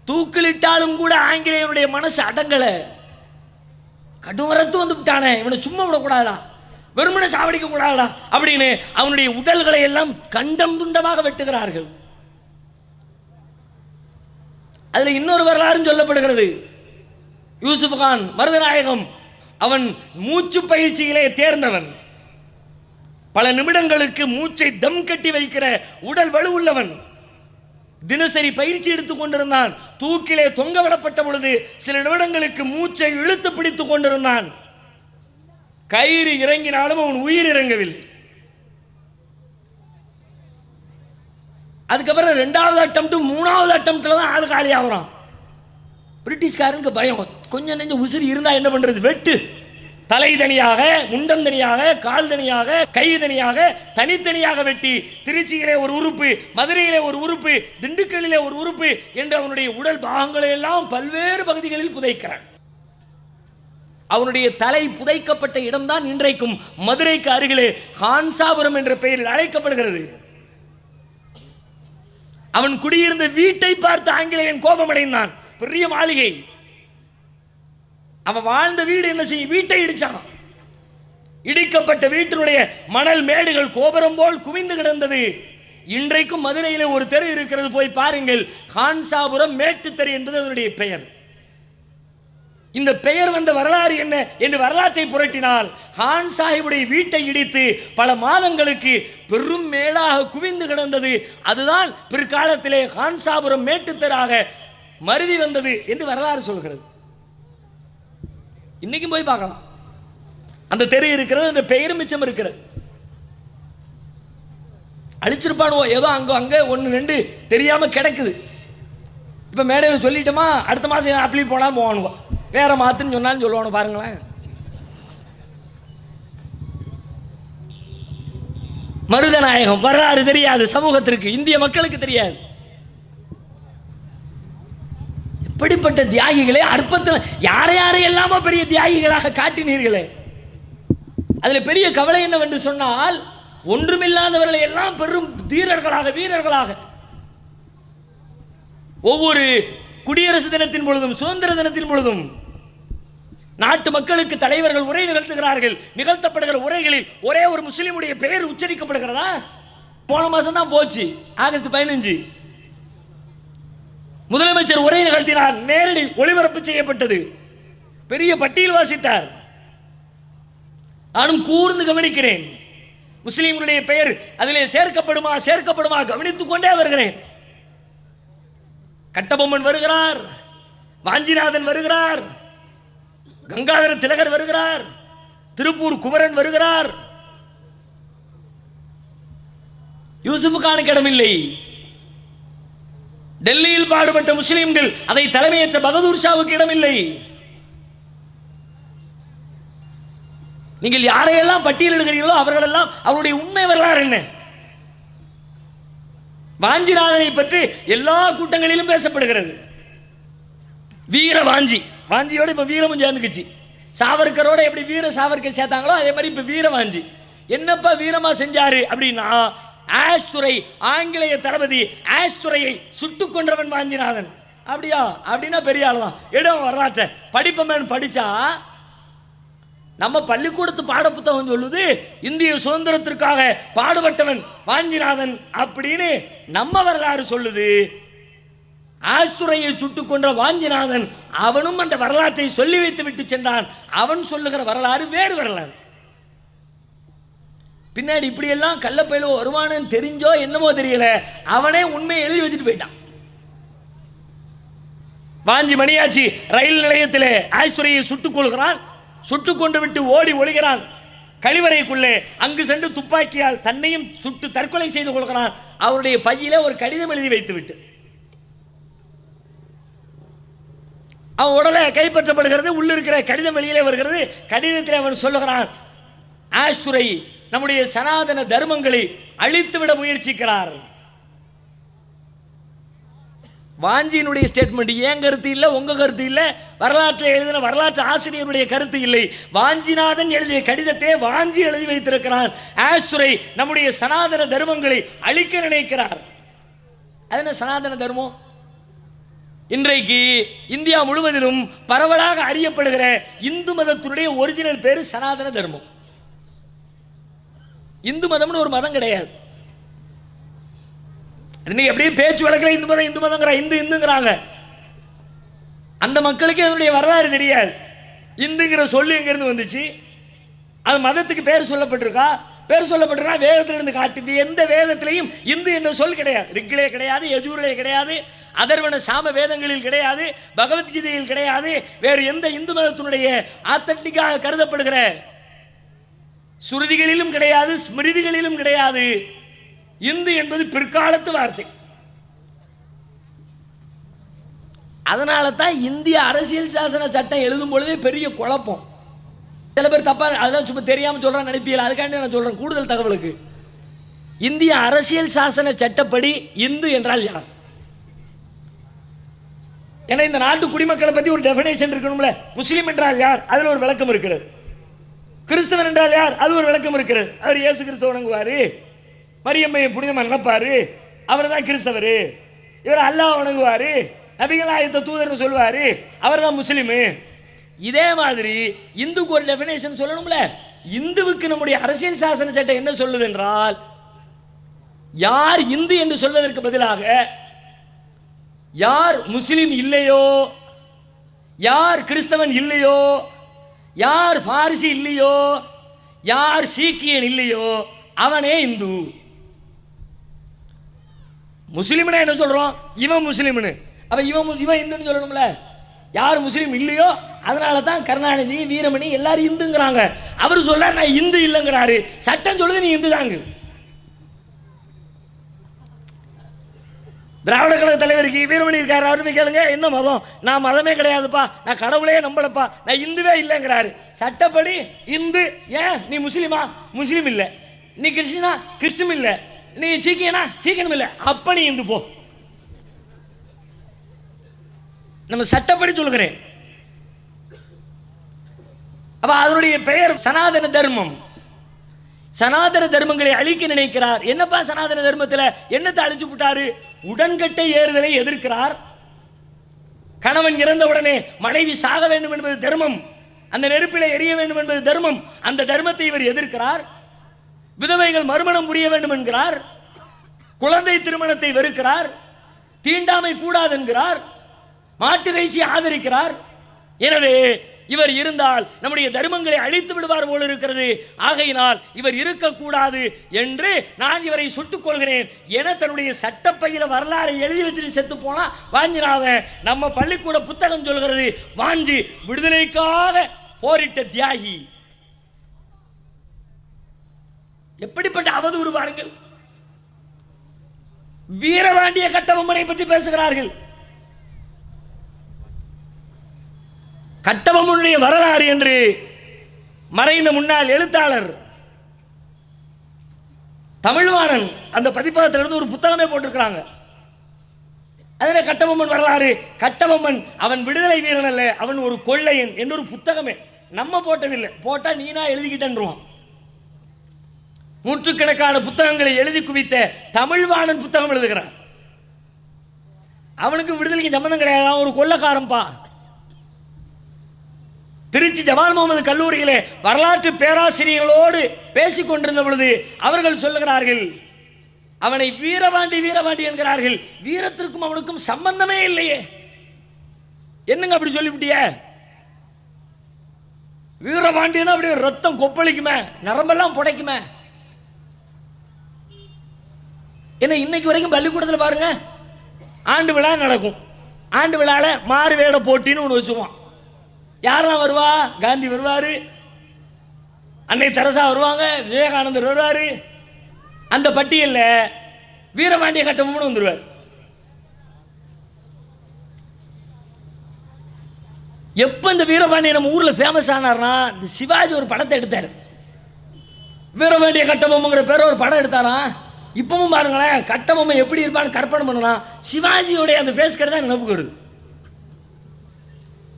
தூக்கிலிட்டாலும் கூட ஆங்கிலேயருடைய மனசு அடங்கல. கடுமரத்து வந்து விட்டானே, இவனை சும்மா விடக்கூடாதா, வெறுமனை சாவடிக்க கூடாதா அப்படின்னு அவனுடைய உடல்களை எல்லாம் கண்டம் துண்டமாக வெட்டுகிறார்கள். அதுல இன்னொரு வரலாறு சொல்லப்படுகிறது. யூசுப் கான் மருதநாயகம் அவன் மூச்சு பயிற்சியிலே தேர்ந்தவன். பல நிமிடங்களுக்கு மூச்சை தம் கட்டி வைக்கிற உடல் வலு உள்ளவன். தினசரி பயிற்சி எடுத்துக் கொண்டிருந்தான். தூக்கிலே தொங்க விடப்பட்ட பொழுது சில நிமிடங்களுக்கு மூச்சை இழுத்து பிடித்துக் கொண்டிருந்தான். கயிறு இறங்கினாலும் அவன் உயிர் இறங்கவில்லை. அதுக்கப்புறம் 2வது அட்டம்ப்ட் 3வது அட்டம்ப்ட்ல தான் ஆள் காலி ஆகுறான். பிரிட்டிஷ்காரனுக்கு பயம், கொஞ்சம் நெஞ்சம் உசிறு இருந்தா என்ன பண்றது, வெட்டு. தலை தனியாக, முண்டம் தனியாக, கால் தனியாக, கை தனியாக, தனித்தனியாக வெட்டி திருச்சியிலே ஒரு உறுப்பு, மதுரையிலே ஒரு உறுப்பு, திண்டுக்கல்லிலே ஒரு உறுப்பு என்று அவனுடைய உடல் பாகங்களை எல்லாம் பல்வேறு பகுதிகளில் புதைக்கிறான். அவனுடைய தலை புதைக்கப்பட்ட இடம்தான் இன்றைக்கும் மதுரைக்கு அருகிலே ஹான்சாபுரம் என்ற பெயரில் அழைக்கப்படுகிறது. அவன் குடியிருந்த வீட்டை பார்த்து ஆங்கிலேயன் கோபமடைந்தான். பெரிய மாளிகை, அவன் வாழ்ந்த வீடு என்ன செய்யும், வீட்டை இடிச்சான். இடிக்கப்பட்ட வீட்டினுடைய மணல் மேடுகள் கோபுரம் போல் குவிந்து கிடந்தது. இன்றைக்கும் மதுரையிலே ஒரு தெரு இருக்கிறது, போய் பாருங்கள். ஹான்சாபுரம் மேட்டு தெரு என்பது அதனுடைய பெயர். இந்த பெயர் வந்த வரலாறு என்ன என்று வரலாற்றை புரட்டினால், ஹான் சாஹிபுடைய வீட்டை இடித்து பல மாதங்களுக்கு பெரும் மேடாக குவிந்து கிடந்தது. அதுதான் பிற்காலத்திலே ஹான்சாபுரம் மேட்டுத்தராக மருவி வந்தது என்று வரலாறு சொல்கிறது. இன்னைக்கும் போய் பார்க்கலாம், அந்த தெரு இருக்கிறது, அந்த பெயரும் மிச்சம் இருக்கிறது. அழிச்சிருப்பானுவோ ஏதோ அங்க 1-2 தெரியாம கிடக்குது. இப்ப மேடையில் சொல்லிட்டோமா, அடுத்த மாசம் அப்படி போனாலும் போவானுவோ, பேரை மாத்துன்னு சொன்னாலும் சொல்லுவானு பாருங்களேன். மருதநாயகம் வரலாறு தெரியாது சமூகத்திற்கு, இந்திய மக்களுக்கு தெரியாது. இப்படிப்பட்ட தியாகிகளே அற்பத்தில் யாரை எல்லாமோ பெரிய தியாகிகளாக காட்டினீர்களே. அதில் பெரிய கவலை என்னவென்று சொன்னால், ஒன்றுமில்லாதவர்களை எல்லாம் பெரும் தீரர்களாக, வீரர்களாக ஒவ்வொரு குடியரசு தினத்தின் பொழுதும் சுதந்திர தினத்தின் பொழுதும் நாட்டு மக்களுக்கு தலைவர்கள் உரை நிகழ்த்துகிறார்கள். நிகழ்த்தப்படுகிற உரைகளில் ஒரே ஒரு முஸ்லிமுடைய பெயர் உச்சரிக்கப்படுகிறதா? போன மாசம் தான் போச்சு, ஆகஸ்ட் 15 முதலமைச்சர் உரை நிகழ்த்தினார், நேரடி ஒளிபரப்பு செய்யப்பட்டது. பெரிய பட்டியல் வாசித்தார். நானும் கூர்ந்து கவனிக்கிறேன். முஸ்லிம்களுடைய பெயர் அதிலே சேர்க்கப்படுமா கவனித்துக் கொண்டே வருகிறேன். கட்டபொம்மன் வருகிறார், வாஞ்சிநாதன் வருகிறார், கங்காதர திலகர் வருகிறார், திருப்பூர் குமரன் வருகிறார். யூசுப் கானுக்கு இடமில்லை. டெல்லியில் பாடுபட்ட முஸ்லிம்கள் அதை தலைமையேற்ற பகதூர் ஷாவுக்கு இடமில்லை. நீங்கள் யாரையெல்லாம் பட்டியலிடுகிறீர்களோ அவர்களெல்லாம் அவருடைய உண்மை வரலாறு என்ன? வாஞ்சிநாதனை பற்றி எல்லா கூட்டங்களிலும் பேசப்படுகிறது. வீர வாஞ்சியோட இப்ப வீரமும் சேர்ந்துக்குச்சு. சாவர்கரோட எப்படி வீர சாவர்கர் சேர்த்தாங்களோ அதே மாதிரி இப்ப வீர வாஞ்சி. என்னப்பா வீரமா செஞ்சாரு அப்படின்னா, ஆஸ்துரை ஆங்கிலேய தளபதி ஆஸ்துரையை சுட்டுக் கொன்றவன் வாஞ்சிநாதன். அப்படியா? அப்படின்னா பெரிய ஆள் தான். இடம் வரலாற்ற படிப்பமேன் படிச்சா நம்ம பள்ளிக்கூடத்து பாட புத்தகம் சொல்லுது, இந்திய சுதந்திரத்திற்காக பாடுபட்டவன் வாஞ்சிநாதன் அப்படின்னு நம்ம வரலாறு சொல்லுது. ஆஸ்துரையை சுட்டுக் கொன்ற வாஞ்சிநாதன் அவனும் அந்த வரலாற்றை சொல்லி வைத்து விட்டு சென்றான். அவன் சொல்லுகிற வரலாறு வேறு வரலாறு. பின்னாடி இப்படியெல்லாம் கள்ளப்பயில வருமானம் தெரிஞ்சோ என்னமோ தெரியல, அவனே உண்மையை எழுதி வச்சுட்டு போயிட்டான். வாஞ்சி மணியாச்சி ரயில் நிலையத்தில் ஆஸ்துரையை சுட்டுக் கொள்கிறான். சுட்டுக் கொண்டு விட்டு ஓடி ஒளிகிறான் கழிவறைக்குள்ளே. அங்கு சென்று துப்பாக்கியால் தன்னையும் சுட்டு தற்கொலை செய்து கொள்கிறான். அவருடைய பையிலே ஒரு கடிதம் எழுதி வைத்து விட்டு அவன் உடலை கைப்பற்றப்படுகிறது. உள்ளிருக்கிற கடிதம் வெளியிலே வருகிறது. கடிதத்தில் அவன் சொல்லுகிறான், ஆஸ்துரை நம்முடைய சனாதன தர்மங்களை அழித்துவிட முயற்சிக்கிறார். வாஞ்சியினுடைய ஸ்டேட்மெண்ட் ஏன் கருத்து இல்லை, உங்க கருத்து இல்லை, வரலாற்றை எழுதின வரலாற்று ஆசிரியருடைய கருத்து இல்லை. வாஞ்சிநாதன் எழுதிய கடிதத்தை வாஞ்சி எழுதி வைத்திருக்கிறார். ஆஸ்துரை நம்முடைய சனாதன தர்மங்களை அழிக்க நினைக்கிறார். அது என்ன சனாதன தர்மம்? இன்றைக்கு இந்தியா முழுவதிலும் பரவலாக அறியப்படுகிற இந்து மதத்தினுடைய ஒரிஜினல் பேரு சனாதன தர்மம். இந்து மதம்னு ஒரு மதம் கிடையாது. இன்னைக்கு அப்படியே பேச்சு வழக்கில் இந்து மதங்கிற இந்துங்கிறாங்க. அந்த மக்களுக்கு அதனுடைய வரலாறு தெரியாது. இந்துங்கிற சொல்லு எங்கிருந்து வந்துச்சு, அது மதத்துக்கு பேர் சொல்லப்பட்டிருக்கா, பேர் சொல்லப்பட்டிருக்கா வேதத்திலிருந்து காட்டு. எந்த வேதத்திலையும் இந்து என்ற சொல் கிடையாது. ரிக்கிலே கிடையாது, யஜூரிலே கிடையாது, அதர்வன சாம வேதங்களில் கிடையாது, பகவத்கீதையில் கிடையாது, வேறு எந்த இந்து மதத்தினுடைய ஆத்தன்டிக்காக கருதப்படுகிற சுருதிகளிலும் கிடையாது, ஸ்மிருதிகளிலும் கிடையாது. இந்து என்பது பிற்காலத்து வார்த்தை. அதனால தான் இந்திய அரசியல் சாசன சட்டம் எழுதும் பொழுதே பெரிய குழப்பம். சில பேர் தப்பா அதான் சும்மா தெரியாமல் சொல்கிறான்னு நினைப்பீங்க. அதுக்காண்டி நான் சொல்கிறேன் கூடுதல் தகவலுக்கு. இந்திய அரசியல் சாசன சட்டப்படி இந்து என்றால் யார்? ஏன்னா இந்த நாட்டு குடிமக்களை பற்றி ஒரு டெஃபினேஷன் இருக்கணும்ல. முஸ்லீம் என்றால் யார்? அதில் ஒரு விளக்கம் இருக்கிறது. கிறிஸ்தவன் என்றால் யார்? அது ஒரு விளக்கம் இருக்கிறது. அவர் இயேசு கிறிஸ்துவ வணங்குவார், மரியம்மையை புனிதமாக நினைப்பார், அவர் தான் கிறிஸ்தவர். இவர் அல்லாஹ் வணங்குவார், நபிகள் ஆயத்த தூதர்னு சொல்லுவார், அவர் தான் முஸ்லீமு. இதே மாதிரி இந்துக்கு ஒரு டெஃபினேஷன் சொல்லணும்ல. இந்துவுக்கு நம்முடைய அரசியல் சாசன சட்டம் என்ன சொல்லுது என்றால், யார் இந்து என்று சொல்வதற்கு பதிலாக யார் முஸ்லிம் இல்லையோ, யார் கிறிஸ்தவன் இல்லையோ, யார் பாரிசி இல்லையோ, யார் சீக்கியன் இல்லையோ அவனே இந்து. முஸ்லிம்னா என்ன சொல்றோம்? இவன் முஸ்லிம்னு. அப்ப இவன் இந்துன்னு சொல்லணும்ல. யார் முஸ்லீம் இல்லையோ அதனால தான் கருணாநிதி, வீரமணி எல்லாரும் இந்துங்கிறாங்க. அவர் சொல்ல நான் இந்து இல்லைங்கிறாரு. சட்டம் சொல்லுது நீ இந்து தாங்க. திராவிட கழக தலைவருக்கு வீரமணி இருக்காரு, அவருமே கேளுங்க என்ன மதம்? நான் மதமே கிடையாதுப்பா, நான் கடவுளே நம்பலப்பா, நான் இந்துவே இல்லைங்கிறாரு. சட்டப்படி இந்து. ஏன் நீ முஸ்லீமா? முஸ்லீம் இல்லை. நீ கிறிஸ்டினா? கிறிஸ்டின் இல்லை. நீ சீக்கியனா? சீக்கியனும் இல்லை. அப்ப நீ இந்து போ. நம்ம சட்டப்படி சொல்கிறேன். அப்ப அதனுடைய பெயர் சனாதன தர்மம். சனாதன தர்மங்களை அழிக்க நினைக்கிறார். என்னப்பா சனாதன தர்மத்தில் என்னத்தை அழிச்சு விட்டாரு? உடன்கட்டை ஏறுதலை எதிர்க்கிறார். கணவன் இறந்த உடனே மனைவி சாக வேண்டும் என்பது தர்மம், அந்த நெருப்பிலை எரிய வேண்டும் என்பது தர்மம். அந்த தர்மத்தை இவர் எதிர்க்கிறார். விதவைகள் மறுமணம் புரிய வேண்டும் என்கிறார். குழந்தை திருமணத்தை வெறுக்கிறார். தீண்டாமை கூடாது என்கிறார். மாட்டிறைச்சி ஆதரிக்கிறார். எனவே இவர் இருந்தால் நம்முடைய தர்மங்களை அழித்து விடுவார் போல இருக்கிறது. ஆகையினால் இவர் இருக்கக்கூடாது என்று நான் இவரை சுட்டுக் கொள்கிறேன் என தன்னுடைய சட்டப்பையில வரலாறு எழுதி வச்சுட்டு செத்து போனா வாஞ்சிராத. நம்ம பள்ளிக்கூட புத்தகம் சொல்கிறது, வாஞ்சி விடுதலைக்காக போரிட்ட தியாகி. எப்படிப்பட்ட அவதூறு பாருங்கள். வீரபாண்டிய கட்டபொம்மனை பற்றி பேசுகிறார்கள். கட்டபொம்மனுடைய வரலாறு என்று மறைந்த முன்னாள் எழுத்தாளர் தமிழ்வாணன் அந்த பதிப்பகத்திலிருந்து ஒரு புத்தகமே போட்டிருக்கிறாங்க. அதில் கட்டபொம்மன் வரலாறு. கட்டபொம்மன் அவன் விடுதலை வீரன் அல்ல, அவன் ஒரு கொள்ளையன் என்று ஒரு புத்தகமே. நம்ம போட்டதில்லை, போட்டா நீனா எழுதிக்கிட்டேன்றான். நூற்றுக்கணக்கான புத்தகங்களை எழுதி குவித்த தமிழ்வாணன் புத்தகம் எழுதுகிறான். அவனுக்கு விடுதலைக்கு சம்பந்தம் கிடையாது, அவன் ஒரு கொள்ளைக்காரன்பா. திருச்சி ஜவால் முகமது கல்லூரியிலே வரலாற்று பேராசிரியர்களோடு பேசிக் கொண்டிருந்த பொழுது அவர்கள் சொல்லுகிறார்கள், அவனை வீரபாண்டி வீரபாண்டி என்கிறார்கள். வீரத்திற்கும் அவனுக்கும் சம்பந்தமே இல்லையே. என்னங்க அப்படி சொல்லிவிட்டிய? வீரபாண்டியனா அப்படியே ரத்தம் கொப்பளிக்குமே, நரம்பெல்லாம் புடைக்குமே. என்ன இன்னைக்கு வரைக்கும் பள்ளிக்கூடத்தில் பாருங்க, ஆண்டு விழா நடக்கும். ஆண்டு விழாவில் மாறு வேட போட்டின்னு ஒன்று வச்சுக்குவான். யாரெல்லாம் வருவா? காந்தி வருவார், அன்னை தெரசா வருவாங்க, விவேகானந்தர் வருவார். அந்த பட்டியலில் வீரபாண்டிய கட்டபொம்மன் வந்துடுவார். எப்போ இந்த வீரபாண்டிய நம்ம ஊரில் ஃபேமஸ் ஆனார்னா, இந்த சிவாஜி ஒரு படத்தை எடுத்தார். வீரபாண்டிய கட்டபொம்மங்கிற பேர் ஒரு படம் எடுத்தாரா. இப்பவும் பாருங்களேன், கட்டபொம்மன் எப்படி இருப்பான்னு கற்பனை பண்ணலாம். சிவாஜியோடைய அந்த ஃபேஸ் கடை தான் நினைப்புக்கு வருது.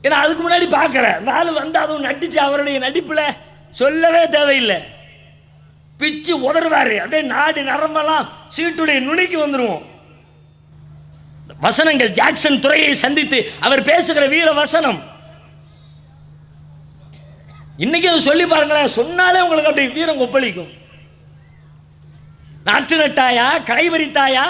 ஏன்னா அதுக்கு முன்னாடி பார்க்கல. அந்த ஆள் வந்து அதுவும் நடிச்சு அவருடைய நடிப்பில் சொல்லவே தேவையில்லை. பிச்சு உதறுவாரு, அப்படியே நாடு நரம்பெல்லாம் சீட்டுடைய நுனிக்கு வந்துடுவோம். வசனங்கள் ஜாக்சன் துறையை சந்தித்து அவர் பேசுகிற வீர வசனம் இன்னைக்கு சொல்லி பாருங்களேன், சொன்னாலே உங்களுக்கு அப்படி வீரம் கொப்பளிக்கும். நாற்று நட்டாயா, கடைபறித்தாயா,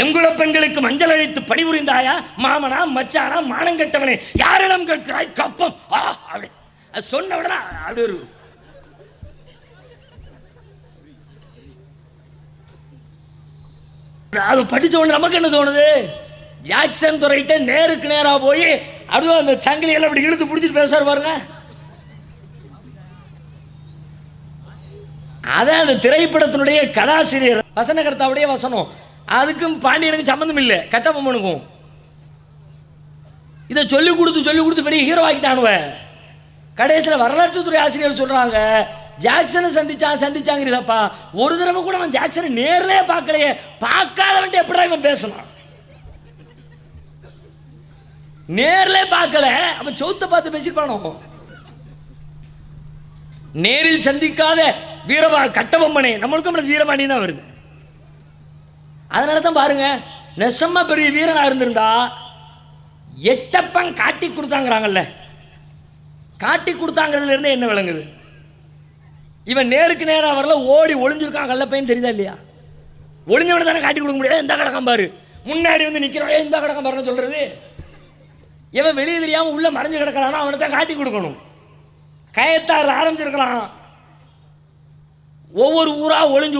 எங்குல பெண்களுக்கு மஞ்சள் அழைத்து பணிபுரிந்தாயா, மாமனா மச்சானா மானங்கட்டவனே யாரிடம் கேட்கிறாய் கப்பம். அப்படி அது சொன்ன உடனே அப்படி ஒரு அது படிச்ச உடனே நமக்கு என்ன தோணுது? ஜாக்சன் துறையிட்ட நேருக்கு நேராக போய் அப்படியே அந்த சங்கிலியெல்லாம் அப்படி இழுத்து பிடிச்சிட்டு பேசுவார் பாருங்க. அதான் அந்த திரைப்படத்தினுடைய கதாசிரியர் வசனகர்த்தாவுடைய வசனம். அதுக்கும் பாண்டியனுக்கும் சம்பந்தம் இல்லை, கட்டபொம்மனுக்கும். இதை சொல்லி கொடுத்து பெரிய ஹீரோ ஆக்கிட்டானுவ. கடைசியில் வரலாற்றுத்துறை ஆசிரியர் சொல்றாங்க, ஜாக்சனை சந்திச்சாங்கிறப்பா, ஒரு தடவை கூட அவன் ஜாக்சனை நேர்லயே பார்க்கலையே, பார்க்காதவன்ட்டு எப்படி இவன் பேசலாம்? நேர்ல பார்க்கல, அவன் சௌத்த பார்த்து பேசிப்பானோ? நேரில் சந்திக்காத கட்டபொம்மனே, நம்மளுக்கும் வீரபாண்டி தான் வருது. அதனால தான் பாருங்க, நெசமா பெரிய வீரனா இருந்திருந்தா எட்டப்பன் காட்டி கொடுத்தாங்கிறாங்கல்ல, காட்டி கொடுத்தாங்கிறதுல இருந்து என்ன விளங்குது? இவன் நேருக்கு நேராக வரல, ஓடி ஒளிஞ்சிருக்கான் கள்ளப்பையன், தெரியுதா இல்லையா? ஒளிஞ்சவனை தானே காட்டி கொடுக்க முடியாது. இந்த கடக்கம் பாரு, முன்னாடி வந்து நிற்கிறோம், இந்த கடக்கம் பாருன்னு சொல்றது. இவன் வெளியே தெரியாமல் உள்ள மறைஞ்சு கிடக்கிறானா, அவனை தான் காட்டி கொடுக்கணும். கயத்தாறு ஆரம்பிச்சிருக்கிறான், ஒவ்வொரு ஊரா ஒளிஞ்சு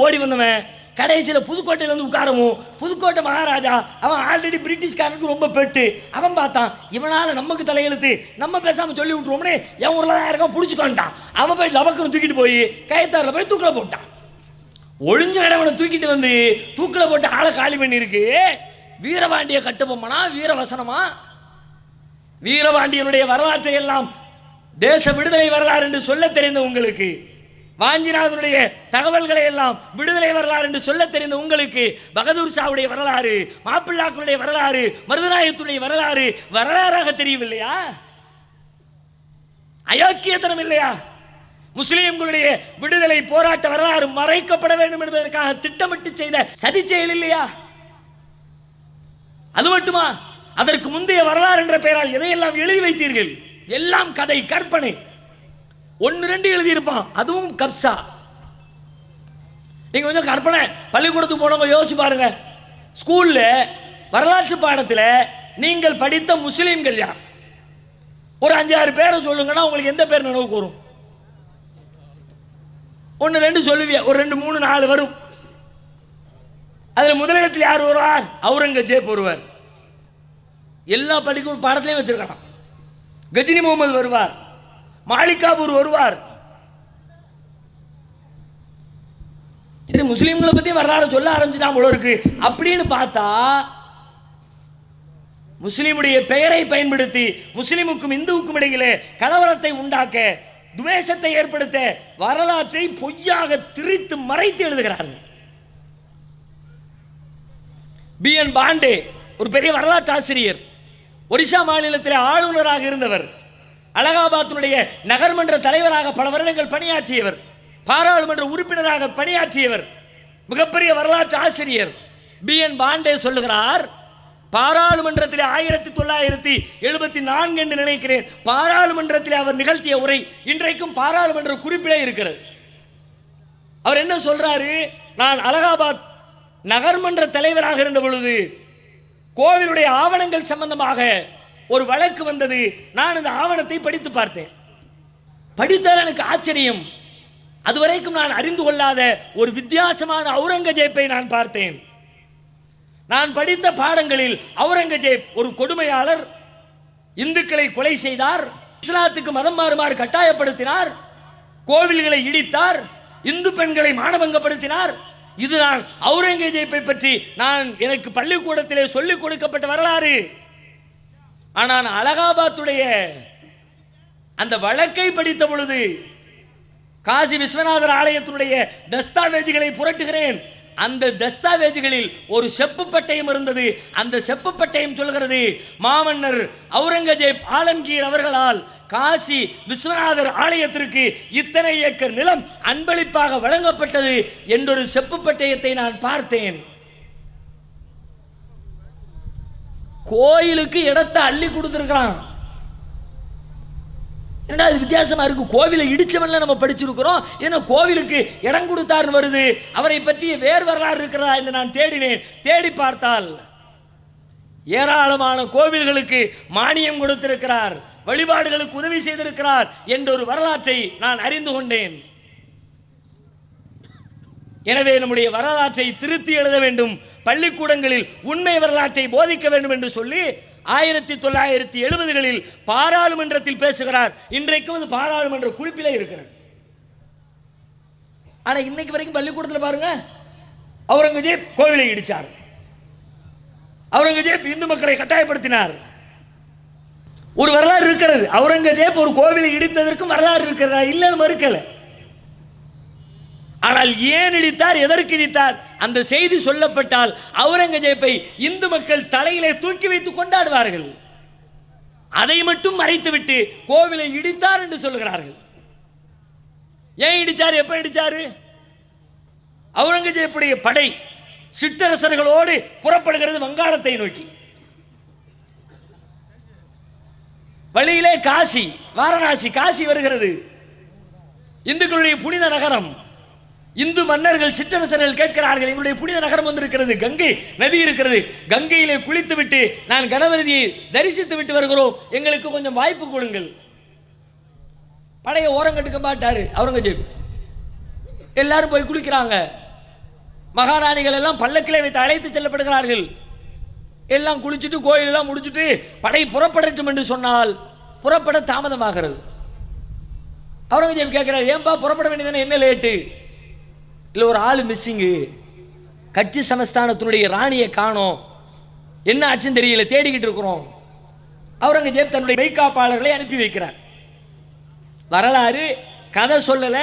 ஓடி வந்தவன் கடைசியில் புதுக்கோட்டையில் வந்து உட்காரவும், புதுக்கோட்டை மகாராஜா அவன் ஆல்ரெடி பிரிட்டிஷ்காரனுக்கு ரொம்ப பெட்டு, அவன் பார்த்தான் இவனால் நமக்கு தலையெழுத்து, நம்ம பேசாமல் சொல்லி விட்டுருவோம்னே, என் ஊரில் தான் யாருக்கா பிடிச்சிக்கோன்ட்டான். அவன் போய் லபக்குன்னு தூக்கிட்டு போய் கயத்தாரில் போய் தூக்கில் போட்டான். ஒளிஞ்ச இடவனை தூக்கிட்டு வந்து தூக்கில் போட்டு ஆளை காலி பண்ணியிருக்கு. வீரபாண்டிய கட்டபொம்மனா வீரவசனமா? வீரபாண்டியனுடைய வரலாற்றை எல்லாம் தேச விடுதலை வரலாறு என்று சொல்ல தெரிந்த உங்களுக்கு, வாஞ்சிநாதனுடைய தகவல்களை எல்லாம் விடுதலை வரலாறு என்று சொல்ல தெரிந்த உங்களுக்கு, பகதூர் ஷாவுடைய வரலாறு, மாப்பிள்ளாக்களுடைய வரலாறு, மருதநாயகத்துடைய வரலாறு வரலாறாக தெரியவில்லையா? அயோக்கியத்தனம் இல்லையா? முஸ்லிம்களுடைய விடுதலை போராட்ட வரலாறு மறைக்கப்பட வேண்டும் என்பதற்காக திட்டமிட்டு செய்த சதி செயல் இல்லையா? அது மட்டுமா, அதற்கு முந்தைய வரலாறு என்ற பெயரால் எதையெல்லாம் எழுதி வைத்தீர்கள்? எல்லாம் கதை, கற்பனை. 1-2 எழுதியிருப்பான், அதுவும் கப்சா. நீங்க கொஞ்சம் கற்பனை, பள்ளிக்கூடத்துக்கு போனவங்க யோசிச்சு பாருங்க. ஸ்கூல்ல வரலாற்று பாடத்தில் நீங்கள் படித்த முஸ்லீம்கள் யார்? ஒரு 5-6 பேரை சொல்லுங்கன்னா உங்களுக்கு எந்த பேர் நினைவுக்கு வரும்? 1-2 சொல்லுவியா, ஒரு 2-3-4 வரும். அதில் முதலிடத்தில் யார் வருவார்? அவுரங்கஜேப் ஒருவர். எல்லா பள்ளிக்கூட பாடத்திலையும் வச்சிருக்கான். கஜினி முகமது வருவார், மாலிகாபூர் வருவார். சரி, முஸ்லீம்களை பத்தி வரலாறு சொல்ல ஆரம்பிச்சுட்டான் போல இருக்கு அப்படின்னு பார்த்தா, முஸ்லீமுடைய பெயரை பயன்படுத்தி முஸ்லீமுக்கும் இந்துவுக்கும் இடையிலே கலவரத்தை உண்டாக்க, துவேஷத்தை ஏற்படுத்த வரலாற்றை பொய்யாக திரித்து மறைத்து எழுதுகிறார்கள். B.N. பாண்டே ஒரு பெரிய வரலாற்று ஆசிரியர், ஒரிசா மாநிலத்தில் ஆளுநராக இருந்தவர், அலகாபாத்தினுடைய நகர்மன்ற தலைவராக பல வருடங்கள் பணியாற்றியவர், பாராளுமன்ற உறுப்பினராக பணியாற்றியவர், மிகப்பெரிய வரலாற்று ஆசிரியர். B.N. பாண்டே சொல்லுகிறார், பாராளுமன்றத்தில் 1974 என்று நினைக்கிறேன், பாராளுமன்றத்தில் அவர் நிகழ்த்திய உரை இன்றைக்கும் பாராளுமன்ற குறிப்பிலே இருக்கிறது. அவர் என்ன சொல்றாரு? நான் அலகாபாத் நகர்மன்ற தலைவராக இருந்த பொழுது கோவிலுடைய ஆவணங்கள் சம்பந்தமாக ஒரு வழக்கு வந்தது. நான் இந்த ஆவணத்தை படித்து பார்த்தேன். படித்தால் எனக்கு ஆச்சரியம். அதுவரைக்கும் நான் அறிந்து கொள்ளாத ஒரு வித்தியாசமான அவுரங்கஜேப்பை நான் பார்த்தேன். நான் படித்த பாடங்களில் அவுரங்கஜேப் ஒரு கொடுமையாளர், இந்துக்களை கொலை செய்தார், இஸ்லாத்துக்கு மதம் மாறுமாறு கட்டாயப்படுத்தினார், கோவில்களை இடித்தார், இந்து பெண்களை மானபங்கப்படுத்தினார். இதுதான் அவுரங்கஜேப்பை பற்றி எனக்கு பள்ளிக்கூடத்திலே சொல்லிக் கொடுக்கப்பட்ட வரலாறு. ஆனால் அலகாபாத்துடைய அந்த வழக்கை படித்த பொழுது காசி விஸ்வநாதர் ஆலயத்தினுடைய தஸ்தாவேஜுகளை புரட்டுகிறேன். அந்த தஸ்தாவேஜுகளில் ஒரு செப்பு பட்டயம் இருந்தது. அந்த செப்பு பட்டயம் சொல்கிறது, மாமன்னர் அவுரங்கஜேப் ஆலம்கீர் அவர்களால் காசி விஸ்வநாதர் ஆலயத்திற்கு இத்தனை ஏக்கர் நிலம் அன்பளிப்பாக வழங்கப்பட்டது என்றொரு செப்பு பட்டயத்தை நான் பார்த்தேன். கோயிலுக்கு இடத்தை அள்ளி கொடுத்திருக்கிறான். என்னடா இது வித்தியாசமா இருக்கு? கோவிலை இடிச்சவன்ல நம்ம படிச்சிருக்கிறோம், ஏன்னா கோவிலுக்கு இடம் கொடுத்தார்னு வருது. அவரை பற்றி வேறு வரலாறு இருக்கிறதா என்று நான் தேடினேன். தேடி பார்த்தால் ஏராளமான கோவில்களுக்கு மானியம் கொடுத்திருக்கிறார், வழிபாடுகளுக்கு உதவி செய்திருக்கிறார் என்ற ஒரு வரலாற்றை நான் அறிந்து கொண்டேன். எனவே நம்முடைய வரலாற்றை திருத்தி எழுத வேண்டும், பள்ளிக்கூடங்களில் உண்மை வரலாற்றை போதிக்க வேண்டும் என்று சொல்லி 1970களில் பாராளுமன்றத்தில் பேசுகிறார். இன்றைக்கும் அது பாராளுமன்ற குறிப்பிலே இருக்கிறது. ஆனா இன்னைக்கு வரைக்கும் பள்ளிக்கூடத்தில் பாருங்க, அவுரங்கஜேப் கோவிலை இடிச்சார், அவுரங்கஜேப் இந்து மக்களை கட்டாயப்படுத்தினார், ஒரு வரலாறு இருக்கிறது. அவுரங்கசீப் ஒரு கோவிலை இடித்ததற்கும் வரலாறு இருக்கிறதா? இல்லைன்னு மறுக்கல. ஆனால் ஏன் இடித்தார், எதற்கு இடித்தார், அந்த செய்தி சொல்லப்பட்டால் அவுரங்கசீப்பை இந்து மக்கள் தலையிலே தூக்கி வைத்து கொண்டாடுவார்கள். அதை மட்டும் மறைத்துவிட்டு கோவிலை இடித்தார் என்று சொல்கிறார்கள். ஏன் இடிச்சார், எப்ப இடிச்சாரு? அவுரங்கசீப்புடைய படை சிற்றரசர்களோடு புறப்படுகிறது வங்காளத்தை நோக்கி. வழியிலே காசி, வாரணாசி, காசி வருகிறது, இந்துக்களுடைய புனித நகரம். இந்து மன்னர்கள் சிற்றரசர்கள் கேட்கிறார்கள், எங்களுடைய புனித நகரம் வந்திருக்கிறது, கங்கை நதி இருக்கிறது, கங்கையிலே குளித்து விட்டு நான் கணபதியை தரிசித்து விட்டு வருகிறோம், எங்களுக்கு கொஞ்சம் வாய்ப்பு கொடுங்கள். படையை ஓரங்கட்டுக்க மாட்டாரு அவுரங்கசீப். எல்லாரும் போய் குளிக்கிறாங்க. மகாராணிகள் எல்லாம் பல்லக்கிலே வைத்து அழைத்து செல்லப்படுகிறார்கள். எல்லாம் குளிச்சுட்டு கோயிலெல்லாம் முடிச்சுட்டு படை புறப்படட்டும் என்று சொன்னால் புறப்பட தாமதமாகிறது. அவுரங்கசீப் கேட்கிறார், ஏன்பா புறப்பட வேண்டியதானே, என்ன லேட்டு? இல்லை, ஒரு ஆள் மிஸ்ஸிங்கு, கட்சி சமஸ்தானத்தினுடைய ராணியை காணோம், என்ன ஆச்சுன்னு தெரியல, தேடிக்கிட்டு இருக்கிறோம். அவுரங்கசீப் தன்னுடைய மெய்காப்பாளர்களை அனுப்பி வைக்கிறார். வரலாறு கதை சொல்லல,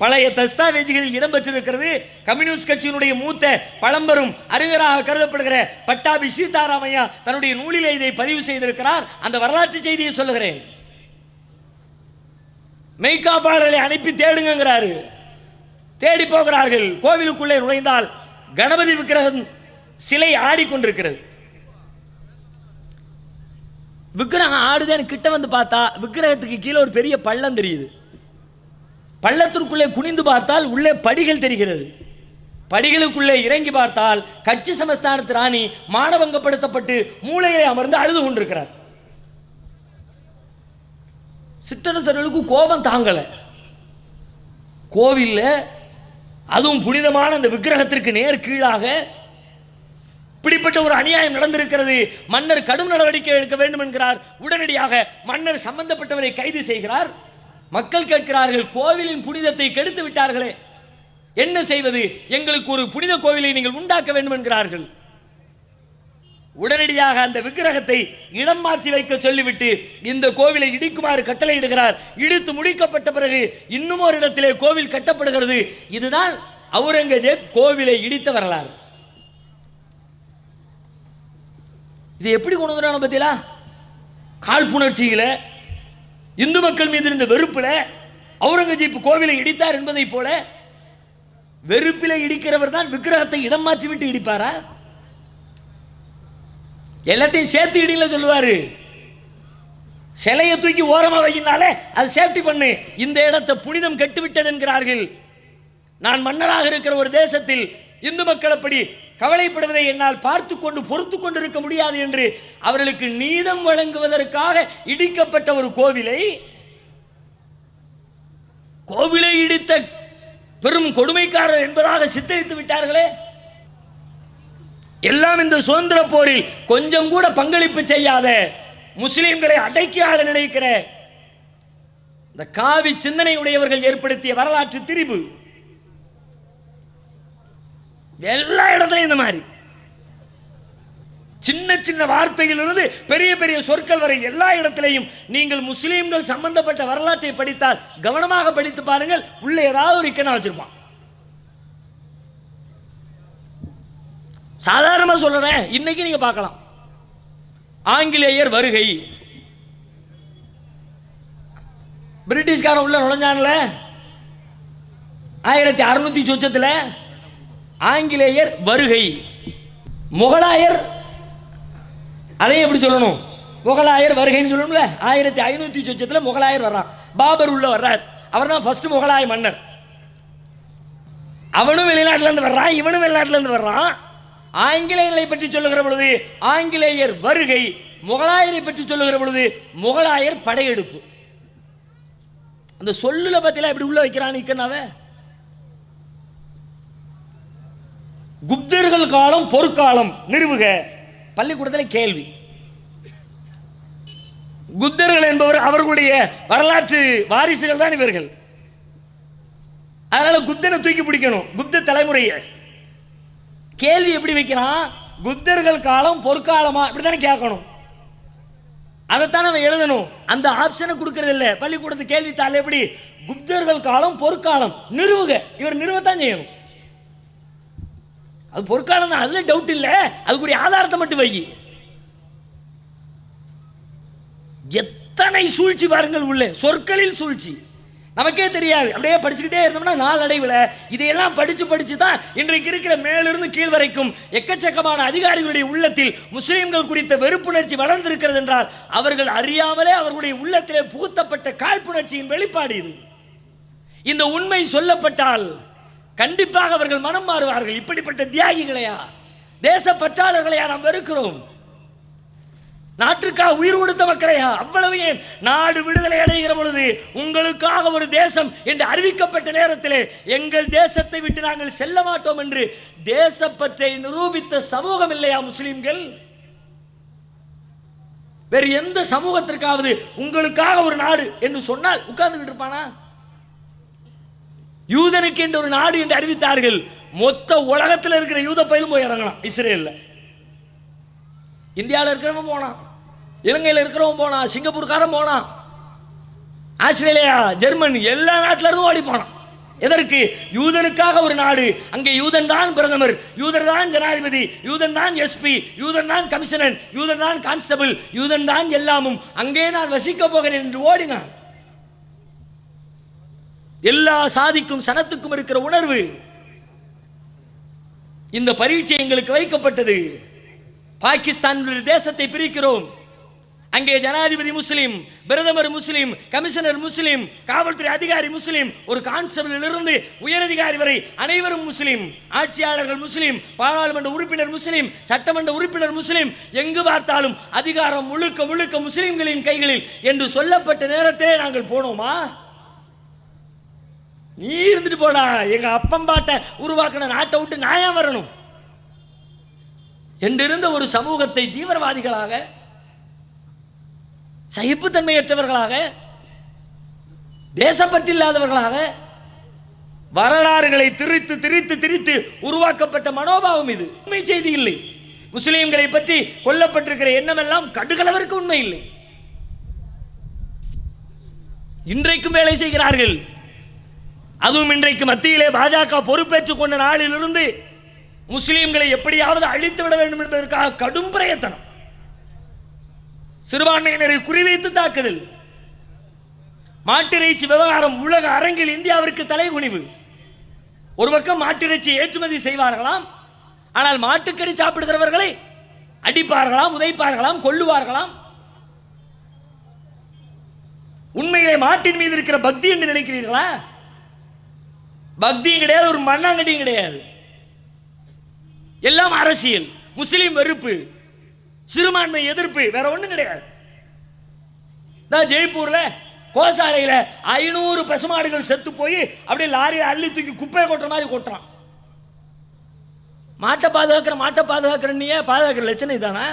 பழைய தஸ்தாவேஜுகளில் இடம்பெற்றிருக்கிறது. கம்யூனிஸ்ட் கட்சியினுடைய மூத்த பழம்பெரும் அறிஞராக கருதப்படுகிற பட்டாபி சீதாராமையா தன்னுடைய நூலிலே இதை பதிவு செய்திருக்கிறார். அந்த வரலாற்று செய்தியை சொல்லுகிறேன். மெய்காப்பாளர்களை அனுப்பி தேடுங்கிறாரு. தேடி போகிறார்கள். கோவிலுக்குள்ளே நுழைந்தால் கணபதி விக்கிரகம் சிலை ஆடிக்கொண்டிருக்கிறது. விக்கிரகம் ஆடுதேன்னு கிட்ட வந்து பார்த்தா விக்கிரகத்துக்கு கீழே ஒரு பெரிய பள்ளம் தெரியுது. பள்ளத்திற்குள்ளே குனிந்து பார்த்தால் உள்ளே படிகள் தெரிகிறது. படிகளுக்குள்ளே இறங்கி பார்த்தால் கட்சி சமஸ்தானத்து ராணி மானபங்கப்படுத்தப்பட்டு மூளையிலே அமர்ந்து அழுது கொண்டிருக்கிறார். சிற்றரசர்களுக்கு கோபம் தாங்கல. கோவில்ல அதுவும் புனிதமான அந்த விக்கிரகத்திற்கு நேர் கீழாக இப்படிப்பட்ட ஒரு அநியாயம் நடந்திருக்கிறது. மன்னர் கடும் நடவடிக்கை எடுக்க வேண்டும் என்கிறார். உடனடியாக மன்னர் சம்பந்தப்பட்டவரை கைது செய்கிறார். மக்கள் கேட்கிறார்கள், கோவிலின் புனிதத்தை கெடுத்து விட்டார்களே, என்ன செய்வது, எங்களுக்கு ஒரு புனித கோவிலை நீங்கள் உண்டாக்க வேண்டும் என்கிறார்கள். உடனடியாக அந்த விக்கிரகத்தை இடம் மாற்றி வைக்க சொல்லிவிட்டு இந்த கோவிலை இடிக்குமாறு கட்டளையிடுகிறார். இடித்து முடிக்கப்பட்ட பிறகு இன்னும் ஒரு இடத்திலே கோவில் கட்டப்படுகிறது. இதுதான் அவுரங்கசீப் கோவிலை இடித்த வரலாறு. இது எப்படி கொண்டு வந்தான பத்தியா? காழ்ப்புணர்ச்சியில, இந்து மக்கள் மீது இருந்த வெறுப்புல அவுரங்கசீப் கோவிலை இடித்தார் என்பதை போல வெறுப்பில இடிக்கிறவர் தான் விக்கிரகத்தை இடம் மாற்றி விட்டு இடிப்பாரா? எல்லாத்தையும் சேர்த்து இடில சொல்லுவாரு. சிலையை தூக்கி ஓரமா வைக்கினாலே அது சேஃப்டி பண்ணு, இந்த இடத்தை புனிதம் கெட்டுவிட்டது என்கிறார்கள். நான் மன்னராக இருக்கிற ஒரு தேசத்தில் இந்து மக்கள் அப்படி கவலைப்படுவதை என்னால் பார்த்து கொண்டு பொறுத்து கொண்டு இருக்க முடியாது என்று அவர்களுக்கு நீதம் வழங்குவதற்காக இடிக்கப்பட்ட ஒரு கோவிலை இடித்த பெரும் கொடுமைக்காரர் என்பதாக சித்தரித்து விட்டார்களே. எல்லாம் இந்த சுதந்திர போரில் கொஞ்சம் கூட பங்களிப்பு செய்யாத, முஸ்லிம்களை அடக்கி ஆள நினைக்கிற இந்த காவி சிந்தனை உடையவர்கள் ஏற்படுத்திய வரலாற்று திரிபு. எல்லா இடத்துலையும் இந்த மாதிரி சின்ன சின்ன வார்த்தையிலிருந்து பெரிய பெரிய சொற்கள் வரை எல்லா இடத்திலையும் நீங்கள் முஸ்லீம்கள் சம்பந்தப்பட்ட வரலாற்றை படித்தால் கவனமாக படித்து பாருங்கள். உள்ள ஏதாவது ஒரு இக்கனா வச்சிருப்பான். சாதாரணமா சொல்றேன், இன்னைக்கு நீங்க பார்க்கலாம், ஆங்கிலேயர் வருகை, பிரிட்டிஷ்காரன் உள்ள நுழைஞ்சான்ல 1600 சொச்சத்தில், ஆங்கிலேயர் வருகை, முகலாயர், அதையும் எப்படி சொல்லணும், முகலாயர் வருகைன்னு சொல்லணும்ல. 1500 சொச்சத்தில் முகலாயர் வர்றான், பாபர் உள்ள வர்றார், அவர் தான் ஃபர்ஸ்ட் முகலாய மன்னர். அவனும் வெளிநாட்டிலிருந்து வர்றான், இவனும் வெளிநாட்டிலிருந்து வர்றான். ஆங்கிலேயர்களை பற்றி சொல்லுகிற பொழுது ஆங்கிலேயர் வருகை, முகலாயரை பற்றி சொல்லுகிற பொழுது முகலாயர் படையெடுப்பு. அந்த சொல்லுல பத்தில எப்படி உள்ள வைக்கிறான் இக்கனாவே. குப்தர்கள் காலம் பொற்காலம் நிறுவுக, பள்ளிக்கூடத்தில் கேள்வி. குப்தர்கள் என்பவர் அவர்களுடைய வரலாற்று வாரிசுகள் தான் இவர்கள். அதனால குப்தனை தூக்கி பிடிக்கணும், குப்த தலைமுறையை. கேள்வி எப்படி வைக்கிறான், குப்தர்கள் காலம் பொற்காலமா, இப்படித்தானே கேட்கணும். அதைத்தான் நம்ம எழுதணும். அந்த ஆப்ஷனை கொடுக்கறது இல்லை. பள்ளிக்கூடத்து கேள்வித்தாள் எப்படி குப்தர்கள் காலம் பொற்காலம் நிறுவுக, இவர் நிறுவத்தான் செய்யணும். அது பொற்காலம் தான், அதுல டவுட் இல்லை. அதுக்குரிய ஆதாரத்தை மட்டும் வை. எத்தனை சூழ்ச்சி பாருங்கள் உள்ளே, சொற்களில் சூழ்ச்சி நமக்கே தெரியாது. அப்படியே படிச்சுக்கிட்டே இருந்தோம்னா நாளடைவில் இதையெல்லாம் படிச்சு தான் இன்றைக்கு இருக்கிற மேலிருந்து கீழ் வரைக்கும் எக்கச்சக்கமான அதிகாரிகளுடைய உள்ளத்தில் முஸ்லிம்கள் குறித்த வெறுப்புணர்ச்சி வளர்ந்திருக்கிறது என்றால் அவர்கள் அறியாமலே அவர்களுடைய உள்ளத்திலே புகுத்தப்பட்ட காழ்ப்புணர்ச்சியின் வெளிப்பாடு இது. இந்த உண்மை சொல்லப்பட்டால் கண்டிப்பாக அவர்கள் மனம் மாறுவார்கள். இப்படிப்பட்ட தியாகிகளையா, தேசப்பற்றாளர்களையா நாம் வெறுக்கிறோம்? நாட்டுக்காக உயிர் கொடுத்த மக்களையா? அவ்வளவு ஏன், நாடு விடுதலை அடைகிற பொழுது உங்களுக்காக ஒரு தேசம் என்று அறிவிக்கப்பட்ட நேரத்திலே எங்கள் தேசத்தை விட்டு நாங்கள் செல்ல மாட்டோம் என்று தேசப்பற்றை நிரூபித்த சமூகம் இல்லையா முஸ்லிம்கள்? வேறு எந்த சமூகத்திற்காவது உங்களுக்காக ஒரு நாடு என்று சொன்னால் உட்கார்ந்துகிட்டு இருப்பானா? யூதனுக்கு என்று ஒரு நாடு என்று அறிவித்தார்கள். மொத்த உலகத்தில் இருக்கிற யூத பயிலும் போய் இறங்கலாம். இஸ்ரேலில், இந்தியாவில் இருக்கிறவன் போனான், இலங்கையில் இருக்கிறவன் போனான், சிங்கப்பூர்காரன் போனான், ஆஸ்திரேலியா, ஜெர்மனி, எல்லா நாட்டில இருந்து ஓடி போனான். எதற்கு? யூதனுக்காக ஒரு நாடு. அங்கே யூதன் தான் பிரதமர், யூதன் தான் ஜனாதிபதி, யூதன் தான் எஸ்பி, யூதன் தான் கமிஷனர், யூதன் தான் கான்ஸ்டபிள், யூதன் தான் எல்லாமும். அங்கே நான் வசிக்க போகிறேன் என்று ஓடினான். எல்லா சாதிக்கும் சனத்துக்கும் இருக்கிற உணர்வு. இந்த பரீட்சை எங்களுக்கு வைக்கப்பட்டது. பாகிஸ்தான் தேசத்தை பிரிக்கிறோம். அங்கே ஜனாதிபதி முஸ்லிம், பிரதமர் முஸ்லிம், கமிஷனர் முஸ்லிம், காவல்துறை அதிகாரி முஸ்லிம், ஒரு கான்ஸ்டபிளில் இருந்து உயரதிகாரி வரை அனைவரும் முஸ்லிம், ஆட்சியாளர்கள் முஸ்லிம், பாராளுமன்ற உறுப்பினர் முஸ்லிம், சட்டமன்ற உறுப்பினர் முஸ்லிம், எங்கு பார்த்தாலும் அதிகாரம் முழுக்க முழுக்க முஸ்லிம்களின் கைகளில் என்று சொல்லப்பட்ட நேரத்திலே நாங்கள் போனோமா? நீ இருந்துட்டு போடா, எங்க அப்பம்பாட்டை உருவாக்கின நாட்டை விட்டு நான் ஏன் வரணும் என்றிருந்த ஒரு சமூகத்தை தீவிரவாதிகளாக, சகிப்புத்தன்மையற்றவர்களாக, தேசப்பற்றில்லாதவர்களாக, வரலாறுகளை திரித்து திரித்து திரித்து உருவாக்கப்பட்ட மனோபாவம் இது. உண்மை செய்தி இல்லை. முஸ்லிம்களை பற்றி கொல்லப்பட்டிருக்கிற எண்ணமெல்லாம் கடுகளவிற்கு உண்மை இல்லை. இன்றைக்கும் வேலை செய்கிறார்கள். அதுவும் இன்றைக்கு மத்தியிலே பாஜக பொறுப்பேற்றுக் கொண்ட நாளிலிருந்து முஸ்லிம்களை எப்படியாவது அழித்து விட வேண்டும் என்பதற்காக கடும் பிரயத்தனம். சிறுபான்மையினரை குறிவைத்து தாக்குதல், மாட்டிறைச்சி விவகாரம் உலக அரங்கில் இந்தியாவிற்கு தலைகுனிவு. ஒரு பக்கம் மாட்டிறைச்சி ஏற்றுமதி செய்வார்களாம், ஆனால் மாட்டுக்கறி சாப்பிடுகிறவர்களை அடிப்பார்களாம், உதைப்பார்களாம், கொல்லுவார்களாம். உண்மையிலே மாட்டின் மீது இருக்கிற பக்தி என்று நினைக்கிறீர்களா? பக்தியும் கிடையாது, ஒரு மண்ணாங்கட்டியும் கிடையாது. எல்லாம் அரசியல், முஸ்லிம் வெறுப்பு, சிறுபான்மை எதிர்ப்பு, வேற ஒண்ணும் கிடையாது. ஜெய்ப்பூர்ல கோசாலையில 500 பசுமாடுகள் செத்து போய் அப்படியே லாரியை அள்ளி தூக்கி குப்பையை கொட்டுற மாதிரி கொட்டுறான். மாட்டை பாதுகாக்கிற நீ பாதுகாக்கிற லட்சணம் இதானா?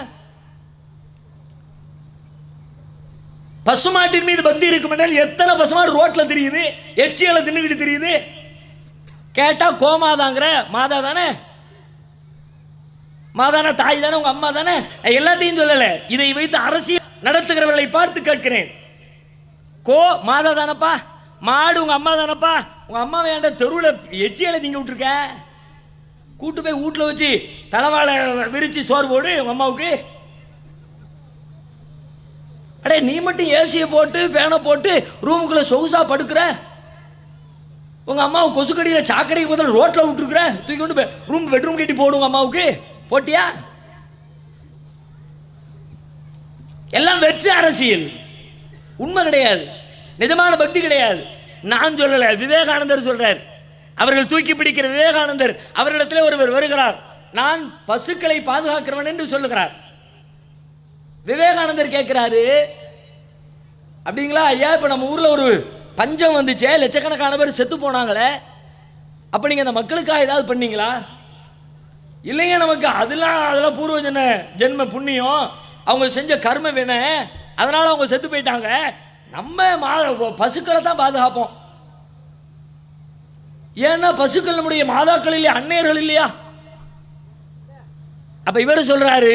பசுமாட்டின் மீது பக்தி இருக்கும் என்றால் எத்தனை பசுமாடு ரோட்ல தெரியுது, எச்சியலை தின்னுக்கிட்டு தெரியுது. கேட்டா கோமாதாங்கிற, மாதா தானே, மாதான தாய் தானே, உங்க அம்மா தானே, எல்லாத்தையும் சொல்லல. இதை வைத்து அரசியல் நடத்துகிறவர்களை பார்த்து கேட்கிறேன். கோ மாதா தானப்பா, மாடு உங்க அம்மா தானப்பா, உங்க அம்மா வேண்ட தெருவில் எச்சியலை திங்க விட்டுருக்க, கூட்டு போய் வீட்டில் வச்சு தலைவாழை விரிச்சு சோறு போடு உங்க அம்மாவுக்கு. அடே நீ மட்டும் ஏசியை போட்டு ஃபேனை போட்டு ரூமுக்குள்ள சொகுசா படுக்கிற, உங்க அம்மாவை கொசுக்கடியில் சாக்கடைக்கு பதில் ரோட்ல விட்டுருக்குற, தூக்கி கொண்டு ரூம் பெட்ரூம் கட்டி போடுங்க அம்மாவுக்கு, போட்டியா? எல்லாம் வெற்றி அரசியல், உண்மை கிடையாது, நிஜமான பக்தி கிடையாது. நான் சொல்லல, விவேகானந்தர் சொல்றார். அவர்கள் தூக்கி பிடிக்கிற விவேகானந்தர் அவரிடத்தில் ஒருவர் வருகிறார், நான் பசுக்களை பாதுகாக்கிறவன் என்று சொல்லுகிறார். விவேகானந்தர் கேட்கிறாரு, அப்படிங்களா ஐயா, இப்ப நம்ம ஊர்ல ஒரு பஞ்சம் வந்துச்சே, லட்சக்கணக்கான பேர் செத்து போனாங்களே, அப்ப நீங்க அந்த மக்களுக்காக ஏதாவது பண்ணீங்களா? இல்லைங்க, நமக்கு அதெல்லாம் பூர்வ ஜென்ம புண்ணியம், அவங்க செஞ்ச கர்ம வேண, அதனால அவங்க செத்து போயிட்டாங்க, நம்ம பசுக்களை தான் பாதுகாப்போம். ஏன்னா பசுக்கள் நம்முடைய மாதாக்கள் இல்லையா, அன்னையர்கள் இல்லையா? அப்ப இவர் சொல்றாரு,